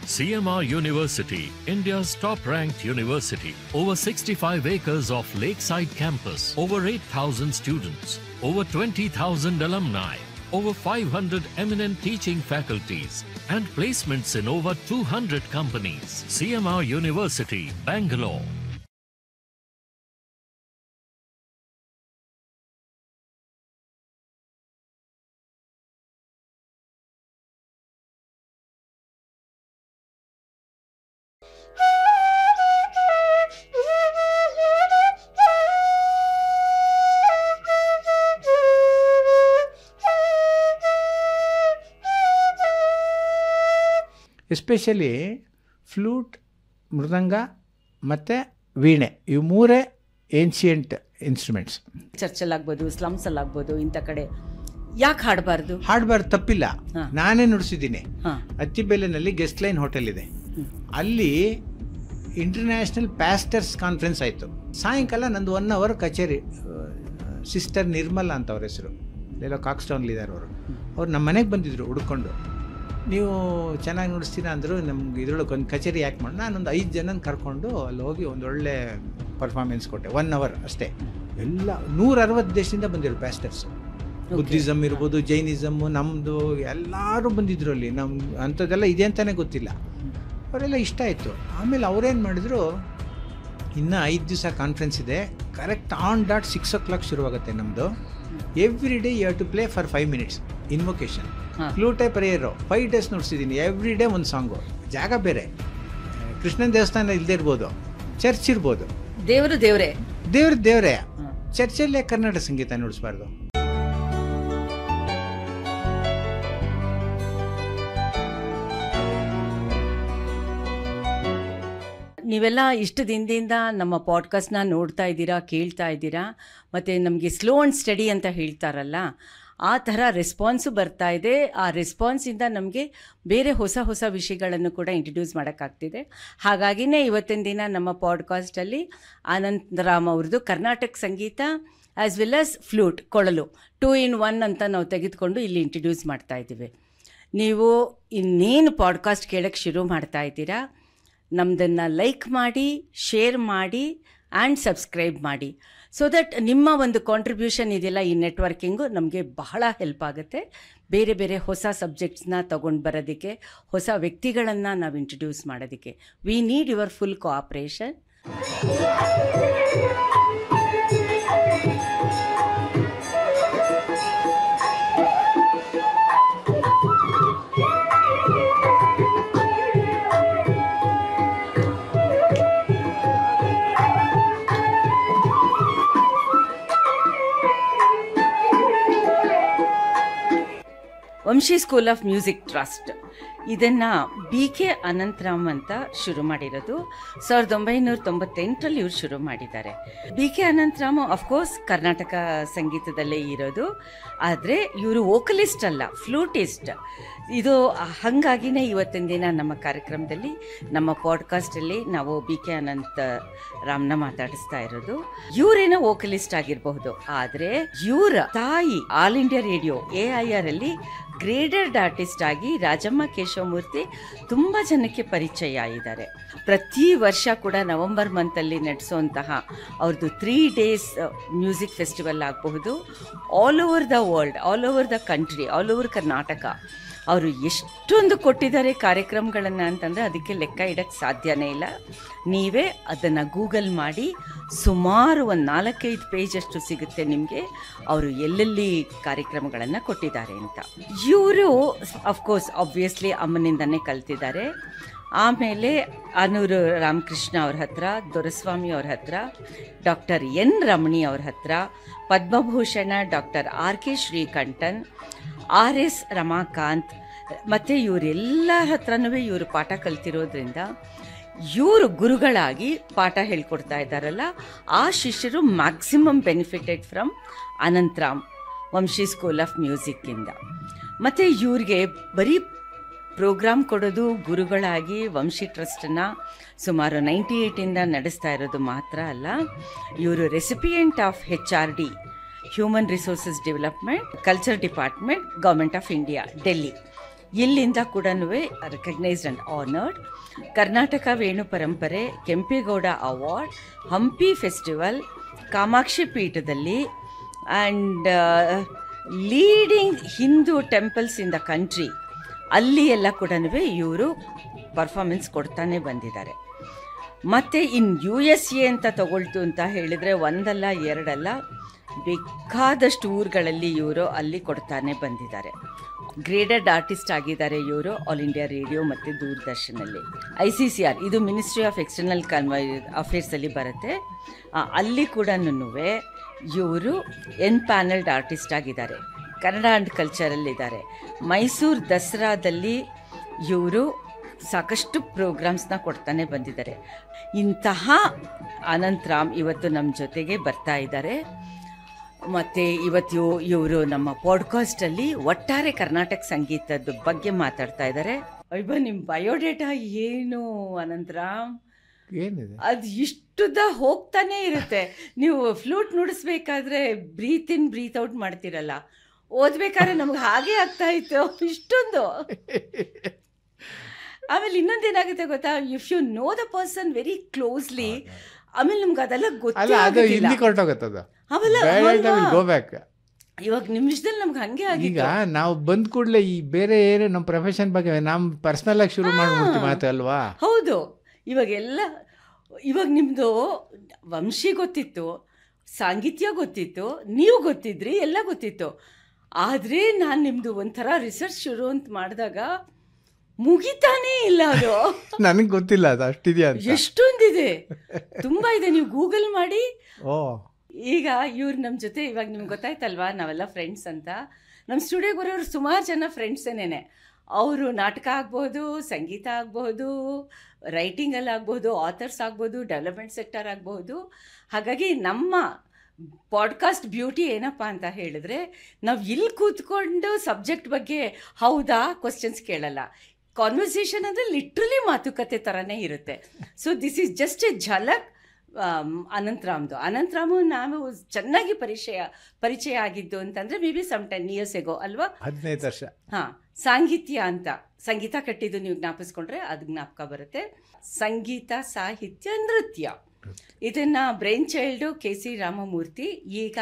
CMR University, India's top-ranked university. Over 65 acres of lakeside campus, over 8,000 students, over 20,000 alumni, over 500 eminent teaching faculties, and placements in over 200 companies. CMR University, Bangalore. Especially flute, mridanga ಮತ್ತು ವೀಣೆ, ಇವು ಮೂರೇ ancient instruments. ಚರ್ಚಲ್ಲಾಗ್ಬೋದು, ಸ್ಲಮ್ಸಲ್ಲಾಗ್ಬೋದು, ಇಂಥ ಕಡೆ ಯಾಕೆ ಹಾಡಬಾರ್ದು? ಹಾಡಬಾರ್ದು ತಪ್ಪಿಲ್ಲ. ನಾನೇ ನುಡಿಸಿದ್ದೀನಿ. ಅತ್ತಿಬೆಲೆನಲ್ಲಿ guest line hotel ಇದೆ, ಅಲ್ಲಿ ಇಂಟರ್ನ್ಯಾಷನಲ್ ಪ್ಯಾಸ್ಟರ್ಸ್ ಕಾನ್ಫರೆನ್ಸ್ ಆಯಿತು. ಸಾಯಂಕಾಲ ನಂದು 1 hour ಕಚೇರಿ. ಸಿಸ್ಟರ್ ನಿರ್ಮಲಾ ಅಂತ ಅವ್ರ ಹೆಸರು, ಎಲ್ಲೋ ಕಾಕ್ಸ್ಟೌನ್ಲಿದ್ದಾರೆ ಅವರು. ಅವ್ರು ನಮ್ಮ ಮನೆಗೆ ಬಂದಿದ್ದರು ಹುಡ್ಕೊಂಡು. ನೀವು ಚೆನ್ನಾಗಿ ನುಡಿಸ್ತೀರಾ ಅಂದರು. ನಮ್ಗೆ ಇದ್ರೊಳಗೆ ಒಂದು ಕಚೇರಿ ಯಾಕೆ ಮಾಡಿ, ನಾನೊಂದು 5 ಜನನ ಕರ್ಕೊಂಡು ಅಲ್ಲಿ ಹೋಗಿ ಒಂದೊಳ್ಳೆ ಪರ್ಫಾರ್ಮೆನ್ಸ್ ಕೊಟ್ಟೆ. 1 hour ಅಷ್ಟೇ. ಎಲ್ಲ 160 ದೇಶದಿಂದ ಬಂದಿರು ಪ್ಯಾಸ್ಟರ್ಸು. ಬುದ್ಧಿಸಮ್ ಇರ್ಬೋದು, ಜೈನಿಸಮ್ಮು, ನಮ್ಮದು ಎಲ್ಲರೂ ಬಂದಿದ್ರು ಅಲ್ಲಿ. ನಮ್ಗೆ ಅಂಥದ್ದೆಲ್ಲ ಇದೆ ಅಂತಲೇ ಗೊತ್ತಿಲ್ಲ. ಅವರೆಲ್ಲ ಇಷ್ಟ ಆಯಿತು. ಆಮೇಲೆ ಅವ್ರೇನು ಮಾಡಿದ್ರು, ಇನ್ನೂ 5 ದಿವಸ ಕಾನ್ಫರೆನ್ಸ್ ಇದೆ, ಕರೆಕ್ಟ್ ಆನ್ ಡಾಟ್ 6 o'clock ಶುರುವಾಗುತ್ತೆ ನಮ್ಮದು. Every day you have to play for 5 minutes invocation. ಫ್ಲೂಟೇ ಪ್ರೇಯರು 5 days ನುಡಿಸಿದ್ದೀನಿ. ಎವ್ರಿ ಡೇ ಒಂದು ಸಾಂಗು. ಜಾಗ ಬೇರೆ, ಕೃಷ್ಣನ ದೇವಸ್ಥಾನ ಇಲ್ಲದೆ ಇರ್ಬೋದು, ಚರ್ಚ್ ಇರ್ಬೋದು. ದೇವ್ರೇ ಚರ್ಚಲ್ಲೇ ಕರ್ನಾಟಕ ಸಂಗೀತ ನುಡಿಸ್ಬಾರ್ದು. ನೀವೆಲ್ಲ ಇಷ್ಟು ದಿನದಿಂದ ನಮ್ಮ ಪಾಡ್ಕಾಸ್ಟ್ನ ನೋಡ್ತಾ ಇದ್ದೀರಾ, ಕೇಳ್ತಾ ಇದ್ದೀರಾ, ಮತ್ತು ನಮಗೆ ಸ್ಲೋ ಆ್ಯಂಡ್ ಸ್ಟಡಿ ಅಂತ ಹೇಳ್ತಾರಲ್ಲ, ಆ ಥರ ರೆಸ್ಪಾನ್ಸು ಬರ್ತಾ ಇದೆ. ಆ ರೆಸ್ಪಾನ್ಸಿಂದ ನಮಗೆ ಬೇರೆ ಹೊಸ ಹೊಸ ವಿಷಯಗಳನ್ನು ಕೂಡ ಇಂಟ್ರಡ್ಯೂಸ್ ಮಾಡೋಕ್ಕಾಗ್ತಿದೆ. ಹಾಗಾಗಿನೇ ಇವತ್ತಿನ ದಿನ ನಮ್ಮ ಪಾಡ್ಕಾಸ್ಟಲ್ಲಿ ಅನಂತರಾಮ್ ಅವ್ರದ್ದು ಕರ್ನಾಟಕ ಸಂಗೀತ ಆ್ಯಸ್ ವೆಲ್ ಆಸ್ ಫ್ಲೂಟ್, ಕೊಳಲು 2 in 1 ಅಂತ ನಾವು ತೆಗೆದುಕೊಂಡು ಇಲ್ಲಿ ಇಂಟ್ರಡ್ಯೂಸ್ ಮಾಡ್ತಾ ಇದ್ದೀವಿ. ನೀವು ಇನ್ನೇನು ಪಾಡ್ಕಾಸ್ಟ್ ಕೇಳೋಕ್ಕೆ ಶುರು ಮಾಡ್ತಾ ಇದ್ದೀರಾ, ನಮ್ಮದನ್ನು ಲೈಕ್ ಮಾಡಿ, ಶೇರ್ ಮಾಡಿ ಆ್ಯಂಡ್ ಸಬ್ಸ್ಕ್ರೈಬ್ ಮಾಡಿ. ಸೊ ದಟ್ ನಿಮ್ಮ ಒಂದು ಕಾಂಟ್ರಿಬ್ಯೂಷನ್ ಇದೆಯಲ್ಲ ಈ ನೆಟ್ವರ್ಕಿಂಗು ನಮಗೆ ಬಹಳ ಹೆಲ್ಪ್ ಆಗುತ್ತೆ. ಬೇರೆ ಬೇರೆ ಹೊಸ ಸಬ್ಜೆಕ್ಟ್ಸ್ನ ತೊಗೊಂಡು ಬರೋದಕ್ಕೆ, ಹೊಸ ವ್ಯಕ್ತಿಗಳನ್ನು ನಾವು ಇಂಟ್ರಡ್ಯೂಸ್ ಮಾಡೋದಕ್ಕೆ. We need your full cooperation. Vamshi school of music trust ಇದನ್ನು BK ಅನಂತರಾಮ್ ಅಂತ ಶುರು ಮಾಡಿರೋದು. 1998ರಲ್ಲಿ ಇವ್ರು ಶುರು ಮಾಡಿದ್ದಾರೆ. BK ಅನಂತರಾಮ್ ಅಫ್ಕೋರ್ಸ್ ಕರ್ನಾಟಕ ಸಂಗೀತದಲ್ಲೇ ಇರೋದು, ಆದರೆ ಇವರು ವೋಕಲಿಸ್ಟ್ ಅಲ್ಲ, ಫ್ಲೂಟಿಸ್ಟ್. ಇದು ಹಾಗಾಗಿನೇ ಇವತ್ತಿನ ದಿನ ನಮ್ಮ ಕಾರ್ಯಕ್ರಮದಲ್ಲಿ, ನಮ್ಮ ಪಾಡ್ಕಾಸ್ಟಲ್ಲಿ ನಾವು BK ಅನಂತರಾಮ್ನ ಮಾತಾಡಿಸ್ತಾ ಇರೋದು. ಇವರೇನೋ ವೋಕಲಿಸ್ಟ್ ಆಗಿರಬಹುದು, ಆದರೆ ಇವರ ತಾಯಿ ಆಲ್ ಇಂಡಿಯಾ ರೇಡಿಯೋ AIR ಅಲ್ಲಿ ಗ್ರೇಡೆಡ್ ಆರ್ಟಿಸ್ಟ್ ಆಗಿ ರಾಜಮ್ಮ ಕೇಶವಮೂರ್ತಿ ತುಂಬ ಜನಕ್ಕೆ ಪರಿಚಯ ಇದ್ದಾರೆ. ಪ್ರತಿ ವರ್ಷ ಕೂಡ ನವೆಂಬರ್ ಮಂತಲ್ಲಿ ನಡೆಸುವಂತಹ ಅವ್ರದ್ದು 3 days ಮ್ಯೂಸಿಕ್ ಫೆಸ್ಟಿವಲ್ ಆಗಬಹುದು. All over the world, all over the country, all over Karnataka ಅವರು ಎಷ್ಟೊಂದು ಕೊಟ್ಟಿದ್ದಾರೆ ಕಾರ್ಯಕ್ರಮಗಳನ್ನು ಅಂತಂದರೆ ಅದಕ್ಕೆ ಲೆಕ್ಕ ಇಡೋಕ್ಕೆ ಸಾಧ್ಯನೇ ಇಲ್ಲ. ನೀವೇ ಅದನ್ನು ಗೂಗಲ್ ಮಾಡಿ ಸುಮಾರು ಒಂದು 4-5 ಪೇಜಷ್ಟು ಸಿಗುತ್ತೆ ನಿಮಗೆ ಅವರು ಎಲ್ಲೆಲ್ಲಿ ಕಾರ್ಯಕ್ರಮಗಳನ್ನು ಕೊಟ್ಟಿದ್ದಾರೆ ಅಂತ. ಇವರು ಅಫ್ಕೋರ್ಸ್ ಆಬ್ವಿಯಸ್ಲಿ ಅಮ್ಮನಿಂದನೇ ಕಲ್ತಿದ್ದಾರೆ. ಆಮೇಲೆ ಆನೂರು ರಾಮಕೃಷ್ಣ ಅವ್ರ ಹತ್ರ, ದೊರೆಸ್ವಾಮಿ ಅವ್ರ ಹತ್ರ, ಡಾಕ್ಟರ್ ಎನ್ ರಮಣಿ ಅವ್ರ ಹತ್ರ, Padma Bhushan doctor RK Srikantan, RS Ramakant, ಮತ್ತು ಇವರೆಲ್ಲ ಹತ್ರನೂ ಇವರು ಪಾಠ ಕಲ್ತಿರೋದ್ರಿಂದ ಇವರು ಗುರುಗಳಾಗಿ ಪಾಠ ಹೇಳ್ಕೊಡ್ತಾ ಇದ್ದಾರಲ್ಲ, ಆ ಶಿಷ್ಯರು maximum benefited from Anantharam Vamshi school of ಮ್ಯೂಸಿಕ್ಕಿಂದ. ಮತ್ತು ಇವ್ರಿಗೆ ಬರೀ ಪ್ರೋಗ್ರಾಮ್ ಕೊಡೋದು ಗುರುಗಳಾಗಿ ವಂಶಿ ಟ್ರಸ್ಟನ್ನು ಸುಮಾರು 98ಇಂದ ನಡೆಸ್ತಾ ಇರೋದು ಮಾತ್ರ ಅಲ್ಲ, ಇವರು recipient of HRD human resources development, culture department, government of India, Delhi. ಇಲ್ಲಿಂದ ಕೂಡ recognised and honoured. Karnataka Venu ಪರಂಪರೆ, ಕೆಂಪೇಗೌಡ ಅವಾರ್ಡ್, ಹಂಪಿ ಫೆಸ್ಟಿವಲ್, ಕಾಮಾಕ್ಷಿ ಪೀಠದಲ್ಲಿ and leading Hindu temples in the country, ಅಲ್ಲಿ ಎಲ್ಲ ಕೂಡ ಇವರು ಪರ್ಫಾರ್ಮೆನ್ಸ್ ಕೊಡ್ತಾನೆ ಬಂದಿದ್ದಾರೆ. ಮತ್ತು USA ಅಂತ ತಗೊಳ್ತು ಅಂತ ಹೇಳಿದರೆ ಒಂದಲ್ಲ ಎರಡಲ್ಲ, ಬೇಕಾದಷ್ಟು ಊರುಗಳಲ್ಲಿ ಇವರು ಅಲ್ಲಿ ಕೊಡ್ತಾನೆ ಬಂದಿದ್ದಾರೆ. ಗ್ರೇಡೆಡ್ ಆರ್ಟಿಸ್ಟ್ ಆಗಿದ್ದಾರೆ ಇವರು ಆಲ್ ಇಂಡಿಯಾ ರೇಡಿಯೋ ಮತ್ತು ದೂರದರ್ಶನಲ್ಲಿ. ICCR ಇದು ಮಿನಿಸ್ಟ್ರಿ ಆಫ್ ಎಕ್ಸ್ಟರ್ನಲ್ ಅಫೇರ್ಸಲ್ಲಿ ಬರುತ್ತೆ. ಅಲ್ಲಿ ಕೂಡ ಇವರು ಪ್ಯಾನಲ್ಡ್ ಆರ್ಟಿಸ್ಟ್ ಆಗಿದ್ದಾರೆ. ಕನ್ನಡ ಆ್ಯಂಡ್ ಕಲ್ಚರಲ್ಲಿದ್ದಾರೆ. ಮೈಸೂರು ದಸರಾದಲ್ಲಿ ಇವರು ಸಾಕಷ್ಟು ಪ್ರೋಗ್ರಾಮ್ಸ್ನ ಕೊಡ್ತಾನೆ ಬಂದಿದ್ದಾರೆ. ಇಂತಹ ಅನಂತರಾಮ್ ಇವತ್ತು ನಮ್ಮ ಜೊತೆಗೆ ಬರ್ತಾ ಇದ್ದಾರೆ. ಮತ್ತು ಇವತ್ತು ಇವರು ನಮ್ಮ ಪಾಡ್ಕಾಸ್ಟಲ್ಲಿ ಒಟ್ಟಾರೆ ಕರ್ನಾಟಕ ಸಂಗೀತದ ಬಗ್ಗೆ ಮಾತಾಡ್ತಾ ಇದ್ದಾರೆ. ಅಯ್ಯೋ, ನಿಮ್ಮ ಬಯೋಡೇಟಾ ಏನು ಅನಂತರಾಮ್? ಏನಿದೆ ಅದು ಇಷ್ಟುದ ಹೋಗ್ತಾನೆ ಇರುತ್ತೆ. ನೀವು ಫ್ಲೂಟ್ ನುಡಿಸ್ಬೇಕಾದ್ರೆ ಬ್ರೀತ್ ಇನ್ ಬ್ರೀತ್ ಔಟ್ ಮಾಡ್ತಿರಲ್ಲ, ಓದ್ಬೇಕಾದ್ರೆ ನಮ್ಗೆ ಹಾಗೆ ಆಗ್ತಾ ಇತ್ತು ಇಷ್ಟೊಂದು. ಆಮೇಲೆ ಇನ್ನೊಂದೇನಾಗುತ್ತೆ ಗೊತ್ತಾ, if you know the person very closely, ಆಮೇಲೆ ನಮ್ಗೆ ಅದೆಲ್ಲ ಗೊತ್ತಿಲ್ಲ. ಇವಾಗ ನಿಮಿಷದಲ್ಲಿ ನಮ್ಗೆ ಹಂಗೆ ಆಗಿ ಈಗ ನಾವು ಬಂದ ಕೂಡಲೇ ಈ ಬೇರೆ ಏನೇ ನಮ್ಮ ಪ್ರೊಫೆಷನ್ ಬಗ್ಗೆ ನಮ್ಮ ಪರ್ಸನಲ್ ಆಗಿ ಶುರು ಮಾಡ್ಬಿಡ್ತೀವಿ ಮಾತು ಅಲ್ವಾ? ಹೌದು. ಇವಾಗ ನಿಮ್ಮದು ವಂಶಿ ಗೊತ್ತಿತ್ತು, ಸಾಂಗೀತ್ಯ ಗೊತ್ತಿತ್ತು, ನೀವು ಗೊತ್ತಿದ್ರಿ, ಎಲ್ಲ ಗೊತ್ತಿತ್ತು. ಆದರೆ ನಾನು ನಿಮ್ಮದು ಒಂಥರ ರಿಸರ್ಚ್ ಶುರು ಅಂತ ಮಾಡಿದಾಗ ಮುಗಿತಾನೇ ಇಲ್ಲ. ಅದು ನನಗೆ ಗೊತ್ತಿಲ್ಲ ಅದು ಅಷ್ಟಿದೆಯಾ, ಎಷ್ಟೊಂದಿದೆ, ತುಂಬ ಇದೆ. ನೀವು ಗೂಗಲ್ ಮಾಡಿ. ಓ, ಈಗ ಇವ್ರು ನಮ್ಮ ಜೊತೆ ಇವಾಗ ನಿಮ್ಗೆ ಗೊತ್ತಾಯ್ತಲ್ವಾ, ನಾವೆಲ್ಲ ಫ್ರೆಂಡ್ಸ್ ಅಂತ. ನಮ್ಮ ಸ್ಟುಡಿಯೋಗೆ ಬರೋರು ಸುಮಾರು ಜನ ಫ್ರೆಂಡ್ಸೇನೆ. ಅವರು ನಾಟಕ ಆಗ್ಬೋದು, ಸಂಗೀತ ಆಗ್ಬೋದು, ರೈಟಿಂಗಲ್ಲಿ ಆಗ್ಬೋದು, ಆಥರ್ಸ್ ಆಗ್ಬೋದು, ಡೆವಲಪ್ಮೆಂಟ್ ಸೆಕ್ಟರ್ ಆಗ್ಬೋದು. ಹಾಗಾಗಿ ನಮ್ಮ ಪಾಡ್ಕಾಸ್ಟ್ ಬ್ಯೂಟಿ ಏನಪ್ಪ ಅಂತ ಹೇಳಿದ್ರೆ, ನಾವು ಇಲ್ಲಿ ಕೂತ್ಕೊಂಡು ಸಬ್ಜೆಕ್ಟ್ ಬಗ್ಗೆ ಹೌದಾ ಕ್ವಶನ್ಸ್ ಕೇಳಲ್ಲ. ಕಾನ್ವರ್ಸೇಷನ್ ಅಂದರೆ ಲಿಟ್ರಲಿ ಮಾತುಕತೆ ಥರನೇ ಇರುತ್ತೆ. So this is just a ಝಲಕ್ ಅನಂತರಾಮ್ದು. ಅನಂತರಾಮು ನಾವು ಚೆನ್ನಾಗಿ ಪರಿಚಯ ಆಗಿದ್ದು ಅಂತಂದರೆ may be some 10 years ago ಅಲ್ವಾ? 15 ವರ್ಷ. ಹಾಂ, ಸಾಂಗೀತ್ಯ ಅಂತ ಸಂಗೀತ ಕಟ್ಟಿದ್ದು ನೀವು ಜ್ಞಾಪಿಸ್ಕೊಂಡ್ರೆ ಅದು ಜ್ಞಾಪಕ ಬರುತ್ತೆ. ಸಂಗೀತ, ಸಾಹಿತ್ಯ, ನೃತ್ಯ, ಇದನ್ನು ಬ್ರೈನ್ ಚೈಲ್ಡು KC ರಾಮಮೂರ್ತಿ ಈಗ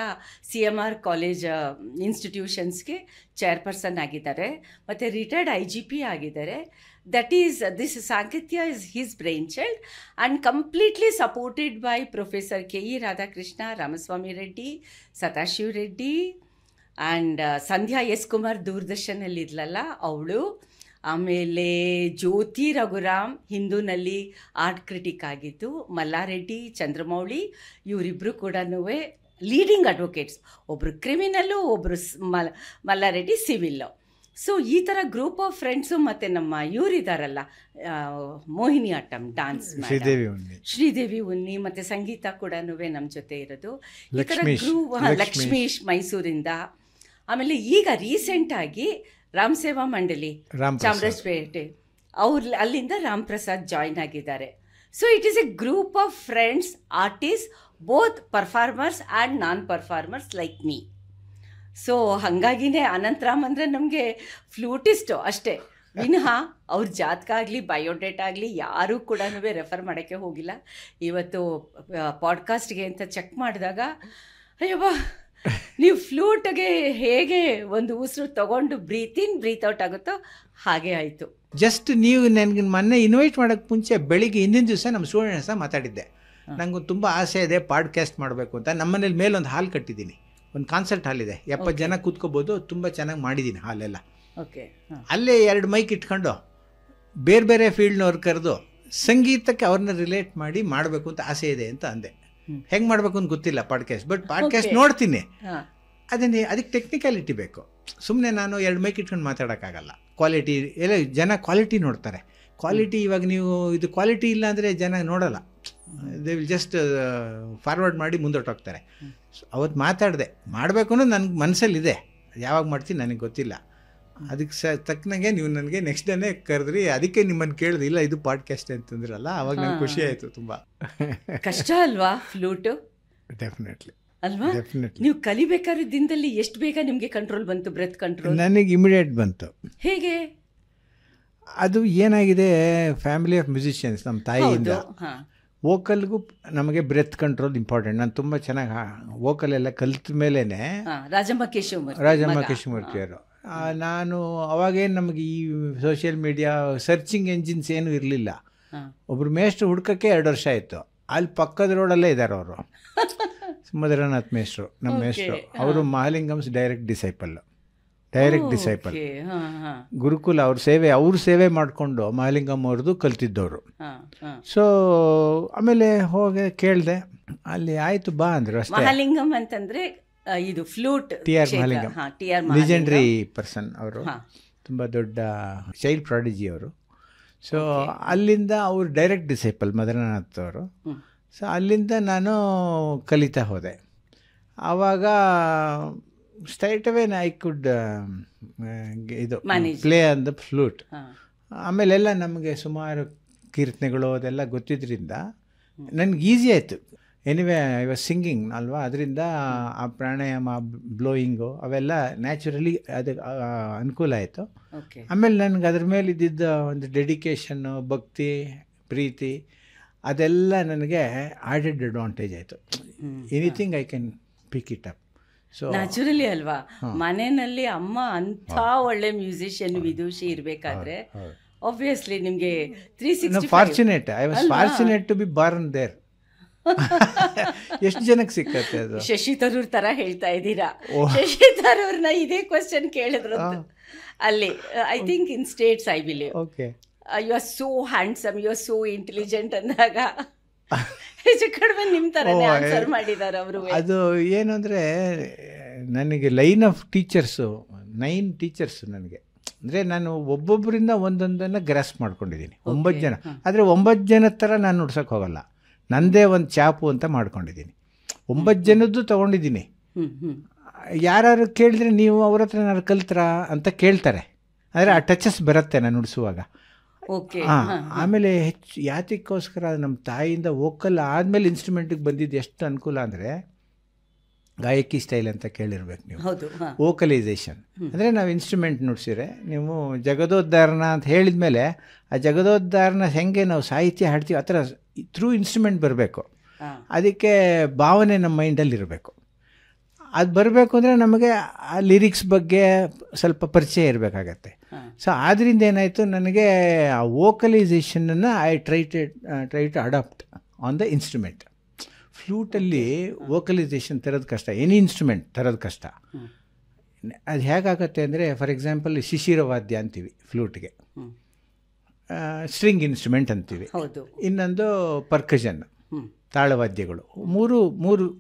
CMR ಕಾಲೇಜ್ ಇನ್ಸ್ಟಿಟ್ಯೂಷನ್ಸ್ಗೆ ಚೇರ್ಪರ್ಸನ್ ಆಗಿದ್ದಾರೆ ಮತ್ತು ರಿಟೈರ್ಡ್ IGP ಆಗಿದ್ದಾರೆ. This Sangeetya is his brain child and completely supported by professor KE Radhakrishna, Ramaswamy Reddy, Sadashiva Reddy and Sandhya S. Kumar ದೂರದರ್ಶನಲ್ಲಿ ಇದ್ಲಲ್ಲ ಅವಳು, ಆಮೇಲೆ ಜ್ಯೋತಿ ರಘುರಾಮ್ ಹಿಂದೂನಲ್ಲಿ ಆರ್ಟ್ ಕ್ರಿಟಿಕ್ ಆಗಿದ್ದು, ಮಲ್ಲಾರೆಡ್ಡಿ, ಚಂದ್ರಮೌಳಿ, ಇವರಿಬ್ಬರು ಕೂಡ ಲೀಡಿಂಗ್ ಅಡ್ವೊಕೇಟ್ಸ್. ಒಬ್ಬರು ಕ್ರಿಮಿನಲ್ಲು, ಒಬ್ಬರು ಮಲ್ಲಾರೆಡ್ಡಿ ಸಿವಿಲ್ಲು. ಸೊ ಈ ಥರ ಗ್ರೂಪ್ ಆಫ್ ಫ್ರೆಂಡ್ಸು. ಮತ್ತು ನಮ್ಮ ಇವರಿದ್ದಾರಲ್ಲ, ಮೋಹಿನಿ ಆಟಮ್ ಡಾನ್ಸ್ ಶ್ರೀದೇವಿ ಉನ್ನಿ, ಮತ್ತು ಸಂಗೀತ ಕೂಡ ನಮ್ಮ ಜೊತೆ ಇರೋದು. ಈ ಥರ ಗ್ರೂಪ್, ಲಕ್ಷ್ಮೀಶ್ ಮೈಸೂರಿಂದ. ಆಮೇಲೆ ಈಗ ರೀಸೆಂಟಾಗಿ ರಾಮ್ ಸೇವಾ ಮಂಡಳಿ ಚಾಮರಾಜಪೇಟೆ ಅಲ್ಲಿಂದ ರಾಮ್ ಪ್ರಸಾದ್ ಜಾಯ್ನ್ ಆಗಿದ್ದಾರೆ. So it is A group of friends, artist, both performers and non performers like me. So ಹಾಗಾಗಿನೇ ಅನಂತರಾಮ್ ಅಂದರೆ ನಮಗೆ ಫ್ಲೂಟಿಸ್ಟು ಅಷ್ಟೇ ವಿನಃ ಅವ್ರ ಜಾತಕ ಆಗಲಿ ಬಯೋಡೇಟಾ ಆಗಲಿ ಯಾರೂ ಕೂಡ ರೆಫರ್ ಮಾಡೋಕ್ಕೆ ಹೋಗಿಲ್ಲ. ಇವತ್ತು ಪಾಡ್ಕಾಸ್ಟ್ಗೆ ಅಂತ ಚೆಕ್ ಮಾಡಿದಾಗ ಅಯ್ಯವ್ವ, ನೀವು ಫ್ಲೂಟ್ಗೆ ಹೇಗೆ ಒಂದು ಉಸಿರು ತೊಗೊಂಡು ಬ್ರೀತ್ ಇನ್ ಬ್ರೀತ್ ಔಟ್ ಆಗುತ್ತೋ ಹಾಗೆ ಆಯಿತು. ಜಸ್ಟ್ ನೀವು ನನಗೆ ಮೊನ್ನೆ ಇನ್ವೈಟ್ ಮಾಡೋಕ್ಕೆ ಮುಂಚೆ ಬೆಳಿಗ್ಗೆ ಹಿಂದಿನ ದಿವಸ ನಮ್ಮ ಸ್ಟೂಡೆಂಟ್ಸ್ ಮಾತಾಡಿದ್ದೆ. ನನಗೂ ತುಂಬ ಆಸೆ ಇದೆ ಪಾಡ್ಕಾಸ್ಟ್ ಮಾಡಬೇಕು ಅಂತ. ನಮ್ಮನೇಲಿ ಮೇಲೊಂದು ಹಾಲ್ ಕಟ್ಟಿದ್ದೀನಿ, ಒಂದು ಕಾನ್ಸರ್ಟ್ ಹಾಲ್ ಇದೆ, 70 ಜನ ಕೂತ್ಕೋಬೋದು. ತುಂಬ ಚೆನ್ನಾಗಿ ಮಾಡಿದ್ದೀನಿ ಹಾಲೆಲ್ಲ. ಓಕೆ, ಅಲ್ಲೇ 2 ಮೈಕ್ ಇಟ್ಕೊಂಡು ಬೇರೆ ಬೇರೆ ಫೀಲ್ಡ್ನವ್ರು ಕರೆದು ಸಂಗೀತಕ್ಕೆ ಅವ್ರನ್ನ ರಿಲೇಟ್ ಮಾಡಿ ಮಾಡಬೇಕು ಅಂತ ಆಸೆ ಇದೆ ಅಂತ ಅಂದೆ. ಹೆಂಗೆ ಮಾಡಬೇಕು ಅಂತ ಗೊತ್ತಿಲ್ಲ ಪಾಡ್ಕಾಸ್ಟ್, ಬಟ್ ಪಾಡ್ಕಾಸ್ಟ್ ನೋಡ್ತೀನಿ. ಅದಕ್ಕೆ ಟೆಕ್ನಿಕಾಲಿಟಿ ಬೇಕು. ಸುಮ್ಮನೆ ನಾನು 2 ಮೈಕ್ ಇಟ್ಕೊಂಡು ಮಾತಾಡೋಕ್ಕಾಗಲ್ಲ. ಕ್ವಾಲಿಟಿ ಎಲ್ಲ ಜನ ಕ್ವಾಲಿಟಿ ನೋಡ್ತಾರೆ. ಕ್ವಾಲಿಟಿ ಇವಾಗ ನೀವು ಇದು ಕ್ವಾಲಿಟಿ ಇಲ್ಲ ಅಂದರೆ ಜನ ನೋಡೋಲ್ಲ, ದೇ ವಿಲ್ ಜಸ್ಟ್ ಫಾರ್ವರ್ಡ್ ಮಾಡಿ ಮುಂದೊಟ್ಟೋಗ್ತಾರೆ. ಅವತ್ತು ಮಾತಾಡಿದೆ, ಮಾಡಬೇಕು ಅನ್ನೋದು ನನಗೆ ಮನಸ್ಸಲ್ಲಿದೆ. ಯಾವಾಗ ಮಾಡ್ತೀನಿ ನನಗೆ ಗೊತ್ತಿಲ್ಲ. ಅದಕ್ಕೆ ತಕ್ಕನಾಗೆ ನೀವು ನನಗೆ ನೆಕ್ಸ್ಟ್ ಡೇನೇ ಕರೆದ್ರಿ, ಅದಕ್ಕೆ ನಿಮ್ಮನ್ನು ಕೇಳಿದೆ. ಇಲ್ಲ ಇದು ಪಾಡ್ಕಾಸ್ಟ್ ಅಂತಂದ್ರಲ್ಲ, ಅವಾಗ ನಂಗೆ ಖುಷಿ ಆಯಿತು. ತುಂಬ ಕಷ್ಟ ಅಲ್ವಾ ಫ್ಲೂಟು? ಡೆಫಿನೆಟ್ಲಿ ಅಲ್ವಾ? ನೀವು ಕಲಿಬೇಕಾದ್ರೆ ದಿನದಲ್ಲಿ ಎಷ್ಟು ಬೇಗ ನಿಮಗೆ ಕಂಟ್ರೋಲ್ ಬಂತು, ಬ್ರೆತ್ ಕಂಟ್ರೋಲ್? ನನಗೆ ಇಮಿಡಿಯೇಟ್ ಬಂತು. ಹೇಗೆ? ಅದು ಏನಾಗಿದೆ, ಫ್ಯಾಮಿಲಿ ಆಫ್ ಮ್ಯೂಸಿಷಿಯನ್ಸ್, ನಮ್ಮ ತಾಯಿಯಿಂದ ವೋಕಲ್ಗೂ ನಮಗೆ ಬ್ರೆತ್ ಕಂಟ್ರೋಲ್ ಇಂಪಾರ್ಟೆಂಟ್. ನಾನು ತುಂಬ ಚೆನ್ನಾಗಿ ವೋಕಲ್ ಎಲ್ಲ ಕಲಿತ ಮೇಲೇ ರಾಜಮ್ಮ ಕೇಶವಮೂರ್ತಿಯವರು. ನಾನು ಅವಾಗೇನು ನಮಗೆ ಈ ಸೋಷಿಯಲ್ ಮೀಡಿಯಾ ಸರ್ಚಿಂಗ್ ಎಂಜಿನ್ಸ್ ಏನೂ ಇರಲಿಲ್ಲ. ಒಬ್ಬರು ಮೇಷ್ಟ್ರು ಹುಡ್ಕಕ್ಕೆ 2 ವರ್ಷ ಆಯಿತು. ಅಲ್ಲಿ ಪಕ್ಕದ ರೋಡಲ್ಲೇ ಇದ್ದಾರೆ ಅವರು, ಸುಮಧುರನಾಥ್ ಮೇಷ್ಟ್ರು, ನಮ್ಮ ಮೇಷ್ಟ್ರು. ಅವರು ಮಹಾಲಿಂಗಮ್ಸ್ ಡೈರೆಕ್ಟ್ ಡಿಸೈಪಲ್. ಗುರುಕುಲ ಅವ್ರ ಸೇವೆ ಮಾಡಿಕೊಂಡು ಮಹಾಲಿಂಗಮ್ ಅವ್ರದ್ದು ಕಲ್ತಿದ್ದವರು. ಸೊ ಆಮೇಲೆ ಹೋಗಿ ಕೇಳಿದೆ, ಅಲ್ಲಿ ಆಯಿತು ಬಾ ಅಂದರು ಅಷ್ಟೇ. ಮಹಾಲಿಂಗಮ್ ಅಂತಂದರೆ ಇದು ಫ್ಲೂಟ್, ಟಿ.ಆರ್. ಮಹಾಲಿಂಗಮ್ ಲೆಜೆಂಡ್ರಿ ಪರ್ಸನ್ ಅವರು, ತುಂಬ ದೊಡ್ಡ ಚೈಲ್ಡ್ ಪ್ರಾಡಿಜಿ ಅವರು. ಸೊ ಅಲ್ಲಿಂದ ಅವರು ಡೈರೆಕ್ಟ್ ಡಿಸೈಪಲ್ ಮಧುರನಾಥ್ ಅವರು. ಸೊ ಅಲ್ಲಿಂದ ನಾನು ಕಲಿತಾ ಹೋದೆ. ಆವಾಗ ಸ್ಟ್ರೈಟ್ ಅವೇ ಐ ಕುಡ್ ಇದು ಪ್ಲೇ ಆನ್ ದ ಫ್ಲೂಟ್. ಆಮೇಲೆಲ್ಲ ನಮಗೆ ಸುಮಾರು ಕೀರ್ತನೆಗಳು ಅದೆಲ್ಲ ಗೊತ್ತಿದ್ದರಿಂದ ನನಗೆ ಈಸಿ ಆಯಿತು. ಎನಿವೆ ಐ ವಾಸ್ ಸಿಂಗಿಂಗ್ ಅಲ್ವಾ, ಅದರಿಂದ ಆ ಪ್ರಾಣಾಯಾಮ, ಬ್ಲೋಯಿಂಗು ಅವೆಲ್ಲ ನ್ಯಾಚುರಲಿ ಅದು ಅನುಕೂಲ ಆಯಿತು. ಆಮೇಲೆ ನನಗೆ ಅದ್ರ ಮೇಲೆ ಇದ್ದಿದ್ದ ಒಂದು ಡೆಡಿಕೇಶನ್ನು, ಭಕ್ತಿ, ಪ್ರೀತಿ ಅದೆಲ್ಲ ನನಗೆ ಆಡೆಡ್ ಅಡ್ವಾಂಟೇಜ್ ಆಯಿತು. Anything I can pick it up. So naturally ಅಲ್ವಾ, ಮನೆಯಲ್ಲಿ ಅಮ್ಮ ಅಂಥ ಒಳ್ಳೆ ಮ್ಯೂಸಿಷಿಯನ್ ವಿದೂಷಿ ಇರಬೇಕಾದ್ರೆ ಆಬ್ವಿಯಸ್ಲಿ ನಿಮಗೆ 360 fortunate. I was fortunate to be born there. ಎಷ್ಟು ಜನಕ್ಕೆ ಸಿಕ್ಕತ್ತೆ ಅದು. ಶಶಿ ತರೂರ್ ತರ ಹೇಳ್ತಾ ಇದ್ದೀರಾ. ಶಶಿ ತರೂರ್ನ ಇದೇ ಕ್ವಶನ್ ಕೇಳಿದ್ರು ಅಲ್ಲಿ, I think in States, I believe. Okay, you are so handsome, you are so intelligent ಅಂದಾಗ ಹೆಚ್ಚು ಕಡಿಮೆ ನಿಮ್ಮ ಥರನೇ ಆನ್ಸರ್ ಮಾಡಿದ್ದಾರೆ ಅವರು. ಅದು ಏನು ಅಂದರೆ, ನನಗೆ ಲೈನ್ ಆಫ್ ಟೀಚರ್ಸು 9 ಟೀಚರ್ಸು ನನಗೆ. ಅಂದರೆ ನಾನು ಒಬ್ಬೊಬ್ಬರಿಂದ ಒಂದೊಂದನ್ನು ಗ್ರಾಸ್ ಮಾಡ್ಕೊಂಡಿದ್ದೀನಿ. 9 ಜನ. ಆದರೆ 9 ಜನದ ಥರ ನಾನು ನುಡ್ಸೋಕ್ಕೆ ಹೋಗಲ್ಲ. ನನ್ನದೇ ಒಂದು ಚಾಪು ಅಂತ ಮಾಡ್ಕೊಂಡಿದ್ದೀನಿ. 9 ಜನದ್ದು ತೊಗೊಂಡಿದ್ದೀನಿ. ಯಾರು ಕೇಳಿದ್ರೆ ನೀವು ಅವ್ರ ಹತ್ರ ನಾನು ಕಲ್ತ್ರಾ ಅಂತ ಕೇಳ್ತಾರೆ. ಆದರೆ ಆ ಟಚಸ್ ಬರುತ್ತೆ ನಾನು ನುಡಿಸುವಾಗ. ಆಮೇಲೆ ಹೆಚ್ಚು ಯಾತಕ್ಕೋಸ್ಕರ ನಮ್ಮ ತಾಯಿಯಿಂದ ವೋಕಲ್ ಆದಮೇಲೆ ಇನ್ಸ್ಟ್ರೂಮೆಂಟಿಗೆ ಬಂದಿದ್ದು ಎಷ್ಟು ಅನುಕೂಲ ಅಂದರೆ, ಗಾಯಕಿ ಸ್ಟೈಲ್ ಅಂತ ಕೇಳಿರ್ಬೇಕು ನೀವು. ವೋಕಲೈಸೇಷನ್ ಅಂದರೆ ನಾವು ಇನ್ಸ್ಟ್ರೂಮೆಂಟ್ ನುಡಿಸಿದ್ರೆ, ನೀವು ಜಗದೋದ್ಧಾರಣ ಅಂತ ಹೇಳಿದ ಮೇಲೆ ಆ ಜಗದೋದ್ಧಾರಣ ಹೆಂಗೆ ನಾವು ಸಾಹಿತ್ಯ ಹಾಡ್ತೀವಿ ಆ ಥರ ಥ್ರೂ ಇನ್ಸ್ಟ್ರೂಮೆಂಟ್ ಬರಬೇಕು. ಅದಕ್ಕೆ ಭಾವನೆ ನಮ್ಮ ಮೈಂಡಲ್ಲಿ ಇರಬೇಕು. ಅದು ಬರಬೇಕು ಅಂದರೆ ನಮಗೆ ಆ ಲಿರಿಕ್ಸ್ ಬಗ್ಗೆ ಸ್ವಲ್ಪ ಪರಿಚಯ ಇರಬೇಕಾಗತ್ತೆ. ಸೊ ಆದ್ದರಿಂದ ಏನಾಯಿತು, ನನಗೆ ಆ ವೋಕಲೈಸೇಷನನ್ನು I try to adapt on the instrument. ಫ್ಲೂಟಲ್ಲಿ ವೋಕಲೈಸೇಷನ್ ತರೋದು ಕಷ್ಟ, ಎನಿ ಇನ್ಸ್ಟ್ರೂಮೆಂಟ್ ತರೋದು ಕಷ್ಟ. ಅದು ಹೇಗಾಗತ್ತೆ ಅಂದರೆ, ಫಾರ್ ಎಕ್ಸಾಂಪಲ್ ಶಿಶಿರವಾದ್ಯ ಅಂತೀವಿ ಫ್ಲೂಟ್ಗೆ, ಸ್ಟ್ರಿಂಗ್ ಇನ್ಸ್ಟ್ರೂಮೆಂಟ್ ಅಂತೀವಿ. ಇನ್ನೊಂದು ಪರ್ಕಷನ್, ತಾಳವಾದ್ಯಗಳು.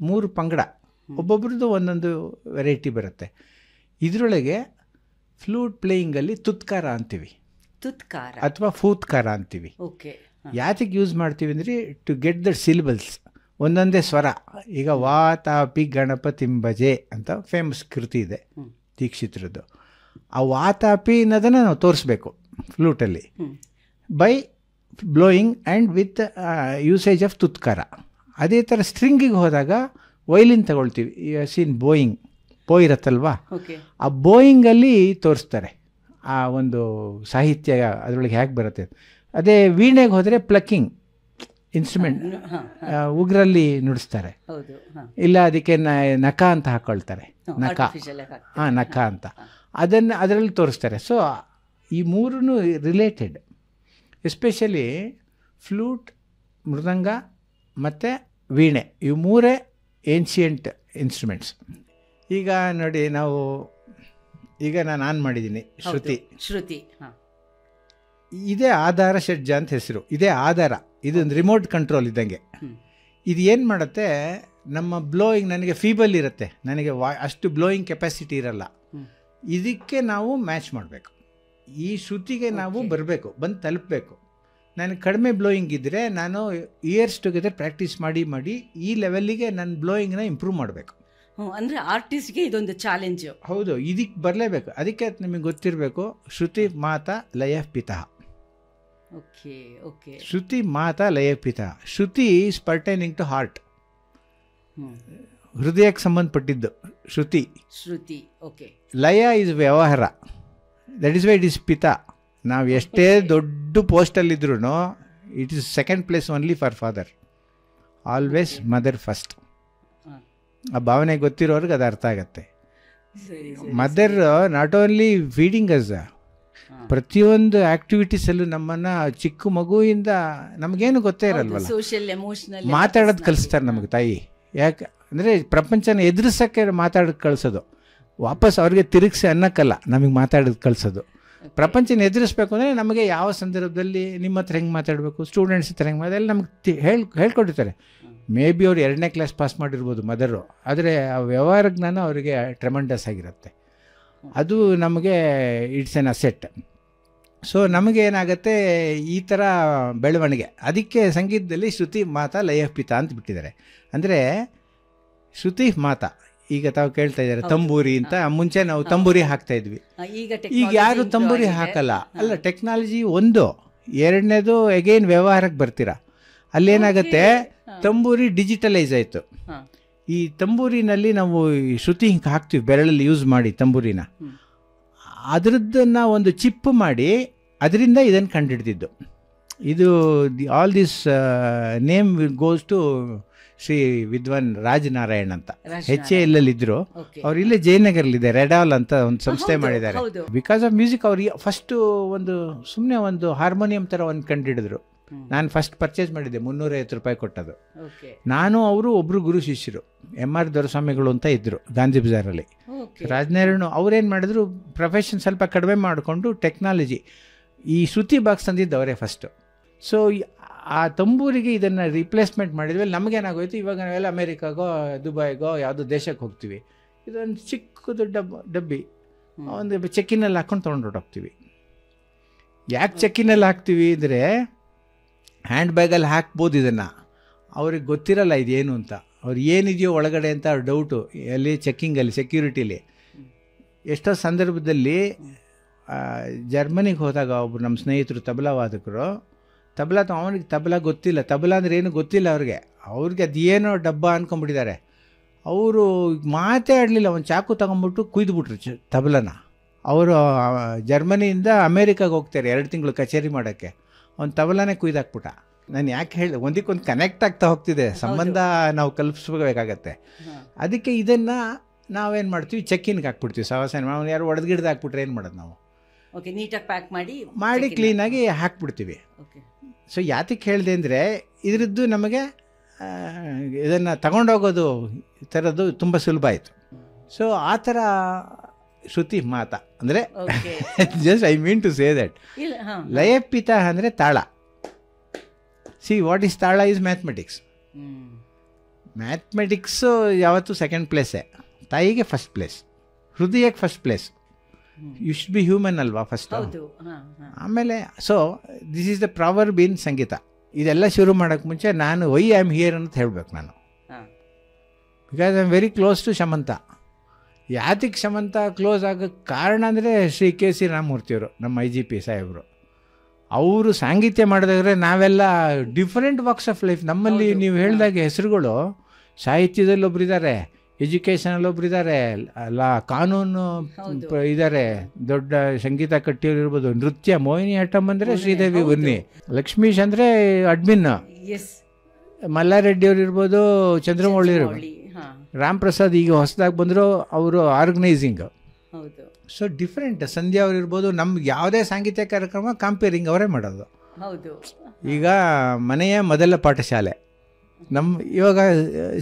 ಮೂರು ಪಂಗಡ, ಒಬ್ಬೊಬ್ರದ್ದು ಒಂದೊಂದು ವೆರೈಟಿ ಬರುತ್ತೆ. ಇದರೊಳಗೆ ಫ್ಲೂಟ್ ಪ್ಲೇಯಿಂಗಲ್ಲಿ ತುತ್ಕಾರ ಅಂತೀವಿ, ಅಥವಾ ಫೂತ್ಕಾರ ಅಂತೀವಿ. ಯಾತಕ್ಕೆ ಯೂಸ್ ಮಾಡ್ತೀವಿ ಅಂದರೆ, ಟು ಗೆಟ್ ದ ಸಿಲಿಬಲ್ಸ್, ಒಂದೊಂದೇ ಸ್ವರ. ಈಗ ವಾ ತಾಪಿ ಗಣಪತಿಂಬಜೆ ಅಂತ ಫೇಮಸ್ ಕೃತಿ ಇದೆ ದೀಕ್ಷಿತ್ರದ್ದು. ಆ ವಾ ತಾಪಿ ಅನ್ನೋದನ್ನು ನಾವು ತೋರಿಸ್ಬೇಕು ಫ್ಲೂಟಲ್ಲಿ by blowing and with usage of ತುತ್ಕಾರ. ಅದೇ ಥರ ಸ್ಟ್ರಿಂಗಿಗೆ ಹೋದಾಗ ವೈಲಿನ್ ತಗೊಳ್ತೀವಿ. ಸೀನ್ ಬೋಯಿಂಗ್, ಬೋ ಇರತ್ತಲ್ವಾ, ಆ ಬೋಯಿಂಗಲ್ಲಿ ತೋರಿಸ್ತಾರೆ ಆ ಒಂದು ಸಾಹಿತ್ಯ ಅದರೊಳಗೆ ಹೇಗೆ ಬರುತ್ತೆ. ಅದೇ ವೀಣೆಗೆ ಹೋದರೆ ಪ್ಲಕ್ಕಿಂಗ್ ಇನ್ಸ್ಟ್ರೂಮೆಂಟ್, ಉಗ್ರಲ್ಲಿ ನುಡಿಸ್ತಾರೆ. ಇಲ್ಲ ಅದಕ್ಕೆ ನಕ ಅಂತ ಹಾಕ್ಕೊಳ್ತಾರೆ, ನಕ ಅಂತ, ಅದನ್ನು ಅದರಲ್ಲಿ ತೋರಿಸ್ತಾರೆ. ಸೊ ಈ ಮೂರೂ ರಿಲೇಟೆಡ್. ಎಸ್ಪೆಷಲಿ ಫ್ಲೂಟ್, ಮೃದಂಗ ಮತ್ತು ವೀಣೆ, ಇವು ಮೂರೇ ಏನ್ಷಿಯಂಟ್ ಇನ್ಸ್ಟ್ರೂಮೆಂಟ್ಸ್. ಈಗ ನೋಡಿ, ನಾನು ಆನ್ ಮಾಡಿದ್ದೀನಿ ಶ್ರುತಿ. ಇದೇ ಆಧಾರ ಷಡ್ಜ ಅಂತ ಹೆಸರು. ಇದೇ ಆಧಾರ, ಇದೊಂದು ರಿಮೋಟ್ ಕಂಟ್ರೋಲ್ ಇದ್ದಂಗೆ. ಇದು ಏನು ಮಾಡುತ್ತೆ, ನಮ್ಮ ಬ್ಲೋಯಿಂಗ್ ನನಗೆ ಫೀಬಲ್ ಇರುತ್ತೆ, ನನಗೆ ಅಷ್ಟು ಬ್ಲೋಯಿಂಗ್ ಕೆಪಾಸಿಟಿ ಇರಲ್ಲ. ಇದಕ್ಕೆ ನಾವು ಮ್ಯಾಚ್ ಮಾಡಬೇಕು. ಈ ಶ್ರುತಿಗೆ ನಾವು ಬರಬೇಕು, ಬಂದು ತಲುಪಬೇಕು. ನನಗೆ ಕಡಿಮೆ ಬ್ಲೋಯಿಂಗ್ ಇದ್ದರೆ ನಾನು ಇಯರ್ಸ್ ಟುಗೆದರ್ ಪ್ರಾಕ್ಟೀಸ್ ಮಾಡಿ ಈ ಲೆವೆಲ್ಲಿಗೆ ನನ್ನ ಬ್ಲೋಯಿಂಗ್ನ ಇಂಪ್ರೂವ್ ಮಾಡಬೇಕು. ಅಂದರೆ ಆರ್ಟಿಸ್ಟ್ಗೆ ಇದೊಂದು ಚಾಲೆಂಜು. ಹೌದು, ಇದಕ್ಕೆ ಬರಲೇಬೇಕು. ಅದಕ್ಕೆ ನಿಮಗೆ ಗೊತ್ತಿರಬೇಕು, ಶ್ರುತಿ ಮಾತಾ ಲಯ ಪಿತಃ. ಶ್ರುತಿ ಮಾತಾ ಲಯ ಪಿತಃ. ಶ್ರುತಿ ಈಸ್ ಪರ್ಟೈನಿಂಗ್ ಟು ಹಾರ್ಟ್, ಹೃದಯಕ್ಕೆ ಸಂಬಂಧಪಟ್ಟಿದ್ದು ಶ್ರುತಿ. ಓಕೆ. ಲಯ ಈಸ್ ವ್ಯವಹಾರ, that is why it is ಪಿತಾ. ನಾವು ಎಷ್ಟೇ ದೊಡ್ಡ ಪೋಸ್ಟಲ್ಲಿದ್ರೂ it is second place only for father, always mother first. ಆ ಭಾವನೆ ಗೊತ್ತಿರೋರ್ಗೆ ಅದು ಅರ್ಥ ಆಗತ್ತೆ. Mother not only feeding us, ಪ್ರತಿಯೊಂದು ಆ್ಯಕ್ಟಿವಿಟೀಸಲ್ಲೂ ನಮ್ಮನ್ನು ಚಿಕ್ಕ ಮಗುವಿಂದ ನಮಗೇನು ಗೊತ್ತೇ ಇರಲ್ವಲ್ಲ, ಮಾತಾಡೋದು ಕಲಿಸ್ತಾರೆ ನಮಗೆ ತಾಯಿ. ಯಾಕೆ ಅಂದರೆ ಪ್ರಪಂಚನ ಎದುರಿಸೋಕ್ಕೆ ಮಾತಾಡೋದು ಕಳಿಸೋದು, ವಾಪಸ್ ಅವ್ರಿಗೆ ತಿರುಗಿಸಿ ಅನ್ನಕ್ಕಲ್ಲ, ನಮಗೆ ಮಾತಾಡೋದು ಕಳಿಸೋದು. ಪ್ರಪಂಚನ ಎದುರಿಸ್ಬೇಕು ಅಂದರೆ ನಮಗೆ ಯಾವ ಸಂದರ್ಭದಲ್ಲಿ ನಿಮ್ಮ ಹತ್ರ ಹೆಂಗೆ ಮಾತಾಡಬೇಕು, ಸ್ಟೂಡೆಂಟ್ಸ್ ಹತ್ರ ಹೆಂಗೆ ಅದೆಲ್ಲ ನಮಗೆ ಹೇಳ್ಕೊಟ್ಟಿರ್ತಾರೆ. ಮೇ ಬಿ ಅವ್ರು 2ನೇ ಕ್ಲಾಸ್ ಪಾಸ್ ಮಾಡಿರ್ಬೋದು ಮದರು, ಆದರೆ ಆ ವ್ಯವಹಾರ ಜ್ಞಾನ ಅವರಿಗೆ ಟ್ರೆಮೆಂಡಸ್ ಆಗಿರುತ್ತೆ. ಅದು ನಮಗೆ ಇಟ್ಸ್ ಎನ್ ಅಸೆಟ್. ಸೊ ನಮಗೇನಾಗುತ್ತೆ ಈ ಥರ ಬೆಳವಣಿಗೆ. ಅದಕ್ಕೆ ಸಂಗೀತದಲ್ಲಿ ಶ್ರುತಿ ಮಾತಾ ಲಯ ಪಿತಾ ಅಂತ ಬಿಟ್ಟಿದ್ದಾರೆ. ಅಂದರೆ ಶ್ರುತಿ ಮಾತಾ, ಈಗ ತಾವು ಕೇಳ್ತಾ ಇದ್ದಾರೆ ತಂಬೂರಿ ಅಂತ, ಮುಂಚೆ ನಾವು ತಂಬೂರಿ ಹಾಕ್ತಾ ಇದ್ವಿ, ಈಗ ಯಾರು ತಂಬೂರಿ ಹಾಕಲ್ಲ. ಅಲ್ಲ, ಟೆಕ್ನಾಲಜಿ ಒಂದು, ಎರಡನೇದು ಅಗೈನ್ ವ್ಯವಹಾರಕ್ಕೆ ಬರ್ತೀರಾ, ಅಲ್ಲೇನಾಗುತ್ತೆ ತಂಬೂರಿ ಡಿಜಿಟಲೈಸ್ ಆಯಿತು. ಈ ತಂಬೂರಿನಲ್ಲಿ ನಾವು ಈ ಶ್ರುತಿ ಹಿಂಗೆ ಹಾಕ್ತೀವಿ ಬೆರಳಲ್ಲಿ ಯೂಸ್ ಮಾಡಿ ತಂಬೂರಿನ, ಅದರದ್ದನ್ನು ಒಂದು ಚಿಪ್ ಮಾಡಿ ಅದರಿಂದ ಇದನ್ನು ಕಂಡುಹಿಡ್ದಿದ್ದು. ಇದು all this name goes to Shri Vidwan Rajanarayan ಅಂತ, HAL ಇದ್ರು. ಅವ್ರು ಇಲ್ಲೇ ಜಯನಗರಲ್ಲಿದೆ, ರೆಡಾಲ್ ಅಂತ ಒಂದು ಸಂಸ್ಥೆ ಮಾಡಿದ್ದಾರೆ. ಬಿಕಾಸ್ ಆಫ್ ಮ್ಯೂಸಿಕ್ ಅವ್ರು ಫಸ್ಟು ಒಂದು ಸುಮ್ಮನೆ ಒಂದು ಹಾರ್ಮೋನಿಯಂ ಥರ ಒಂದು ಕಂಡುಹಿಡಿದ್ರು. ನಾನು ಫಸ್ಟ್ ಪರ್ಚೇಸ್ ಮಾಡಿದ್ದೆ, 350 ರೂಪಾಯಿ ಕೊಟ್ಟದು. ನಾನು ಅವರು ಒಬ್ಬರು ಗುರು ಶಿಷ್ಯರು, MR ದೊರೆಸ್ವಾಮಿಗಳು ಅಂತ ಇದ್ದರು ಗಾಂಧಿ ಬಜಾರಲ್ಲಿ. ರಾಜನಾರಾಯಣ್ ಅವ್ರೇನು ಮಾಡಿದ್ರು, ಪ್ರೊಫೆಷನ್ ಸ್ವಲ್ಪ ಕಡಿಮೆ ಮಾಡಿಕೊಂಡು ಟೆಕ್ನಾಲಜಿ ಈ ಶ್ರುತಿ ಬಾಕ್ಸ್ ತಂದಿದ್ದು ಅವರೇ ಫಸ್ಟು. ಸೊ ಆ ತಂಬೂರಿಗೆ ಇದನ್ನು ರಿಪ್ಲೇಸ್ಮೆಂಟ್ ಮಾಡಿದ್ಮೇಲೆ ನಮಗೇನಾಗೋಯ್ತು, ಇವಾಗ ನಾವೆಲ್ಲ ಅಮೇರಿಕಾಗೋ ದುಬೈಗೋ ಯಾವುದೋ ದೇಶಕ್ಕೆ ಹೋಗ್ತೀವಿ, ಇದೊಂದು ಚಿಕ್ಕದು ಡಬ್ಬಿ ಒಂದು ಚೆಕ್ಕಿನಲ್ಲಿ ಹಾಕ್ಕೊಂಡು ತೊಗೊಂಡು ಹೊರಟೋಗ್ತೀವಿ. ಯಾಕೆ ಚೆಕ್ಕಿನಲ್ಲಿ ಹಾಕ್ತೀವಿ ಅಂದರೆ ಹ್ಯಾಂಡ್ ಬ್ಯಾಗಲ್ಲಿ ಹಾಕ್ಬೋದು ಇದನ್ನು, ಅವ್ರಿಗೆ ಗೊತ್ತಿರಲ್ಲ ಇದೇನು ಅಂತ, ಅವ್ರು ಏನಿದೆಯೋ ಒಳಗಡೆ ಅಂತ ಅವ್ರ ಡೌಟು. ಎಲ್ಲಿ ಚೆಕ್ಕಿಂಗಲ್ಲಿ ಸೆಕ್ಯೂರಿಟಿಲಿ ಎಷ್ಟೋ ಸಂದರ್ಭದಲ್ಲಿ ಜರ್ಮನಿಗೆ ಹೋದಾಗ ಒಬ್ಬರು ನಮ್ಮ ಸ್ನೇಹಿತರು ತಬಲಾವಾದಕರು, ಅವನಿಗೆ ತಬಲಾ ಗೊತ್ತಿಲ್ಲ, ತಬಲಾ ಅಂದರೆ ಏನು ಗೊತ್ತಿಲ್ಲ ಅವ್ರಿಗೆ ಅದೇನೋ ಡಬ್ಬ ಅಂದ್ಕೊಂಡ್ಬಿಟ್ಟಿದ್ದಾರೆ. ಅವರು ಮಾತೇ ಆಡಲಿಲ್ಲ, ಒಂದು ಚಾಕು ತಗೊಂಬಿಟ್ಟು ಕುಯ್ದುಬಿಟ್ರು ತಬಲನ. ಅವರು ಜರ್ಮನಿಯಿಂದ ಅಮೇರಿಕಾಗೆ ಹೋಗ್ತಾರೆ 2 ತಿಂಗಳು ಕಚೇರಿ ಮಾಡೋಕ್ಕೆ, ಅವ್ನು ತಬಲಾನೇ ಕುಯ್ದಾಕ್ಬಿಟ್ಟ. ನಾನು ಯಾಕೆ ಹೇಳಿ, ಒಂದಕ್ಕೊಂದು ಕನೆಕ್ಟ್ ಆಗ್ತಾ ಹೋಗ್ತಿದೆ, ಸಂಬಂಧ ನಾವು ಕಲ್ಪಿಸ್ಬೇಕಾಗತ್ತೆ. ಅದಕ್ಕೆ ಇದನ್ನು ನಾವೇನು ಮಾಡ್ತೀವಿ, ಚೆಕ್ಕಿನ್ಗೆ ಹಾಕ್ಬಿಡ್ತೀವಿ. ಸವಾಸನೆ ಅವ್ನು ಯಾರು ಒಡೆದ್ಗಿಡ್ದು ಹಾಕ್ಬಿಟ್ರೆ ಏನು ಮಾಡೋದು ನಾವು, ನೀಟಾಗಿ ಪ್ಯಾಕ್ ಮಾಡಿ ಕ್ಲೀನಾಗಿ ಹಾಕ್ಬಿಡ್ತೀವಿ. ಸೊ ಯಾತಕ್ಕೆ ಹೇಳಿದೆ ಅಂದರೆ ಇದರದ್ದು ನಮಗೆ ಇದನ್ನು ತಗೊಂಡೋಗೋದು ಈ ಥರದ್ದು ತುಂಬ ಸುಲಭ ಆಯಿತು. ಸೊ ಆ ಥರ ಶ್ರುತಿ ಮಾತಾ ಅಂದರೆ just I mean to say that ಲಯ ಪಿತಾ ಅಂದರೆ ತಾಳ. ಸಿ ವಾಟ್ ಈಸ್ ತಾಳ ಈಸ್ ಮ್ಯಾಥಮೆಟಿಕ್ಸ್. ಮ್ಯಾಥಮೆಟಿಕ್ಸು ಯಾವತ್ತೂ ಸೆಕೆಂಡ್ ಪ್ಲೇಸೇ, ತಾಯಿಗೆ ಫಸ್ಟ್ ಪ್ಲೇಸ್, ಹೃದಯಕ್ಕೆ first place. You should be human ಅಲ್ವಾ ಫಸ್ಟು. ಆಮೇಲೆ so this is the proverb in ಸಂಗೀತ. ಇದೆಲ್ಲ ಶುರು ಮಾಡೋಕ್ಕೆ ಮುಂಚೆ ನಾನು ವೈ ಐ ಆಮ್ ಹಿಯರ್ ಅಂತ ಹೇಳಬೇಕು ನಾನು, because I am very close to Shamanta. ಯಾತಕ್ಕೆ ಶಮಂತ ಕ್ಲೋಸ್ ಆಗೋಕ್ಕೆ ಕಾರಣ ಅಂದರೆ ಶ್ರೀ KC ರಾಮಮೂರ್ತಿಯವರು, ನಮ್ಮ IGP ಸಾಹೇಬರು. ಅವರು ಸಾಂಗೀತ್ಯ ಮಾಡಿದಾದ್ರೆ ನಾವೆಲ್ಲ ಡಿಫರೆಂಟ್ ವಾಕ್ಸ್ ಆಫ್ ಲೈಫ್. ನಮ್ಮಲ್ಲಿ ನೀವು ಹೇಳಿದಾಗೆ ಹೆಸರುಗಳು ಸಾಹಿತ್ಯದಲ್ಲಿ ಒಬ್ಬರಿದ್ದಾರೆ, ಎಜುಕೇಷನಲ್ಲಿ ಒಬ್ಬರಿದ್ದಾರೆ, ಅಲ್ಲ ಕಾನೂನು ಇದ್ದಾರೆ, ದೊಡ್ಡ ಸಂಗೀತ ಕಟ್ಟಿಯವರು ಇರ್ಬೋದು, ನೃತ್ಯ ಮೋಹಿನಿ ಆಟಮ್ ಅಂದರೆ ಶ್ರೀದೇವಿ ಉರ್ನಿ, ಲಕ್ಷ್ಮೀಶ್ ಅಂದರೆ ಅಡ್ಮಿನ್, ಮಲ್ಲಾರೆಡ್ಡಿಯವ್ರು ಇರ್ಬೋದು, ಚಂದ್ರಮೌಳಿ ಇರ್ಬೋದು, ರಾಮ್ ಪ್ರಸಾದ್ ಈಗ ಹೊಸದಾಗಿ ಬಂದರು ಅವರು ಆರ್ಗನೈಸಿಂಗ್. So different. ಸಂಧ್ಯಾ ಅವ್ರು ಇರ್ಬೋದು. ನಮ್ಗೆ ಯಾವುದೇ ಸಾಂಗೀತ್ಯ ಕಾರ್ಯಕ್ರಮ ಕಾಂಪೇರಿಂಗ್ ಅವರೇ ಮಾಡೋದು. ಈಗ ಮನೆಯ ಮೊದಲ ಪಾಠಶಾಲೆ ಇವಾಗ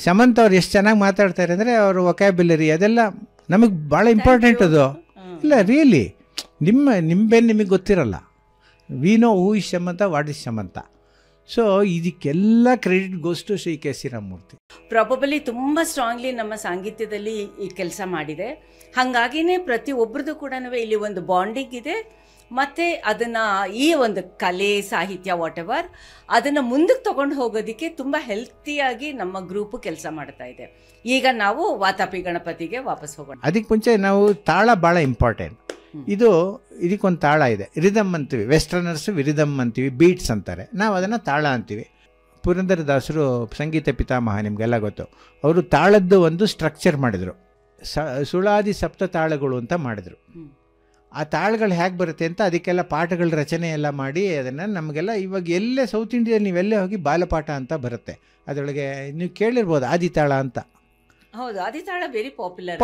ಶಮಂತ್ ಅವ್ರು ಎಷ್ಟು ಚೆನ್ನಾಗಿ ಮಾತಾಡ್ತಾರೆ ಅಂದರೆ ಅವ್ರ ವೊಕ್ಯಾಬ್ಯುಲರಿ ಅದೆಲ್ಲ ನಮಗೆ ಭಾಳ ಇಂಪಾರ್ಟೆಂಟ್. ಅದು ಇಲ್ಲ ರಿಯಲಿ ನಿಮಗೆ ಗೊತ್ತಿರಲ್ಲ. We know who is Shamantha, what is Shamantha. So ಇದಕ್ಕೆಲ್ಲ credit goes to Shri KC Ramamurthy. Probably ತುಂಬ ಸ್ಟ್ರಾಂಗ್ಲಿ ನಮ್ಮ ಸಾಂಗೀತ್ಯದಲ್ಲಿ ಈ ಕೆಲಸ ಮಾಡಿದೆ. ಹಾಗಾಗಿನೇ ಪ್ರತಿಯೊಬ್ಬರದ್ದು ಕೂಡ ಇಲ್ಲಿ ಒಂದು ಬಾಂಡಿಂಗ್ ಇದೆ. ಮತ್ತು ಅದನ್ನು ಈ ಒಂದು ಕಲೆ ಸಾಹಿತ್ಯ ವಾಟ್ ಎವರ್ ಅದನ್ನು ಮುಂದಕ್ಕೆ ತೊಗೊಂಡು ಹೋಗೋದಕ್ಕೆ ತುಂಬ ಹೆಲ್ತಿಯಾಗಿ ನಮ್ಮ ಗ್ರೂಪು ಕೆಲಸ ಮಾಡ್ತಾ ಇದೆ. ಈಗ ನಾವು ವಾತಾಪಿ ಗಣಪತಿಗೆ ವಾಪಸ್ ಹೋಗೋಣ. ಅದಕ್ಕೆ ಮುಂಚೆ ನಾವು ತಾಳ ಭಾಳ ಇಂಪಾರ್ಟೆಂಟ್. ಇದಕ್ಕೊಂದು ತಾಳ ಇದೆ, ರಿದಮ್ ಅಂತೀವಿ. ವೆಸ್ಟರ್ನರ್ಸು ರಿದಮ್ ಅಂತೀವಿ, ಬೀಟ್ಸ್ ಅಂತಾರೆ, ನಾವು ಅದನ್ನು ತಾಳ ಅಂತೀವಿ. ಪುರಂದರದಾಸರು ಸಂಗೀತ ಪಿತಾಮಹ, ನಿಮಗೆಲ್ಲ ಗೊತ್ತು. ಅವರು ತಾಳದ್ದು ಒಂದು ಸ್ಟ್ರಕ್ಚರ್ ಮಾಡಿದರು, ಸುಳಾದಿ ಸಪ್ತ ತಾಳಗಳು ಅಂತ ಮಾಡಿದರು. ಆ ತಾಳಗಳು ಹೇಗೆ ಬರುತ್ತೆ ಅಂತ ಅದಕ್ಕೆಲ್ಲ ಪಾಠಗಳ ರಚನೆ ಎಲ್ಲ ಮಾಡಿ ಅದನ್ನು ನಮಗೆಲ್ಲ ಇವಾಗ ಎಲ್ಲೇ ಸೌತ್ ಇಂಡಿಯಾದಲ್ಲಿ ನೀವೆಲ್ಲೇ ಹೋಗಿ ಬಾಲಪಾಠ ಅಂತ ಬರುತ್ತೆ. ಅದರೊಳಗೆ ನೀವು ಕೇಳಿರ್ಬೋದು ಆದಿತಾಳ ಅಂತ. ಹೌದು, ಆದಿತಾಳ very popular.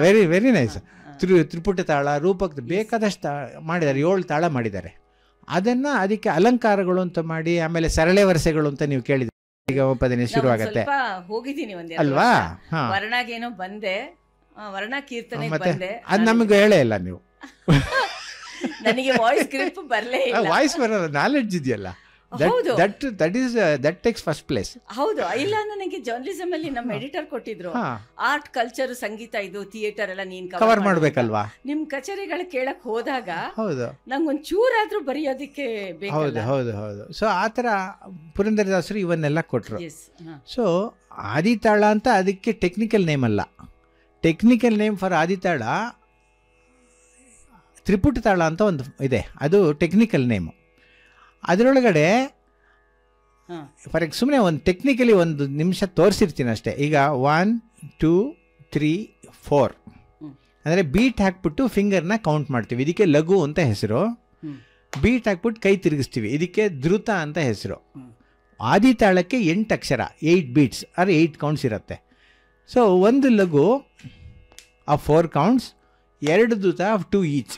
Very very nice. ತ್ರಿಪುಟ ತಾಳ, ರೂಪಕ ಬೇಕಾದಷ್ಟು ಮಾಡಿದ್ದಾರೆ, 7 ತಾಳ ಮಾಡಿದ್ದಾರೆ. ಅದನ್ನು ಅದಕ್ಕೆ ಅಲಂಕಾರಗಳು ಅಂತ ಮಾಡಿ, ಆಮೇಲೆ ಸರಳೆ ವರಸೆಗಳು ಅಂತ ನೀವು ಕೇಳಿದ್ರೆ ಈಗ ಪದನೆ ಶುರುವಾಗತ್ತೆ. ಹೋಗಿದ್ದೀನಿ ಅಲ್ವಾ? ವರ್ಣಾಗೇನೋ ಬಂದೆ, ವರ್ಣ ಕೀರ್ತನೆ ಬಂದೆ. ಅದು ನಮಗೆ ಹೇಳೇ ಇಲ್ಲ ನೀವು. ನನಗೆ ವಾಯ್ಸ್ ಗ್ರಿಪ್ ಬರಲೇ ಇಲ್ಲ. ವಾಯ್ಸ್ ಬರೋಲ್ಲ, ನಾಲೆಡ್ಜ್ ಇದೆಯಲ್ಲ, ದಟ್ ಟೇಕ್ಸ್ ಫಸ್ಟ್ ಪ್ಲೇಸ್. ಹೌದು, ಇಲ್ಲ ನನಗೆ ಜರ್ನಲಿಸಮ್ ಅಲ್ಲಿ ನಮ್ಮ ಎಡಿಟರ್ ಕೊಟ್ಟಿದ್ರು, ಆರ್ಟ್ ಕಲ್ಚರ್ ಸಂಗೀತ ಇದು ಥಿಯೇಟರ್ ಎಲ್ಲ ನೀನ್ ಕವರ್ ಮಾಡ್ಬೇಕಲ್ವಾ. ನಿಮ್ ಕಚೇರಿಗಳ ಕೇಳಕ್ ಹೋದಾಗ ಹೌದು ನಂಗೊಂದ್ ಚೂರಾದ್ರೂ ಬರೆಯೋದಿಕ್ಕೆ ಬೇಕು. ಹೌದು ಹೌದು ಹೌದು. ಸೊ ಆತರ ಪುರಂದರದಾಸರು ಇವನ್ನೆಲ್ಲ ಕೊಟ್ರು. ಸೊ ಆದಿತಾಳ ಅಂತ ಅದಕ್ಕೆ ಟೆಕ್ನಿಕಲ್ ನೇಮ್ ಅಲ್ಲ. ಟೆಕ್ನಿಕಲ್ ನೇಮ್ ಫಾರ್ ಆದಿತಾಳ ತ್ರಿಪುಟ ತಾಳ ಅಂತ ಒಂದು ಇದೆ, ಅದು ಟೆಕ್ನಿಕಲ್ ನೇಮು. ಅದರೊಳಗಡೆ ಸುಮ್ಮನೆ ಒಂದು ಟೆಕ್ನಿಕಲಿ 1 ನಿಮಿಷ ತೋರಿಸಿರ್ತೀನಿ ಅಷ್ಟೇ. ಈಗ 1 2 3 4 ಅಂದರೆ ಬೀಟ್ ಹಾಕ್ಬಿಟ್ಟು ಫಿಂಗರ್ನ ಕೌಂಟ್ ಮಾಡ್ತೀವಿ, ಇದಕ್ಕೆ ಲಘು ಅಂತ ಹೆಸರು. ಬೀಟ್ ಹಾಕ್ಬಿಟ್ಟು ಕೈ ತಿರುಗಿಸ್ತೀವಿ, ಇದಕ್ಕೆ ದ್ರುತ ಅಂತ ಹೆಸರು. ಆದಿತಾಳಕ್ಕೆ 8 ಅಕ್ಷರ, 8 ಬೀಟ್ಸ್ ಆರ್ 8 ಕೌಂಟ್ಸ್ ಇರುತ್ತೆ. ಸೊ ಒಂದು ಲಘು ಆಫ್ 4 ಕೌಂಟ್ಸ್, 2 ದ್ರುತ of 2 each.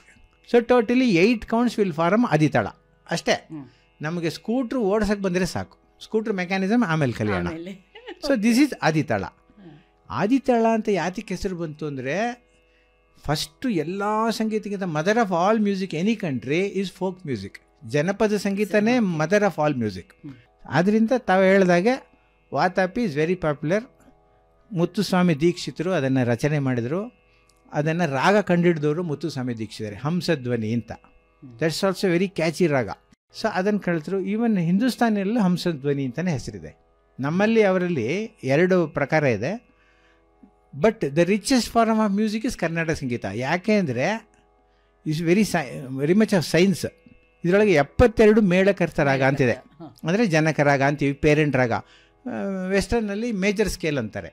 So totally 8 counts will form ಆದಿತಾಳ ಅಷ್ಟೇ. ನಮಗೆ ಸ್ಕೂಟ್ರ್ ಓಡಿಸೋಕೆ ಬಂದರೆ ಸಾಕು, ಸ್ಕೂಟ್ರ್ ಮೆಕ್ಯಾನಿಸಮ್ ಆಮೇಲೆ ಕಲಿಯೋಣ. ಸೊ ದಿಸ್ ಈಸ್ ಆದಿತಾಳ. ಆದಿತಾಳ ಅಂತ ಯಾತಕ್ಕೆ ಹೆಸರು ಬಂತು ಅಂದರೆ, ಫಸ್ಟು ಎಲ್ಲ ಸಂಗೀತಕ್ಕಿಂತ mother of all music any country is folk music. ಜನಪದ ಸಂಗೀತನೇ ಮದರ್ ಆಫ್ ಆಲ್ ಮ್ಯೂಸಿಕ್. ಆದ್ದರಿಂದ ತಾವು ಹೇಳಿದಾಗೆ Vatapi is very popular. Muthuswamy ದೀಕ್ಷಿತರು ಅದನ್ನು ರಚನೆ ಮಾಡಿದರು. ಅದನ್ನು ರಾಗ ಕಂಡಿಡಿದವರು ಮುತ್ತುಸ್ವಾಮಿ ದೀಕ್ಷಿತರೆ, ಹಂಸಧ್ವನಿ ಅಂತ. ದಟ್ಸ್ ಆಲ್ಸೋ ವೆರಿ ಕ್ಯಾಚಿ ರಾಗ. ಸೊ ಅದನ್ನು ಕಲಿತರು. ಈವನ್ ಹಿಂದೂಸ್ತಾನಿಯಲ್ಲೂ ಹಂಸಧ್ವನಿ ಅಂತಲೇ ಹೆಸರಿದೆ. ನಮ್ಮಲ್ಲಿ ಅವರಲ್ಲಿ 2 ಪ್ರಕಾರ ಇದೆ. But the richest form of music is Karnataka ಸಂಗೀತ. ಯಾಕೆ ಅಂದರೆ is very much of science. ಇದರೊಳಗೆ 72 ಮೇಳಕರ್ತ ರಾಗ ಅಂತಿದೆ, ಅಂದರೆ ಜನಕ ರಾಗ ಅಂತೀವಿ, ಪೇರೆಂಟ್ ರಾಗ. ವೆಸ್ಟರ್ನಲ್ಲಿ ಮೇಜರ್ ಸ್ಕೇಲ್ ಅಂತಾರೆ.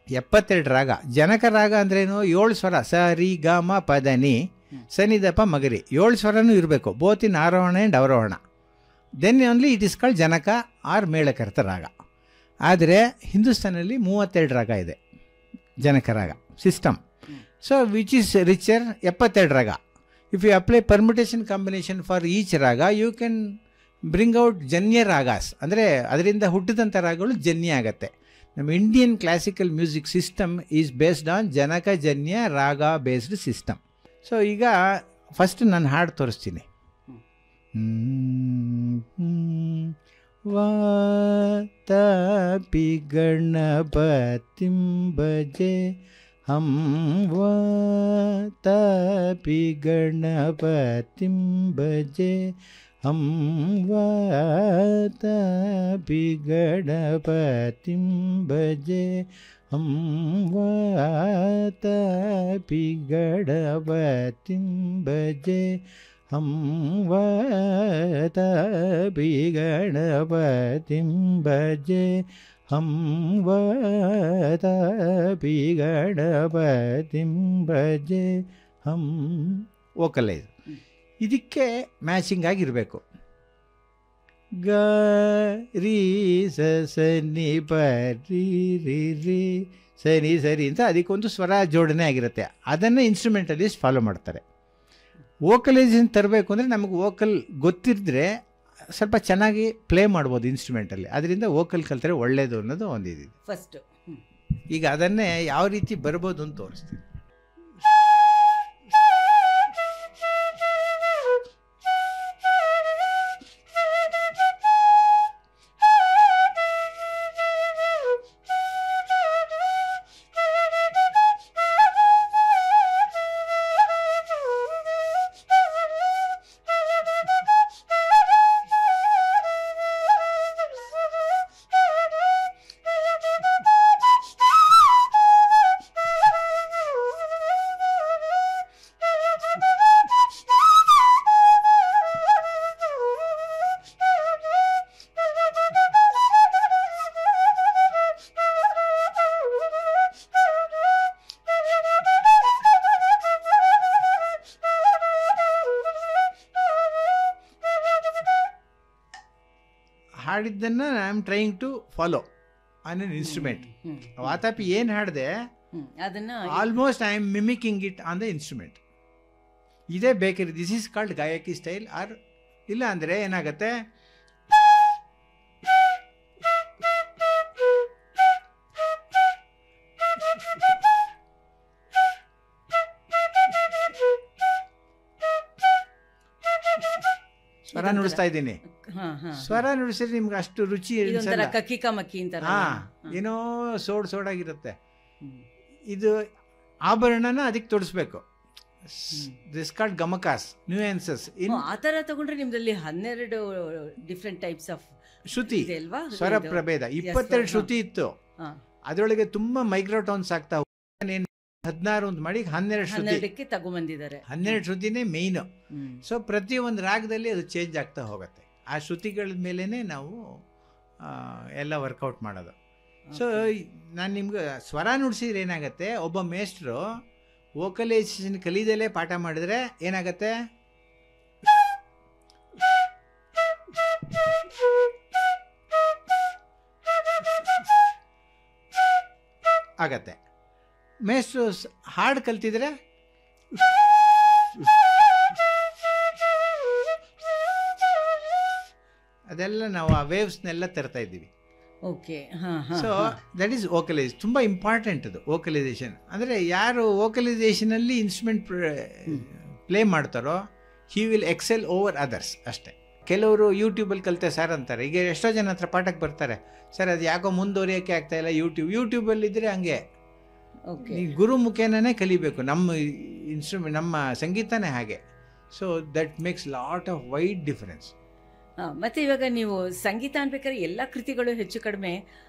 72 ರಾಗ. ಜನಕ ರಾಗ ಅಂದ್ರೇನು, 7 ಸ್ವರ, ಸ ರಿ ಗ ಮ ಪ ದ ನಿ ಸನಿ ದ ಪ ಮಗರಿ, 7 ಸ್ವರನೂ ಇರಬೇಕು, ಬೋತ್ ಇನ್ ಆರೋಹಣ ಆ್ಯಂಡ್ ಅವರೋಹಣ. Then only it is called ಜನಕ ಆರ್ ಮೇಳಕರ್ತ ರಾಗ. ಆದರೆ ಹಿಂದೂಸ್ತಾನಲ್ಲಿ 32 ರಾಗ ಇದೆ ಜನಕ ರಾಗ system. So which is richer, 72 ರಾಗ. If you apply permutation combination for each ರಾಗ, ಯು ಕ್ಯಾನ್ ಬ್ರಿಂಗ್ ಔಟ್ ಜನ್ಯ ರಾಗಾಸ್. ಅಂದರೆ ಅದರಿಂದ ಹುಟ್ಟಿದಂಥ ರಾಗಗಳು ಜನ್ಯ ಆಗತ್ತೆ. ನಮ್ಮ Indian classical music system is based on ಜನಕ ಜನ್ಯ ರಾಗ ಬೇಸ್ಡ್ ಸಿಸ್ಟಮ್. ಸೊ ಈಗ ಫಸ್ಟ್ ನಾನು ಹಾಡು ತೋರಿಸ್ತೀನಿ. ವಾತಾಪಿ ಗಣಪತಿಂ ಭಜೆ ಹಂ ವಾತಾಪಿ ಗಣಪತಿಂ ಭಜೆ ಹಂ ವಾತಾಪಿ ಗಣಪತಿಂ ಭಜೆ ಹಂ ವಾತಾಪಿ ಗಣಪತಿಂ ಭಜೆ ಹಂ ವಾತಾಪಿ ಗಣಪತಿಂ ಭಜೆ ಹಂ ವಾತಾಪಿ ಗಣಪತಿಂ ಭಜೆ ಹಂ. ವೋಕಲೈಸ್ ಇದಕ್ಕೆ ಮ್ಯಾಚಿಂಗ್ ಆಗಿರಬೇಕು. ಗ ರೀ ಸ ನಿ ಪ ರೀ ರಿ ರಿ ಸರಿ ಸರಿ ಅಂತ ಅದಕ್ಕೊಂದು ಸ್ವರ ಜೋಡಣೆ ಆಗಿರುತ್ತೆ. ಅದನ್ನು ಇನ್ಸ್ಟ್ರೂಮೆಂಟಲಿಸ್ಟ್ ಫಾಲೋ ಮಾಡ್ತಾರೆ. ವೋಕಲೈಸೇಷನ್ ತರಬೇಕು ಅಂದರೆ ನಮಗೆ ವೋಕಲ್ ಗೊತ್ತಿದ್ದರೆ ಸ್ವಲ್ಪ ಚೆನ್ನಾಗಿ ಪ್ಲೇ ಮಾಡ್ಬೋದು ಇನ್ಸ್ಟ್ರೂಮೆಂಟಲ್ಲಿ. ಅದರಿಂದ ವೋಕಲ್ ಕಲ್ತರೆ ಒಳ್ಳೆಯದು ಅನ್ನೋದು ಒಂದಿದೆ ಫಸ್ಟು. ಈಗ ಅದನ್ನೇ ಯಾವ ರೀತಿ ಬರ್ಬೋದು ಅಂತ ತೋರಿಸ್ತೀನಿ. ಹಾಡಿದ್ದನ್ನು I am trying to follow on an instrument. Vatapi ಏನು ಹಾಡಿದೆ ಅದನ್ನ almost I am mimicking it on the instrument. ಇದೇ ಬೇಕಿರಿ, this is called gayaki style. Or ಇಲ್ಲ ಅಂದರೆ ಏನಾಗುತ್ತೆ, ಸ್ವರ ನುಡಿಸ್ತಾ ಇದ್ದೀನಿ, ಸ್ವರ ನುಡಿಸಿದ್ರೆ ನಿಮ್ಗೆ ಅಷ್ಟು ರುಚಿ ಕಕ್ಕಿಕ ಮಕ್ಕಿ ಅಂತ ಏನೋ ಸೋಡಾಗಿರುತ್ತೆ. ಇದು ಆಭರಣನ ಅದಕ್ಕೆ ತೊಡಿಸ್ಬೇಕು. This called ಗಮಕಾಸ್, ನ್ಯೂಯೆನ್ಸಸ್. ಆ ಥರ ತಗೊಂಡ್ರೆ ನಿಮ್ದಲ್ಲಿ 12 ಡಿಫ್ರೆಂಟ್ ಟೈಪ್ಸ್ ಆಫ್ ಶ್ರುತಿ, ಸ್ವರ ಪ್ರಭೇದ. 22 ಶ್ರುತಿ ಇತ್ತು, ಅದರೊಳಗೆ ತುಂಬಾ ಮೈಕ್ರೋಟೋನ್ಸ್ ಆಗ್ತಾ 16 ಒಂದು ಮಾಡಿ 12 ಶ್ರುತಿ ತಗೊಂಡ್ಬಂದಿದ್ದಾರೆ. 12 ಶ್ರುತಿನೇ ಮೇಯ್ನು. ಸೊ ಪ್ರತಿ ಒಂದು ರಾಗದಲ್ಲಿ ಅದು ಚೇಂಜ್ ಆಗ್ತಾ ಹೋಗುತ್ತೆ. ಆ ಶ್ರುತಿಗಳ ಮೇಲೇ ನಾವು ಎಲ್ಲ ವರ್ಕೌಟ್ ಮಾಡೋದು. ಸೊ ನಾನು ನಿಮ್ಗೆ ಸ್ವರ ನುಡಿಸಿದ್ರೆ ಏನಾಗುತ್ತೆ, ಒಬ್ಬ ಮೇಸ್ಟ್ರು ವೋಕಲೈಸೇಷನ್ ಕಲಿದಲ್ಲೇ ಪಾಠ ಮಾಡಿದ್ರೆ ಏನಾಗತ್ತೆ, ಆಗತ್ತೆ. ಮೇಸ್ಟ್ರು ಹಾಡು ಕಲ್ತಿದ್ರೆ ಅದೆಲ್ಲ ನಾವು ಆ ವೇವ್ಸ್ನೆಲ್ಲ ತರ್ತಾ ಇದ್ದೀವಿ. Okay. So that is vocalise. ತುಂಬ ಇಂಪಾರ್ಟೆಂಟ್ ಅದು ವೋಕಲೈಸೇಷನ್. ಅಂದರೆ ಯಾರು ವೋಕಲೈಸೇಷನಲ್ಲಿ ಇನ್ಸ್ಟ್ರೂಮೆಂಟ್ ಪ್ಲೇ ಮಾಡ್ತಾರೋ he will excel over others ಅಷ್ಟೇ. ಕೆಲವರು ಯೂಟ್ಯೂಬಲ್ಲಿ ಕಲಿತೆ ಸರ್ ಅಂತಾರೆ. ಈಗ ಎಷ್ಟೋ ಜನ ಹತ್ರ ಪಾಠಕ್ಕೆ ಬರ್ತಾರೆ, ಸರ್ ಅದು ಯಾಕೋ ಮುಂದುವರಿಯೋಕ್ಕೆ ಆಗ್ತಾ ಇಲ್ಲ, ಯೂಟ್ಯೂಬಲ್ಲಿದ್ದರೆ ಹಂಗೆ. ಈ ಗುರು ಮುಖೇನೇ ಕಲಿಬೇಕು. ನಮ್ಮ ಇನ್ಸ್ಟ್ರೂಮೆಂಟ್, ನಮ್ಮ ಸಂಗೀತನೇ ಹಾಗೆ. So that makes lot of wide difference. ಮತ್ತು ಇವಾಗ ನೀವು ಸಂಗೀತ ಅನ್ಬೇಕಾದ್ರೆ ಎಲ್ಲ ಕೃತಿಗಳು ಹೆಚ್ಚು ಕಡಿಮೆ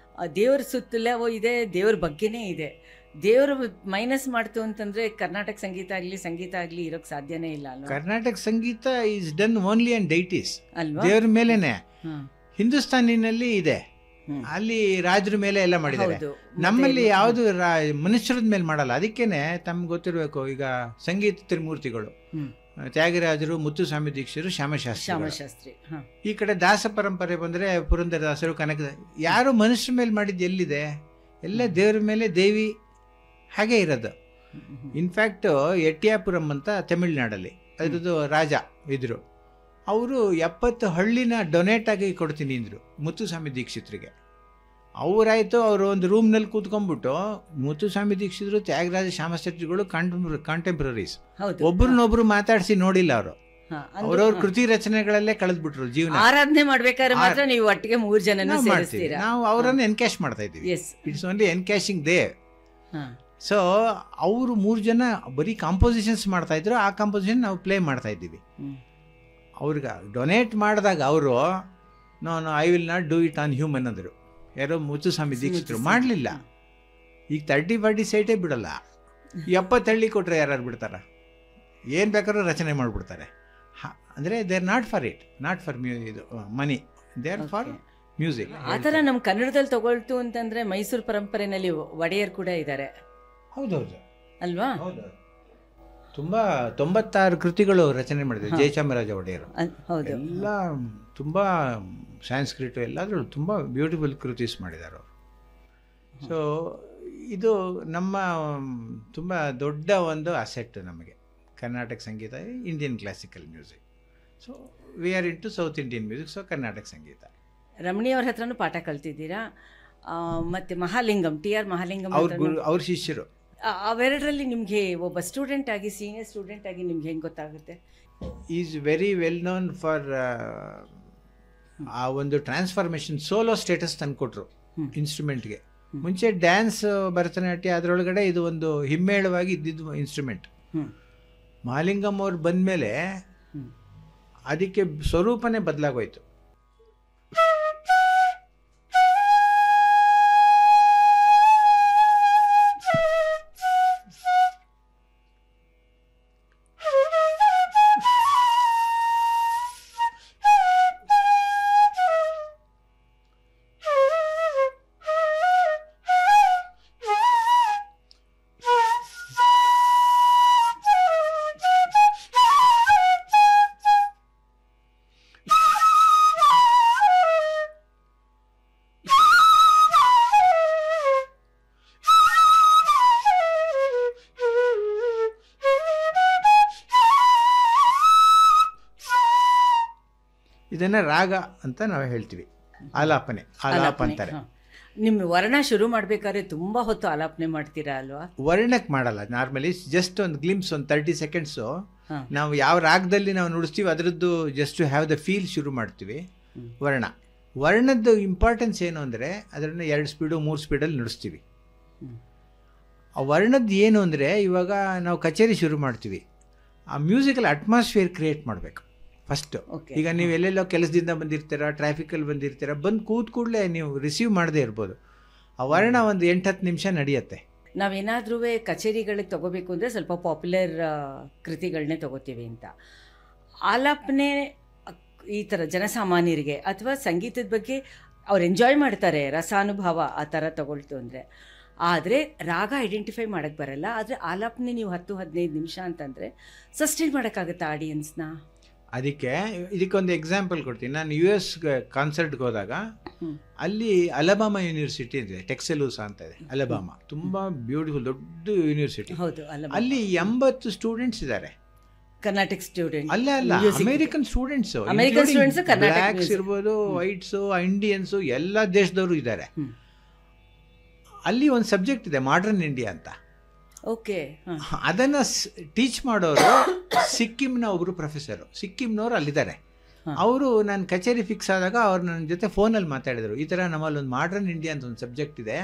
ದೇವ್ರ ಸುತ್ತಲೇ ಇದೆ, ದೇವ್ರ ಬಗ್ಗೆನೇ ಇದೆ. ದೇವರು ಮೈನಸ್ ಮಾಡ್ತು ಅಂತಂದರೆ ಕರ್ನಾಟಕ ಸಂಗೀತ ಆಗಲಿ ಇರೋಕ್ಕೆ ಸಾಧ್ಯನೇ ಇಲ್ಲ ಅಲ್ವಾ? ಕರ್ನಾಟಕ ಸಂಗೀತ is done only on deities ಅಲ್ವಾ? ದೇವ್ರ ಮೇಲೇನೆ. ಹಿಂದೂಸ್ತಾನಿನಲ್ಲಿ ಇದೆ, ಅಲ್ಲಿ ರಾಜರ ಮೇಲೆ ಎಲ್ಲ ಮಾಡಿದ್ದಾರೆ. ನಮ್ಮಲ್ಲಿ ಯಾವುದು ಮನುಷ್ಯರದ ಮೇಲೆ ಮಾಡಲ್ಲ. ಅದಕ್ಕೇನೆ ತಮ್ಗೆ ಗೊತ್ತಿರಬೇಕು, ಈಗ ಸಂಗೀತ ತ್ರಿಮೂರ್ತಿಗಳು ತ್ಯಾಗರಾಜರು, ಮುತ್ತುಸ್ವಾಮಿ ದೀಕ್ಷಿತರು, ಶ್ಯಾಮಶಾಸ್ತ್ರಿ. ಈ ಕಡೆ ದಾಸ ಪರಂಪರೆ ಬಂದರೆ ಪುರಂದರದಾಸರು, ಕನಕ. ಯಾರು ಮನುಷ್ಯರ ಮೇಲೆ ಮಾಡಿದ್ದು ಎಲ್ಲಿದೆ? ಎಲ್ಲ ದೇವ್ರ ಮೇಲೆ, ದೇವಿ ಹಾಗೆ ಇರೋದು. ಇನ್ಫ್ಯಾಕ್ಟ್ ಎಟ್ಟಿಯಾಪುರಂ ಅಂತ ತಮಿಳ್ನಾಡಲ್ಲಿ ಅದ್ರದ್ದು ರಾಜ ಇದ್ರು. ಅವರು 70 ಹಳ್ಳಿನ ಡೊನೇಟ್ ಆಗಿ ಕೊಡ್ತೀನಿ ಅಂದರು ಮುತ್ತುಸ್ವಾಮಿ ದೀಕ್ಷಿತರಿಗೆ. ಅವರಾಯಿತು, ಅವರು ಒಂದು ರೂಮ್ನಲ್ಲಿ ಕೂತ್ಕೊಂಡ್ಬಿಟ್ಟು ಮುತ್ತುಸ್ವಾಮಿ ದೀಕ್ಷಿತರು, ತ್ಯಾಗರಾಜ, ಶ್ಯಾಮಶಾಸ್ತ್ರಿಗಳು ಕಾಂಟೆಂಪ್ರರೀಸ್, ಒಬ್ರನ್ನೊಬ್ರು ಮಾತಾಡಿಸಿ ನೋಡಿಲ್ಲ ಅವರು. ಅವ್ರವ್ರ ಕೃತಿ ರಚನೆಗಳಲ್ಲೇ ಕಳೆದ್ಬಿಟ್ರು ಜೀವನ. ಆರಾಧನೆ ಮಾಡ್ಬೇಕಾದ್ರೆ ಮಾತ್ರ ನೀವು ಒಟ್ಟಿಗೆ 3 ಜನ ನಾವು ಅವರನ್ನು ಎನ್ಕ್ಯಾಶ್ ಮಾಡ್ತಾ ಇದ್ದೀವಿ. It's only ಎನ್ಕ್ಯಾಶಿಂಗ್ they. ಸೊ ಅವರು 3 ಜನ ಬರೀ ಕಾಂಪೋಸಿಷನ್ಸ್ ಮಾಡ್ತಾ ಇದ್ರು. ಆ ಕಾಂಪೋಸಿಷನ್ ನಾವು ಪ್ಲೇ ಮಾಡ್ತಾ ಇದ್ದೀವಿ. ಅವ್ರಿಗೆ ಡೊನೇಟ್ ಮಾಡಿದಾಗ ಅವರು no I will not do it on human ಅಂದರು. ಯಾರೋ ಮುತ್ತುಸ್ವಾಮಿ ದೀಕ್ಷಿತರು ಮಾಡಲಿಲ್ಲ. ಈಗ 30-40 ಸೈಟೇ ಬಿಡಲ್ಲ. 70 ಹಳ್ಳಿ ಕೊಟ್ಟರೆ ಯಾರು ಬಿಡ್ತಾರ? ಏನು ಬೇಕಾದ್ರೂ ರಚನೆ ಮಾಡಿಬಿಡ್ತಾರೆ. ಅಂದರೆ they are not for it, not for ಇದು ಮನಿ, ದೇ ಆರ್ ಫಾರ್ ಮ್ಯೂಸಿಕ್. ಆ ಥರ ನಮ್ಮ ಕನ್ನಡದಲ್ಲಿ ತಗೊಳ್ತು ಅಂತಂದರೆ ಮೈಸೂರು ಪರಂಪರೆಯಲ್ಲಿ ಒಡೆಯರ್ ಕೂಡ ಇದ್ದಾರೆ. ಹೌದೌದು ಅಲ್ವಾ? ತುಂಬ 96 ಕೃತಿಗಳು ರಚನೆ ಮಾಡಿದೆ ಜಯಚಾಮರಾಜ ಒಡೆಯರು. ಎಲ್ಲ ತುಂಬ ಸಂಸ್ಕೃತ ಎಲ್ಲಾದರೂ ತುಂಬ ಬ್ಯೂಟಿಫುಲ್ ಕೃತೀಸ್ ಮಾಡಿದ್ದಾರೆ ಅವರು. ಸೊ ಇದು ನಮ್ಮ ತುಂಬ ದೊಡ್ಡ ಒಂದು ಅಸೆಟ್ ನಮಗೆ ಕರ್ನಾಟಕ ಸಂಗೀತ, Indian classical music. So we are into south Indian music. So Karnataka ಸಂಗೀತ. ರಮಣಿ ಅವ್ರ ಹತ್ರನೂ ಪಾಠ ಕಲ್ತಿದ್ದೀರಾ? ಮತ್ತು ಮಹಾಲಿಂಗಂ, TR ಮಹಾಲಿಂಗಂ ಅವ್ರ ಶಿಷ್ಯರು. ಅವೆರಡರಲ್ಲಿ ನಿಮಗೆ ಒಬ್ಬ ಸ್ಟೂಡೆಂಟ್ ಆಗಿ, ಸೀನಿಯರ್ ಸ್ಟೂಡೆಂಟ್ ಆಗಿ ನಿಮ್ಗೆ ಹೆಂಗೆ ಗೊತ್ತಾಗುತ್ತೆ? Is very well known for ಆ ಒಂದು ಟ್ರಾನ್ಸ್ಫಾರ್ಮೇಷನ್, ಸೋಲೋ ಸ್ಟೇಟಸ್ ತಂದುಕೊಟ್ರು ಇನ್ಸ್ಟ್ರೂಮೆಂಟ್ಗೆ. ಮುಂಚೆ ಡ್ಯಾನ್ಸ್, ಭರತನಾಟ್ಯ ಅದರೊಳಗಡೆ ಇದು ಒಂದು ಹಿಮ್ಮೇಳವಾಗಿ ಇದ್ದಿದ್ದು ಇನ್ಸ್ಟ್ರೂಮೆಂಟ್. ಮಹಾಲಿಂಗಂ ಅವ್ರು ಬಂದಮೇಲೆ ಅದಕ್ಕೆ ಸ್ವರೂಪನೇ ಬದಲಾಗೋಯ್ತು. ಇದನ್ನು ರಾಗ ಅಂತ ನಾವು ಹೇಳ್ತೀವಿ. ಆಲಾಪನೆ, ಆಲಾಪ ಅಂತಾರೆ. ನಿಮ್ಮ ವರ್ಣ ಶುರು ಮಾಡಬೇಕಾದ್ರೆ ತುಂಬ ಹೊತ್ತು ಆಲಾಪನೆ ಮಾಡ್ತೀರಾ ಅಲ್ವಾ? ವರ್ಣಕ್ಕೆ ಮಾಡಲ್ಲ, ನಾರ್ಮಲಿ ಜಸ್ಟ್ ಒಂದು ಗ್ಲಿಮ್ಸ್, ಒಂದು 30 ಸೆಕೆಂಡ್ಸು ನಾವು ಯಾವ ರಾಗದಲ್ಲಿ ನಾವು ನುಡಿಸ್ತೀವಿ ಅದರದ್ದು just to have the feel ಶುರು ಮಾಡ್ತೀವಿ. ವರ್ಣದ್ದು ಇಂಪಾರ್ಟೆನ್ಸ್ ಏನು ಅಂದರೆ ಅದನ್ನು 2 ಸ್ಪೀಡು 3 ಸ್ಪೀಡಲ್ಲಿ ನುಡಿಸ್ತೀವಿ. ಆ ವರ್ಣದ್ದು ಏನು ಅಂದರೆ ಇವಾಗ ನಾವು ಕಚೇರಿ ಶುರು ಮಾಡ್ತೀವಿ, ಆ ಮ್ಯೂಸಿಕಲ್ ಅಟ್ಮಾಸ್ಫಿಯರ್ ಕ್ರಿಯೇಟ್ ಮಾಡಬೇಕು ಫಸ್ಟು. ಈಗ ನೀವು ಎಲ್ಲೆಲ್ಲೋ ಕೆಲಸದಿಂದ ಬಂದಿರ್ತೀರ, ಟ್ರಾಫಿಕಲ್ಲಿ ಬಂದಿರ್ತೀರ, ಬಂದು ಕೂತ್ ಕೂಡಲೇ ನೀವು ರಿಸೀವ್ ಮಾಡದೇ ಇರ್ಬೋದು. ಆ ವರ್ಣ ಒಂದು 8-10 ನಿಮಿಷ ನಡೆಯುತ್ತೆ. ನಾವೇನಾದ್ರೂ ಕಚೇರಿಗಳಿಗೆ ತಗೋಬೇಕು ಅಂದರೆ ಸ್ವಲ್ಪ ಪಾಪ್ಯುಲರ್ ಕೃತಿಗಳನ್ನೇ ತಗೋತೀವಿ ಅಂತ. ಆಲಾಪನೆ ಈ ಥರ ಜನಸಾಮಾನ್ಯರಿಗೆ ಅಥವಾ ಸಂಗೀತದ ಬಗ್ಗೆ ಅವ್ರು ಎಂಜಾಯ್ ಮಾಡ್ತಾರೆ, ರಸಾನುಭವ ಆ ಥರ ತಗೊಳ್ತು ಅಂದರೆ. ಆದರೆ ರಾಗ ಐಡೆಂಟಿಫೈ ಮಾಡೋಕ್ಕೆ ಬರಲ್ಲ. ಆದರೆ ಆಲಾಪನೆ ನೀವು 10-15 ನಿಮಿಷ ಅಂತಂದರೆ ಸಸ್ಟೈನ್ ಮಾಡೋಕ್ಕಾಗತ್ತಾ ಆಡಿಯನ್ಸ್ನ? ಇದಕ್ಕೊಂದು ಎಕ್ಸಾಂಪಲ್ ಕೊಡ್ತೀನಿ. ನಾನು US ಕಾನ್ಸರ್ಟ್ಗೆ ಹೋದಾಗ ಅಲ್ಲಿ ಅಲಬಾಮಾ ಯೂನಿವರ್ಸಿಟಿ ಇದೆ, ಟೆಕ್ಸಲೂಸಾ ಅಂತ ಇದೆ, ಅಲಬಾಮಾ. ತುಂಬ ಬ್ಯೂಟಿಫುಲ್ ದೊಡ್ಡ ಯೂನಿವರ್ಸಿಟಿ. ಹೌದು, ಅಲ್ಲಿ 80 ಸ್ಟೂಡೆಂಟ್ಸ್ ಇದ್ದಾರೆ. ಕರ್ನಾಟಕ ಸ್ಟೂಡೆಂಟ್ ಅಲ್ಲ, ಅಮೆರಿಕನ್ ಸ್ಟೂಡೆಂಟ್ಸ್, ಬ್ಲ್ಯಾಕ್ಸ್ ಇರ್ಬೋದು, ವೈಟ್ಸು, ಇಂಡಿಯನ್ಸು, ಎಲ್ಲ ದೇಶದವರು ಇದ್ದಾರೆ. ಅಲ್ಲಿ ಒಂದು ಸಬ್ಜೆಕ್ಟ್ ಇದೆ, ಮಾಡರ್ನ್ ಇಂಡಿಯಾ ಅಂತ. ಓಕೆ, ಅದನ್ನು ಟೀಚ್ ಮಾಡೋರು ಸಿಕ್ಕಿಂನ ಒಬ್ಬರು ಪ್ರೊಫೆಸರು, ಸಿಕ್ಕಿಂನವರು ಅಲ್ಲಿದ್ದಾರೆ. ಅವರು ನಾನು ಕಚೇರಿ ಫಿಕ್ಸ್ ಆದಾಗ ಅವ್ರು ನನ್ನ ಜೊತೆ ಫೋನಲ್ಲಿ ಮಾತಾಡಿದರು, ಈ ಥರ ನಮ್ಮಲ್ಲಿ ಒಂದು ಮಾಡರ್ನ್ ಇಂಡಿಯಾ ಅಂತ ಒಂದು ಸಬ್ಜೆಕ್ಟ್ ಇದೆ,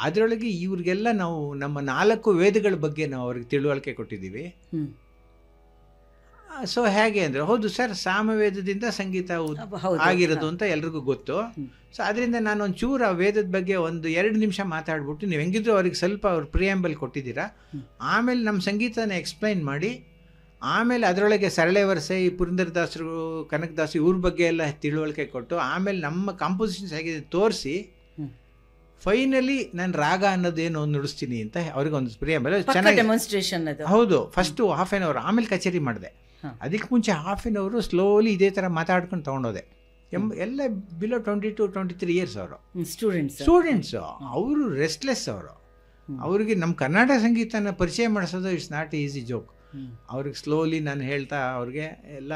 ಅದರೊಳಗೆ ಇವ್ರಿಗೆಲ್ಲ ನಾವು ನಮ್ಮ 4 ವೇದಗಳ ಬಗ್ಗೆ ನಾವು ಅವ್ರಿಗೆ ತಿಳುವಳಿಕೆ ಕೊಟ್ಟಿದ್ದೀವಿ. ಸೊ ಹೇಗೆ ಅಂದರೆ, ಹೌದು ಸರ್, ಸಾಮವೇದದಿಂದ ಸಂಗೀತ ಆಗಿರೋದು ಅಂತ ಎಲ್ರಿಗೂ ಗೊತ್ತು. ಸೊ ಅದರಿಂದ ನಾನು ಒಂಚೂರು ಆ ವೇದದ ಬಗ್ಗೆ ಒಂದು 2 ನಿಮಿಷ ಮಾತಾಡ್ಬಿಟ್ಟು, ನೀವು ಹೆಂಗಿದ್ರು ಅವ್ರಿಗೆ ಸ್ವಲ್ಪ ಅವ್ರು ಪ್ರಿಯಾಂಬಲ್ ಕೊಟ್ಟಿದ್ದೀರಾ, ಆಮೇಲೆ ನಮ್ಮ ಸಂಗೀತನ ಎಕ್ಸ್ಪ್ಲೈನ್ ಮಾಡಿ, ಆಮೇಲೆ ಅದರೊಳಗೆ ಸರಳೆ ವರಸೆ, ಈ ಪುರಂದರದಾಸರು, ಕನಕದಾಸರು ಇವ್ರ ಬಗ್ಗೆ ಎಲ್ಲ ತಿಳುವಳಿಕೆ ಕೊಟ್ಟು, ಆಮೇಲೆ ನಮ್ಮ ಕಾಂಪೋಸಿಷನ್ಸ್ ಹೇಗಿದೆ ತೋರಿಸಿ, ಫೈನಲಿ ನಾನು ರಾಗ ಅನ್ನೋದೇನು ನುಡಿಸ್ತೀನಿ ಅಂತ ಅವ್ರಿಗೆ ಒಂದು ಪ್ರಿಯಾಂಬಲ್ ಚೆನ್ನಾಗಿ ಡೆಮಾನ್ಸ್ಟ್ರೇಷನ್. ಹೌದು, ಫಸ್ಟು ಹಾಫ್ ಆನ್ ಅವರ್, ಆಮೇಲೆ ಕಚೇರಿ ಮಾಡಿದೆ. ಅದಕ್ಕೆ ಮುಂಚೆ ಹಾಫ್ ಆನ್ ಅವರು ಸ್ಲೋಲಿ ಇದೇ ಥರ ಮಾತಾಡ್ಕೊಂಡು ತೊಗೊಂಡೋದೆ. ಎಲ್ಲ ಬಿಲೋ 22-23 ಇಯರ್ಸ್ ಅವರು ಸ್ಟೂಡೆಂಟ್ಸು. ಅವರು ರೆಸ್ಟ್ಲೆಸ್ ಅವರು. ಅವ್ರಿಗೆ ನಮ್ಮ ಕರ್ನಾಟಕ ಸಂಗೀತನ ಪರಿಚಯ ಮಾಡಿಸೋದು ಇಟ್ಸ್ ನಾಟ್ ಈಸಿ ಜೋಕ್. ಅವ್ರಿಗೆ ಸ್ಲೋಲಿ ನಾನು ಹೇಳ್ತಾ ಅವ್ರಿಗೆ ಎಲ್ಲ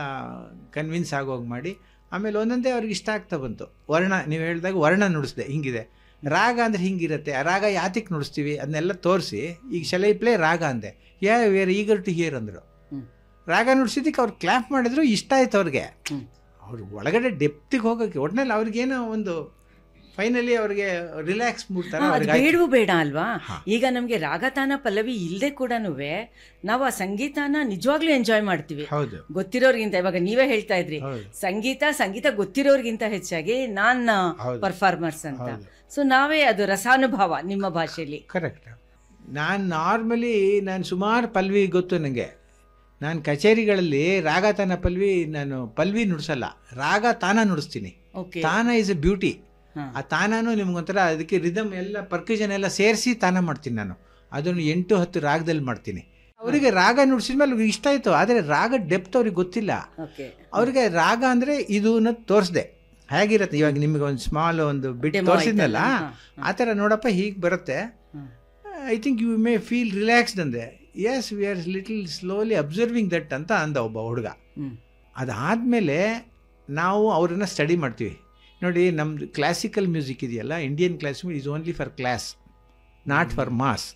ಕನ್ವಿನ್ಸ್ ಆಗೋಗಿ ಮಾಡಿ, ಆಮೇಲೆ ಒಂದೊಂದೇ ಅವ್ರಿಗೆ ಇಷ್ಟ ಆಗ್ತಾ ಬಂತು. ವರ್ಣ ನೀವು ಹೇಳಿದಾಗ ವರ್ಣ ನುಡಿಸ್ದೆ, ಹಿಂಗಿದೆ ರಾಗ ಅಂದರೆ ಹಿಂಗಿರುತ್ತೆ, ಆ ರಾಗ ಯಾತಿಗೆ ನುಡಿಸ್ತೀವಿ ಅದನ್ನೆಲ್ಲ ತೋರಿಸಿ, ಈಗ ಶಲೈ ಪ್ಲೇ ರಾಗ ಅಂದೆ, ವೇರ್ ಈಗರ್ ಟು ಹಿಯರ್ ಅಂದರು. ರಾಗ ನುಡಿಸಿದ್ದಕ್ಕೆ ಅವ್ರು ಕ್ಲಾಪ್ ಮಾಡಿದ್ರು, ಇಷ್ಟ ಆಯ್ತು ಅವ್ರಿಗೆ. ಅವ್ರು ಒಳಗಡೆ ಡೆಪ್ತಿಗೆ ಹೋಗೋಕ್ಕೆ ಒಟ್ಟಿನಲ್ಲಿ ಅವ್ರಿಗೇನೋ ಒಂದು ಫೈನಲಿ ಅವ್ರಿಗೆ ರಿಲ್ಯಾಕ್ಸ್ ಮೂಡ್ತಾರೆ. ಬೇಡವೂ ಬೇಡ ಅಲ್ವಾ? ಈಗ ನಮಗೆ ರಾಗತಾನ ಪಲ್ಲವಿ ಇಲ್ಲದೆ ಕೂಡ ನಾವು ಆ ಸಂಗೀತನ ನಿಜವಾಗ್ಲೂ ಎಂಜಾಯ್ ಮಾಡ್ತೀವಿ. ಹೌದು, ಗೊತ್ತಿರೋರ್ಗಿಂತ. ಇವಾಗ ನೀವೇ ಹೇಳ್ತಾ ಇದ್ರಿ, ಸಂಗೀತ ಗೊತ್ತಿರೋರ್ಗಿಂತ ಹೆಚ್ಚಾಗಿ ನಾನು ಪರ್ಫಾರ್ಮರ್ಸ್ ಅಂತ. ಸೊ ನಾವೇ ಅದು ರಸಾನುಭವ ನಿಮ್ಮ ಭಾಷೆಯಲ್ಲಿ. ಕರೆಕ್ಟ್. ನಾನು ಸುಮಾರು ಪಲ್ವಿ ಗೊತ್ತು ನನಗೆ. ನಾನು ಕಚೇರಿಗಳಲ್ಲಿ ರಾಗತಾನ ನಾನು ಪಲ್ವಿ ನುಡಿಸಲ್ಲ, ರಾಗ ತಾನ ನುಡಿಸ್ತೀನಿ. ತಾನ ಈಸ್ ಎ ಬ್ಯೂಟಿ. ಆ ತಾನೂ ನಿಮ್ಗೊಂಥರ ಅದಕ್ಕೆ ರಿದಮ್ ಎಲ್ಲ ಪರ್ಕಷನ್ ಎಲ್ಲ ಸೇರಿಸಿ ತಾನ ಮಾಡ್ತೀನಿ ನಾನು. ಅದನ್ನು 8-10 ರಾಗದಲ್ಲಿ ಮಾಡ್ತೀನಿ. ಅವರಿಗೆ ರಾಗ ನುಡಿಸಿದ್ಮೇಲೆ ಅವ್ರಿಗೆ ಇಷ್ಟ ಆಯಿತು, ಆದರೆ ರಾಗ ಡೆಪ್ತ್ ಅವ್ರಿಗೆ ಗೊತ್ತಿಲ್ಲ. ಅವ್ರಿಗೆ ರಾಗ ಅಂದರೆ ಇದು ಅನ್ನೋದು ತೋರಿಸ್ದೆ ಹೇಗಿರುತ್ತೆ. ಇವಾಗ ನಿಮಗೆ ಒಂದು ಸ್ಮಾಲ್ ಒಂದು ಬಿಟ್ ತೋರಿಸಿದ್ನಲ್ಲ, ಆ ಥರ ನೋಡಪ್ಪ ಹೀಗೆ ಬರುತ್ತೆ, I think you may feel relaxed ಅಂದೆ. Yes, we are little slowly observing that ಅಂತ ಅಂದ ಒಬ್ಬ ಹುಡುಗ. ಅದಾದಮೇಲೆ ನಾವು ಅವರನ್ನು ಸ್ಟಡಿ ಮಾಡ್ತೀವಿ. ನೋಡಿ, ನಮ್ಮದು ಕ್ಲಾಸಿಕಲ್ ಮ್ಯೂಸಿಕ್ ಇದೆಯಲ್ಲ, Indian classical is only for class, not for mass.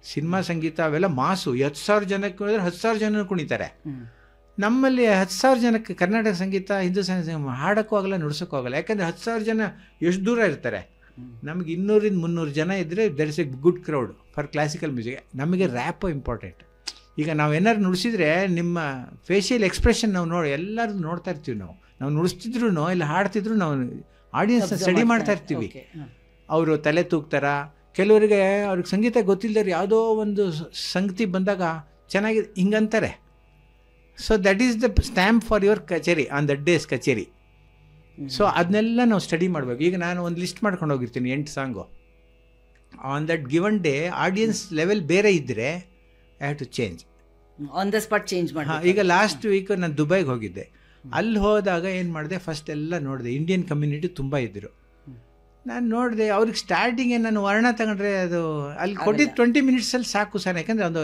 Cinema ಸಂಗೀತ ಅವೆಲ್ಲ ಮಾಸು. 10,000 ಜನಕ್ಕೆ ಹೋದರೆ 10,000 ಜನ ಕುಣಿತಾರೆ. ನಮ್ಮಲ್ಲಿ 10,000 ಜನಕ್ಕೆ ಕರ್ನಾಟಕ ಸಂಗೀತ, ಹಿಂದೂಸ್ತಾನಿ ಹಾಡೋಕ್ಕೂ ಆಗಲ್ಲ, ನುಡ್ಸೋಕ್ಕೂ ಆಗಲ್ಲ. ಯಾಕಂದರೆ 10,000 ಜನ ಎಷ್ಟು ದೂರ ಇರ್ತಾರೆ. ನಮಗೆ 200-300 ಜನ ಇದ್ದರೆ that is A good crowd for classical music. ನಮಗೆ ರ್ಯಾಪು ಇಂಪಾರ್ಟೆಂಟ್. ಈಗ ನಾವು ಏನಾದ್ರು ನುಡಿಸಿದ್ರೆ ನಿಮ್ಮ ಫೇಶಿಯಲ್ ಎಕ್ಸ್ಪ್ರೆಷನ್ ನಾವು ಎಲ್ಲರೂ ನೋಡ್ತಾ ಇರ್ತೀವಿ. ನಾವು ನುಡಿಸ್ತಿದ್ರು ಇಲ್ಲ ಹಾಡ್ತಿದ್ರು ನಾವು ಆಡಿಯನ್ಸ್ನ ಸ್ಟಡಿ ಮಾಡ್ತಾ ಇರ್ತೀವಿ. ಅವರು ತಲೆ ತೂಗ್ತಾರ. ಕೆಲವರಿಗೆ ಅವ್ರಿಗೆ ಸಂಗೀತ ಗೊತ್ತಿಲ್ಲದವ್ರು ಯಾವುದೋ ಒಂದು ಸಂಗತಿ ಬಂದಾಗ ಚೆನ್ನಾಗಿದೆ ಹಿಂಗಂತಾರೆ. So that is the stamp for your kutcheri on that days kutcheri. So ಅದನ್ನೆಲ್ಲ ನಾವು ಸ್ಟಡಿ ಮಾಡಬೇಕು. ಈಗ ನಾನು ಒಂದು ಲಿಸ್ಟ್ ಮಾಡ್ಕೊಂಡು ಹೋಗಿರ್ತೀನಿ 8 song. On that given day audience level ಬೇರೆ ಇದ್ದರೆ I have to change, on the spot change ಮಾಡಿ. ಈಗ ಲಾಸ್ಟ್ ವೀಕ್ ನಾನು ದುಬೈಗೆ ಹೋಗಿದ್ದೆ. ಅಲ್ಲಿ ಹೋದಾಗ ಏನು ಮಾಡಿದೆ, ಫಸ್ಟ್ ಎಲ್ಲ ನೋಡಿದೆ, ಇಂಡಿಯನ್ ಕಮ್ಯುನಿಟಿ ತುಂಬ ಇದ್ದರು. ನಾನು ನೋಡಿದೆ ಅವ್ರಿಗೆ ಸ್ಟಾರ್ಟಿಂಗೇ ನಾನು ವರ್ಣ ತಗೊಂಡ್ರೆ ಅದು ಅಲ್ಲಿ ಕೊಟ್ಟಿದ್ದು 20 ಮಿನಿಟ್ಸಲ್ಲಿ ಸಾಕು ಸರ್. ಯಾಕಂದರೆ ಒಂದು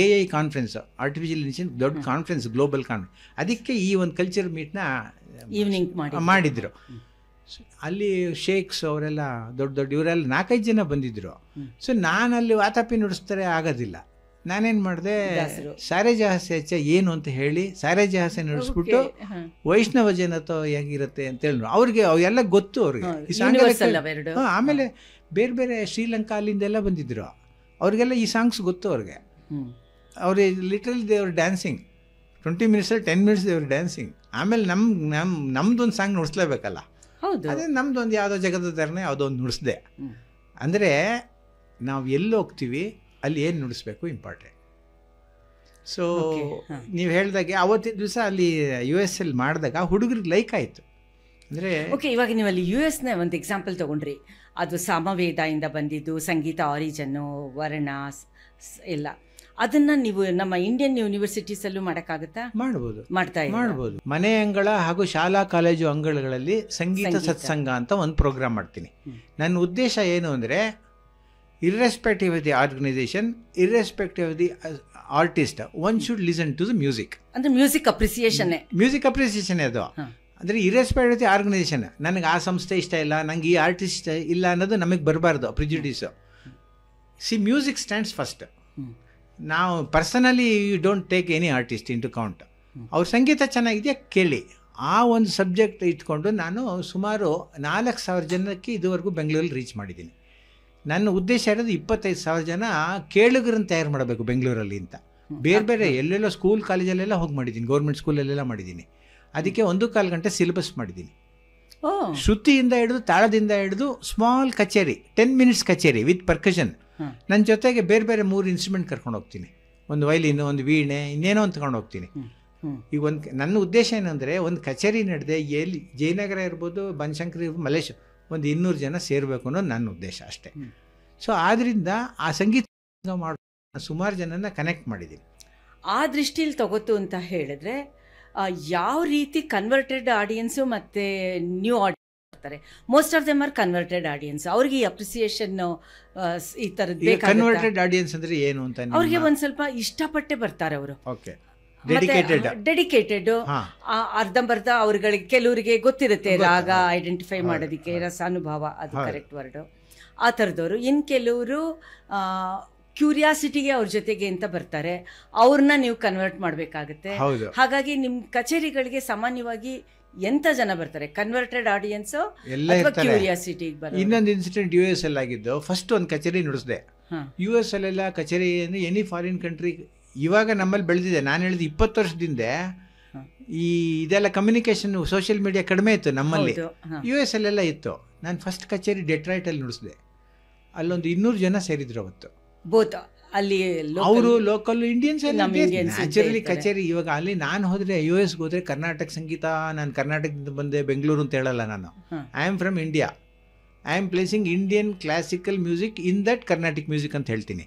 AI ಕಾನ್ಫರೆನ್ಸ್, ಆರ್ಟಿಫಿಷಿಯಲ್ ಇಂಟೆಲಿಜೆನ್ಸ್ ದೊಡ್ಡ ಕಾನ್ಫರೆನ್ಸ್, ಗ್ಲೋಬಲ್ ಕಾನ್ಫರೆನ್ಸ್. ಅದಕ್ಕೆ ಈ ಒಂದು ಕಲ್ಚರ್ ಮೀಟ್ನ ಈವ್ನಿಂಗ್ ಮಾಡಿದ್ರು. ಅಲ್ಲಿ ಶೇಕ್ಸ್ ಅವರೆಲ್ಲ ದೊಡ್ಡ ದೊಡ್ಡ ಇವರೆಲ್ಲ 4-5 ಜನ ಬಂದಿದ್ರು. ಸೊ ನಾನು ಅಲ್ಲಿ ವಾತಾಪಿ ನುಡಿಸ್ತಾರೆ ಆಗೋದಿಲ್ಲ. ನಾನೇನು ಮಾಡಿದೆ, ಸಾರೆ ಜಹಾಸೆ ಏನು ಅಂತ ಹೇಳಿ ಸಾರೆ ಜಹಾಸೆ ನುಡಿಸ್ಬಿಟ್ಟು ವೈಷ್ಣವ ಜನತೋ ಹೇಗಿರುತ್ತೆ ಅಂತ ಹೇಳಿ ಅವ್ರಿಗೆ ಅವೆಲ್ಲ ಗೊತ್ತು ಅವ್ರಿಗೆ ಈ ಸಾಂಗ್. ಆಮೇಲೆ ಬೇರೆ ಬೇರೆ ಶ್ರೀಲಂಕಾ ಅಲ್ಲಿಂದೆಲ್ಲ ಬಂದಿದ್ರು, ಅವ್ರಿಗೆಲ್ಲ ಈ ಸಾಂಗ್ಸ್ ಗೊತ್ತು ಅವ್ರಿಗೆ. ಅವ್ರು ಲಿಟ್ರಲಿ ದೇವ್ರ ಡ್ಯಾನ್ಸಿಂಗ್ 20 ಮಿನಿಟ್ಸಲ್ಲಿ 10 ಮಿನಿಟ್ಸ್ ದೇವ್ರ ಡ್ಯಾನ್ಸಿಂಗ್. ಆಮೇಲೆ ನಮ್ದೊಂದು ಸಾಂಗ್ ನುಡಿಸ್ಲೇಬೇಕಲ್ಲ, ಅದೇ ನಮ್ದೊಂದು ಯಾವುದೋ ಜಗದ ಥರನೇ ಯಾವುದೋ ಒಂದು ನುಡಿಸ್ದೆ. ಅಂದರೆ ನಾವು ಎಲ್ಲಿ ಹೋಗ್ತೀವಿ ಅಲ್ಲಿ ಏನು ನುಡಿಸ್ಬೇಕು ಇಂಪಾರ್ಟೆಂಟ್. ಸೊ ನೀವು ಹೇಳಿದಾಗೆ ಅವತ್ತಿನ ದಿವಸ ಅಲ್ಲಿ US ಅಲ್ಲಿ ಮಾಡಿದಾಗ ಹುಡುಗರಿಗೆ ಲೈಕ್ ಆಯಿತು. ಅಂದರೆ ಓಕೆ, ಇವಾಗ ನೀವು ಅಲ್ಲಿ US ನ ಒಂದು ಎಕ್ಸಾಂಪಲ್ ತೊಗೊಂಡ್ರಿ, ಅದು ಸಾಮವೇದದಿಂದ ಬಂದಿದ್ದು ಸಂಗೀತ ಆರಿಜನ್ನು ವರ್ಣ ಎಲ್ಲ, ಅದನ್ನು ನೀವು ನಮ್ಮ ಇಂಡಿಯನ್ ಯೂನಿವರ್ಸಿಟೀಸಲ್ಲೂ ಮಾಡೋಕ್ಕಾಗುತ್ತಾ? ಮಾಡ್ಬೋದು. ಮನೆ ಅಂಗಳ ಹಾಗೂ ಶಾಲಾ ಕಾಲೇಜು ಅಂಗಳಗಳಲ್ಲಿ ಸಂಗೀತ ಸತ್ಸಂಗ ಅಂತ ಒಂದು ಪ್ರೋಗ್ರಾಮ್ ಮಾಡ್ತೀನಿ. ನನ್ನ ಉದ್ದೇಶ ಏನು ಅಂದರೆ, irrespective of the organization, irrespective of the artist, one should listen to the music. ಅಂದರೆ ಮ್ಯೂಸಿಕ್ ಅಪ್ರಿಸಿಯೇಷನ್ ಅದು. ಅಂದರೆ irrespective of the organization, ನನಗೆ ಆ ಸಂಸ್ಥೆ ಇಷ್ಟ ಇಲ್ಲ, ನನಗೆ ಈ ಆರ್ಟಿಸ್ಟ್ ಇಲ್ಲ ಅನ್ನೋದು ನಮಗೆ ಬರಬಾರ್ದು, prejudice. See music stands first. ನಾವು personally you don't take any artist in to count. ಅವ್ರ ಸಂಗೀತ ಚೆನ್ನಾಗಿದೆಯಾ ಕೇಳಿ, ಆ ಒಂದು ಸಬ್ಜೆಕ್ಟ್ ಇಟ್ಕೊಂಡು ನಾನು ಸುಮಾರು 4,000 ಜನಕ್ಕೆ ಇದುವರೆಗೂ ಬೆಂಗಳೂರಲ್ಲಿ ರೀಚ್ ಮಾಡಿದ್ದೀನಿ. ನನ್ನ ಉದ್ದೇಶ ಇರೋದು 25,000 ಜನ ಕೇಳುಗರನ್ನು ತಯಾರು ಮಾಡಬೇಕು ಬೆಂಗಳೂರಲ್ಲಿ ಅಂತ. ಬೇರೆ ಬೇರೆ ಎಲ್ಲೆಲ್ಲೋ ಸ್ಕೂಲ್ ಕಾಲೇಜಲ್ಲೆಲ್ಲ ಹೋಗಿ ಮಾಡಿದ್ದೀನಿ, ಗೌರ್ಮೆಂಟ್ ಸ್ಕೂಲಲ್ಲೆಲ್ಲ ಮಾಡಿದ್ದೀನಿ. ಅದಕ್ಕೆ 1.25 ಗಂಟೆ ಸಿಲೆಬಸ್ ಮಾಡಿದ್ದೀನಿ. ಶ್ರುತಿಯಿಂದ ಹಿಡಿದು ತಾಳದಿಂದ ಹಿಡಿದು ಸ್ಮಾಲ್ ಕಚೇರಿ, 10 ಮಿನಿಟ್ಸ್ ಕಚೇರಿ ವಿತ್ ಪರ್ಕಷನ್. ನನ್ನ ಜೊತೆಗೆ ಬೇರೆ ಬೇರೆ 3 ಇನ್ಸ್ಟ್ರೂಮೆಂಟ್ ಕರ್ಕೊಂಡು ಹೋಗ್ತೀನಿ, ಒಂದು ವೈಲಿನ್, ಒಂದು ವೀಣೆ, ಇನ್ನೇನೋ ಅಂತ ತಗೊಂಡು ಹೋಗ್ತೀನಿ. ಈಗ ನನ್ನ ಉದ್ದೇಶ ಏನಂದರೆ, ಒಂದು ಕಚೇರಿ ನಡೆದೆ ಎಲ್ಲಿ ಜಯನಗರ ಇರ್ಬೋದು, ಬನಶಂಕರಿ ಇರ್ಬೋದು, ಮಲೇಶ್, ಒಂದು 200 ಜನ ಸೇರಬೇಕು ಅನ್ನೋದು ನನ್ನ ಉದ್ದೇಶ ಅಷ್ಟೇ. ಸೊ ಆದ್ದರಿಂದ ಆ ಸಂಗೀತ ಮಾಡೋ ಸುಮಾರು ಜನನ ಕನೆಕ್ಟ್ ಮಾಡಿದ್ದೀನಿ. ಆ ದೃಷ್ಟಿಯಲ್ಲಿ ತಗೋತು ಅಂತ ಹೇಳಿದ್ರೆ, ಯಾವ ರೀತಿ ಕನ್ವರ್ಟೆಡ್ ಆಡಿಯನ್ಸು ಮತ್ತು ನ್ಯೂ ಆಡಿಯನ್ಸ್ ಬರ್ತಾರೆ? Most of them are converted audience. ಅವ್ರಿಗೆ ಈ ಅಪ್ರಿಸಿಯೇಷನ್ ಈ ಥರದ್ದು ಕನ್ವರ್ಟೆಡ್ ಆಡಿಯನ್ಸ್ ಅಂದರೆ ಏನು ಅಂತ ಅವ್ರಿಗೆ ಒಂದು ಸ್ವಲ್ಪ ಇಷ್ಟಪಟ್ಟೆ ಬರ್ತಾರೆ ಅವರು. ಓಕೆ, ಡೆಡಿಕೇಟೆಡ್, ಅರ್ಧಂಬರ್ಧ ಅವ್ರಿಗೆ ಕೆಲವರಿಗೆ ಗೊತ್ತಿರುತ್ತೆ ರಾಗ ಐಡೆಂಟಿಫೈ ಮಾಡೋದಕ್ಕೆ, ರಸಾನುಭವ ಅದು ಕರೆಕ್ಟ್ ವರ್ಡು, ಆ ಥರದವರು. ಇನ್ನು ಕೆಲವರು ಕ್ಯೂರಿಯಾಸಿಟಿಗೆ ಅವ್ರ ಜೊತೆಗೆ ಅಂತ ಬರ್ತಾರೆ, ಅವ್ರನ್ನ ನೀವು ಕನ್ವರ್ಟ್ ಮಾಡಬೇಕಾಗುತ್ತೆ. ಹಾಗಾಗಿ ನಿಮ್ಮ ಕಚೇರಿಗಳಿಗೆ ಸಾಮಾನ್ಯವಾಗಿ ಎಂಥ ಜನ ಬರ್ತಾರೆ? Converted audience, curiosity? ಇನ್ನೊಂದು ಇನ್ಸಿಡೆಂಟ್ US ಅಲ್ಲಿ ಆಗಿದ್ದು, ಫಸ್ಟ್ ಒಂದು ಕಚೇರಿ ನುಡಿಸಿದೆ. US ಅಲ್ಲೆಲ್ಲ ಕಚೇರಿ ಎನಿ ಫಾರಿನ್ ಕಂಟ್ರಿ ಇವಾಗ ನಮ್ಮಲ್ಲಿ ಬೆಳೆದಿದೆ. ನಾನು ಹೇಳಿದ 20 ವರ್ಷದಿಂದ ಈ ಇದೆಲ್ಲ ಕಮ್ಯುನಿಕೇಶನ್, ಸೋಷಿಯಲ್ ಮೀಡಿಯಾ ಕಡಿಮೆ ಇತ್ತು ನಮ್ಮಲ್ಲಿ. US ಅಲ್ಲೆಲ್ಲ ಇತ್ತು. ನಾನು ಫಸ್ಟ್ ಕಚೇರಿ ಡೆಟ್ರಾಯ್ಟಲ್ಲಿ ನುಡಿಸಿದೆ. ಅಲ್ಲೊಂದು 200 ಜನ ಸೇರಿದ್ರು ಅವತ್ತು. ಅಲ್ಲಿ ಅವರು ಲೋಕಲ್ ಇಂಡಿಯನ್ಸ್ ನ್ಯಾಚುರಲಿ ಕಚೇರಿ. ಇವಾಗ ಅಲ್ಲಿ ನಾನು ಹೋದರೆ US ಹೋದರೆ ಕರ್ನಾಟಕ ಸಂಗೀತ, ನಾನು ಕರ್ನಾಟಕದಿಂದ ಬಂದೆ ಬೆಂಗಳೂರು ಅಂತ ಹೇಳಲ್ಲ ನಾನು. I am from India, I am placing Indian classical music in that Carnatic music ಅಂತ ಹೇಳ್ತೀನಿ.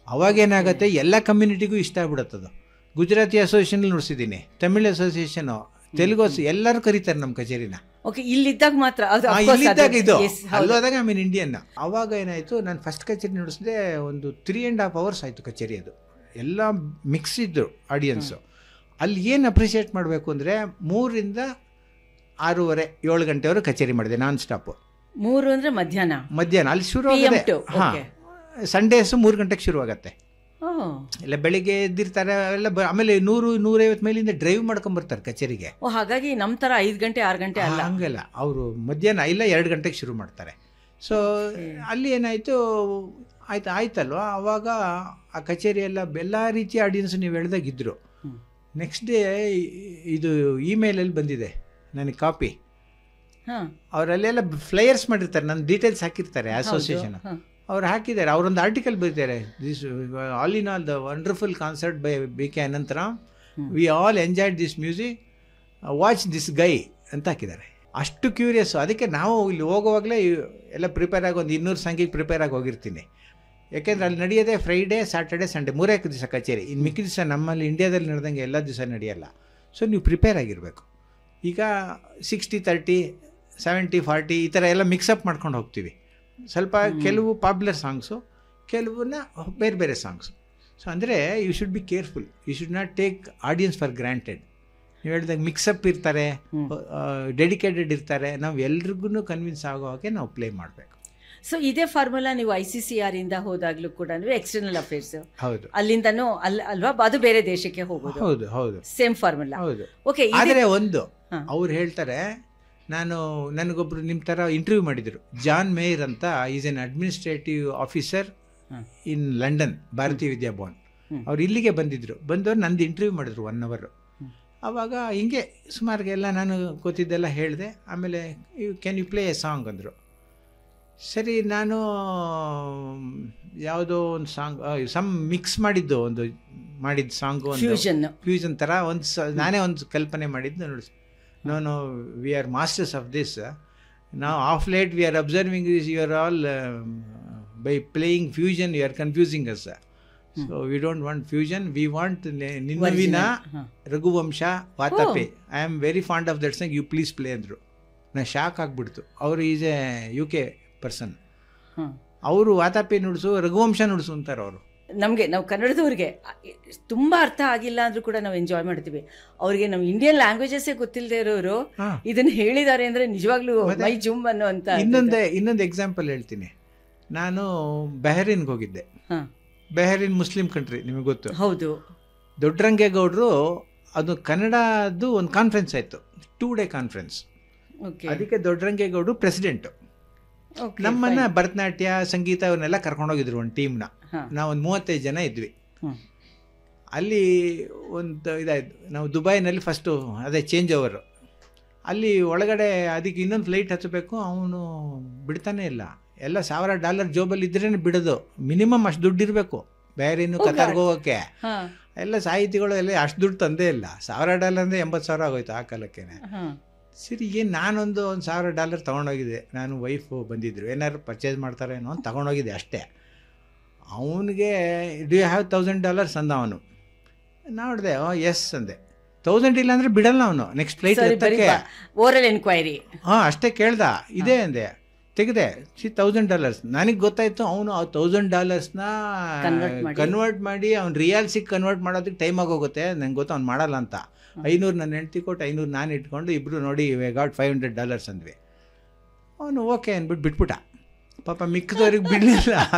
ಅವಾಗೇನಾಗುತ್ತೆ, ಎಲ್ಲ ಕಮ್ಯುನಿಟಿಗೂ ಇಷ್ಟ ಆಗ್ಬಿಡುತ್ತದು. ಗುಜರಾತಿ ಅಸೋಸಿಯೇಷನ್ ನುಡಿಸಿದ್ದೀನಿ, ತಮಿಳ್ ಅಸೋಸಿಯೇಷನು, ತೆಲುಗು, ಎಲ್ಲರೂ ಕರೀತಾರೆ ನಮ್ಮ ಕಚೇರಿನ. ಓಕೆ, ಇಲ್ಲಿದ್ದಾಗ ಮಾತ್ರ ಇಲ್ಲಿದ್ದಾಗ ಇದು, ಅಲ್ಲೋದಾಗ ಐ ಮೀನ್ ಇಂಡಿಯನ್. ಅವಾಗ ಏನಾಯಿತು, ನಾನು ಫಸ್ಟ್ ಕಚೇರಿ ನುಡಿಸಿದೆ, ಒಂದು 3.5 hours ಆಯಿತು ಕಚೇರಿ. ಅದು ಎಲ್ಲ ಮಿಕ್ಸ್ ಇದ್ದರು ಆಡಿಯನ್ಸು. ಅಲ್ಲಿ ಏನು ಅಪ್ರಿಷಿಯೇಟ್ ಮಾಡಬೇಕು ಅಂದರೆ, 3 ರಿಂದ 6:30 7 ಗಂಟೆವರೆಗೂ ಕಚೇರಿ ಮಾಡಿದೆ ನಾನ್ ಸ್ಟಾಪು. 3 ಅಂದರೆ ಮಧ್ಯಾಹ್ನ ಅಲ್ಲಿ ಶುರು ಆಗುತ್ತೆ. ಹಾಂ, ಸಂಡೇಸು 3 ಗಂಟೆಗೆ ಶುರುವಾಗತ್ತೆ. ಎಲ್ಲ ಬೆಳಿಗ್ಗೆ ಎದ್ದಿರ್ತಾರೆ ಎಲ್ಲ. ಆಮೇಲೆ 100-150 ಮೈಲಿಂದ ಡ್ರೈವ್ ಮಾಡ್ಕೊಂಬರ್ತಾರೆ ಕಚೇರಿಗೆ. ಹಾಗಾಗಿ ನಮ್ಮ ಥರ 5 ಗಂಟೆ 6 ಗಂಟೆ ಅಲ್ಲ, ಹಂಗಲ್ಲ. ಅವರು ಮಧ್ಯಾಹ್ನ ಇಲ್ಲ 2 ಗಂಟೆಗೆ ಶುರು ಮಾಡ್ತಾರೆ. ಸೊ ಅಲ್ಲಿ ಏನಾಯಿತು, ಆಯ್ತಲ್ವ, ಆವಾಗ ಆ ಕಚೇರಿ ಎಲ್ಲ ರೀತಿಯ ಆಡಿಯನ್ಸ್ ನೀವು ಹೇಳ್ದಾಗಿದ್ದರು. ನೆಕ್ಸ್ಟ್ ಡೇ ಇದು ಇಮೇಲಲ್ಲಿ ಬಂದಿದೆ ನನಗೆ ಕಾಪಿ. ಅವರಲ್ಲೆಲ್ಲ ಫ್ಲೈಯರ್ಸ್ ಮಾಡಿರ್ತಾರೆ, ನನ್ನ ಡೀಟೇಲ್ಸ್ ಹಾಕಿರ್ತಾರೆ ಅಸೋಸಿಯೇಷನ್. ಅವ್ರು ಹಾಕಿದ್ದಾರೆ, ಅವರೊಂದು ಆರ್ಟಿಕಲ್ ಬರೀತಾರೆ, this all in all the wonderful concert by BK Anantharam, we all enjoyed this music, watch this guy ಅಂತ ಹಾಕಿದ್ದಾರೆ. ಅಷ್ಟು ಕ್ಯೂರಿಯಸ್ಸು. ಅದಕ್ಕೆ ನಾವು ಇಲ್ಲಿ ಹೋಗುವಾಗಲೇ ಎಲ್ಲ ಪ್ರಿಪೇರ್ ಆಗಿ ಒಂದು 200 ಸಂಖ್ಯೆಗೆ ಪ್ರಿಪೇರ್ ಆಗಿ ಹೋಗಿರ್ತೀನಿ. ಯಾಕೆಂದರೆ ಅಲ್ಲಿ ನಡೆಯೋದೇ ಫ್ರೈಡೇ, ಸ್ಯಾಟರ್ಡೆ, ಸಂಡೇ 3 ದಿವಸ ಕಚೇರಿ. ಇನ್ನು ಮಿಕ್ಕಿದ ದಿವಸ ನಮ್ಮಲ್ಲಿ ಇಂಡಿಯಾದಲ್ಲಿ ನಡೆದಂಗೆ ಎಲ್ಲ ದಿವಸ ನಡೆಯಲ್ಲ. ಸೊ ನೀವು ಪ್ರಿಪೇರ್ ಆಗಿರಬೇಕು. ಈಗ 60-30, 70-40 ಈ ಥರ ಎಲ್ಲ ಮಿಕ್ಸಪ್ ಮಾಡ್ಕೊಂಡು ಹೋಗ್ತೀವಿ. ಸ್ವಲ್ಪ ಕೆಲವು ಪಾಪ್ಯುಲರ್ ಸಾಂಗ್ಸು, ಕೆಲವನ್ನ ಬೇರೆ ಬೇರೆ ಸಾಂಗ್ಸು. ಸೊ ಅಂದರೆ you should be careful, you should not take audience for granted. ನೀವು ಹೇಳಿದಾಗ ಮಿಕ್ಸಪ್ ಇರ್ತಾರೆ, ಡೆಡಿಕೇಟೆಡ್ ಇರ್ತಾರೆ, ನಾವು ಎಲ್ರಿಗೂ ಕನ್ವಿನ್ಸ್ ಆಗೋ ಹಾಗೆ ನಾವು ಪ್ಲೇ ಮಾಡಬೇಕು. ಸೊ ಇದೇ ಫಾರ್ಮುಲಾ ನೀವು ICCR ಇಂದ ಹೋದಾಗ್ಲೂ ಕೂಡ ಎಕ್ಸ್ಟರ್ನಲ್ ಅಫೇರ್ಸ್ ಹೌದು ಅಲ್ಲಿಂದನೂ ಅಲ್ವಾ, ಅದು ಬೇರೆ ದೇಶಕ್ಕೆ ಹೋಗೋದು. ಹೌದು ಹೌದು ಸೇಮ್ ಫಾರ್ಮುಲಾ. ಹೌದು. ಓಕೆ, ಆದರೆ ಒಂದು ಅವ್ರು ಹೇಳ್ತಾರೆ, ನನಗೊಬ್ರು ನಿಮ್ಮ ಥರ ಇಂಟರ್ವ್ಯೂ ಮಾಡಿದರು, ಜಾನ್ ಮೇಯರ್ ಅಂತ, is N administrative officer in London, ಭಾರತೀಯ ವಿದ್ಯಾಭವನ್. ಅವ್ರು ಇಲ್ಲಿಗೆ ಬಂದವ್ರು ನಂದು ಇಂಟರ್ವ್ಯೂ ಮಾಡಿದ್ರು 1 hour. ಆವಾಗ ಹಿಂಗೆ ಸುಮಾರಿಗೆಲ್ಲ ನಾನು ಗೊತ್ತಿದ್ದೆಲ್ಲ ಹೇಳಿದೆ. ಆಮೇಲೆ can you play a song ಅಂದರು. ಸರಿ, ನಾನು ಯಾವುದೋ ಒಂದು ಸಾಂಗ್ ಮಿಕ್ಸ್ ಮಾಡಿದ್ದು, ಮಾಡಿದ್ದು ಸಾಂಗು, ಫ್ಯೂಷನ್ ಥರ ನಾನೇ ಒಂದು ಕಲ್ಪನೆ ಮಾಡಿದ್ದು. ನೋಡಿ, no we are masters of this. ನಾವು of late we are observing this, you are all by playing fusion you are confusing us. So we don't want fusion, we want ನಿನ್ನವಿನ Raghuvamsha Vatapi. I am very fond of that song, you please play ಅಂದರು. ನಾ shock ಆಗಿಬಿಡ್ತು. ಅವರು is A UK person. ಅವರು ವಾತಾಪಿ ನುಡಿಸು, ರಘುವಂಶ ನುಡಿಸು ಅಂತಾರೆ ಅವರು. ನಾವು ಕನ್ನಡದವ್ರಿಗೆ ತುಂಬ ಅರ್ಥ ಆಗಿಲ್ಲ ಅಂದ್ರೂ ಕೂಡ ನಾವು ಎಂಜಾಯ್ ಮಾಡ್ತೀವಿ. ಅವ್ರಿಗೆ ನಮ್ಮ ಇಂಡಿಯನ್ ಲ್ಯಾಂಗ್ವೇಜಸ್ಸೇ ಗೊತ್ತಿಲ್ಲದೆ ಇರೋರು ಇದನ್ನು ಹೇಳಿದ್ದಾರೆ ಅಂದರೆ ನಿಜವಾಗ್ಲೂ ಮೈ ಜುಮ್ ಅನ್ನೋ ಅಂತ. ಇನ್ನೊಂದು ಎಕ್ಸಾಂಪಲ್ ಹೇಳ್ತೀನಿ. ನಾನು ಬೆಹರಿನ್ಗೆ ಹೋಗಿದ್ದೆ. ಬೆಹರಿನ್ ಮುಸ್ಲಿಂ ಕಂಟ್ರಿ, ನಿಮಗೆ ಗೊತ್ತು. ಹೌದು. ದೊಡ್ಡರಂಗೇಗೌಡರು ಅದು ಕನ್ನಡದ್ದು ಒಂದು ಕಾನ್ಫರೆನ್ಸ್ ಆಯಿತು, 2 day ಕಾನ್ಫರೆನ್ಸ್. ಅದಕ್ಕೆ ದೊಡ್ಡರಂಗೇಗೌಡರು ಪ್ರೆಸಿಡೆಂಟು. ನಮ್ಮನ್ನ ಭರತನಾಟ್ಯ, ಸಂಗೀತ ಅವನ್ನೆಲ್ಲ ಕರ್ಕೊಂಡೋಗಿದ್ರು ಒಂದು ಟೀಮ್ನ. ನಾವೊಂದು 35 ಜನ ಇದ್ವಿ. ಅಲ್ಲಿ ಒಂದು ಇದಾಯ್ತು, ನಾವು ದುಬೈನಲ್ಲಿ ಫಸ್ಟು ಅದೇ ಚೇಂಜ್ ಓವರು. ಅಲ್ಲಿ ಒಳಗಡೆ ಅದಕ್ಕೆ ಇನ್ನೊಂದು ಫ್ಲೈಟ್ ಹಚ್ಚಬೇಕು, ಅವನು ಬಿಡ್ತಾನೆ ಇಲ್ಲ. ಎಲ್ಲ $1000 ಜೋಬಲ್ಲಿ ಇದ್ರೇ ಬಿಡೋದು. ಮಿನಿಮಮ್ ಅಷ್ಟು ದುಡ್ಡು ಇರಬೇಕು ಬೇರೆ ಇನ್ನು ಕತಾರ್ಗೆ ಹೋಗೋಕ್ಕೆ. ಎಲ್ಲ ಸಾಹಿತಿಗಳು ಎಲ್ಲ ಅಷ್ಟು ದುಡ್ಡು ತಂದೇ ಇಲ್ಲ. $1000 ಅಂದರೆ $80,000 ಆಗೋಯ್ತು ಆ ಕಾಲಕ್ಕೇನೆ. ಸರಿ, ನಾನೊಂದು $1,000 ತೊಗೊಂಡೋಗಿದ್ದೆ. ನಾನು ವೈಫು ಬಂದಿದ್ದರು, ಏನಾದ್ರು ಪರ್ಚೇಸ್ ಮಾಡ್ತಾರೇನೋ ಅಂತ ತೊಗೊಂಡೋಗಿದ್ದೆ ಅಷ್ಟೇ. ಅವನಿಗೆ ಡು ಯು ಹ್ಯಾವ್ $1,000 ಅಂದ ಅವನು. ನೋಡಿದೆ, ಎಸ್ ಅಂದೆ. 1000 ಇಲ್ಲ ಅಂದರೆ ಬಿಡಲ್ಲ ಅವನು. ನೆಕ್ಸ್ಟ್ ಫ್ಲೈಟ್ ಓರಲ್ ಎನ್ಕ್ವೈರಿ ಅಷ್ಟೇ ಕೇಳ್ದ. ಇದೆ ಅಂದೆ, ತೆಗೆದೆ. $1,000. ನನಗೆ ಗೊತ್ತಾಯಿತು ಅವನು ಆ $1,000ನ ಕನ್ವರ್ಟ್ ಮಾಡಿ ಅವ್ನು ರಿಯಾಲ್ಸಿಗೆ ಕನ್ವರ್ಟ್ ಮಾಡೋದಕ್ಕೆ ಟೈಮ್ ಆಗೋಗುತ್ತೆ. ನಂಗೆ ಗೊತ್ತು ಅವ್ನು ಮಾಡಲ್ಲ ಅಂತ. 500 ನನ್ನ ಹೆಂಡ್ತಿ ಕೊಟ್ಟು 500 ನಾನು ಇಟ್ಕೊಂಡು ಇಬ್ಬರು ನೋಡಿ ವಿ ಗಾಟ್ $500 ಅಂದ್ವಿ. ಅವನು ಓಕೆ ಅಂದ್ಬಿಟ್ಟು ಬಿಟ್ಬಿಟ್ಟ. ಪಾಪ ಮಿಕ್ಕದವ್ರಿಗೆ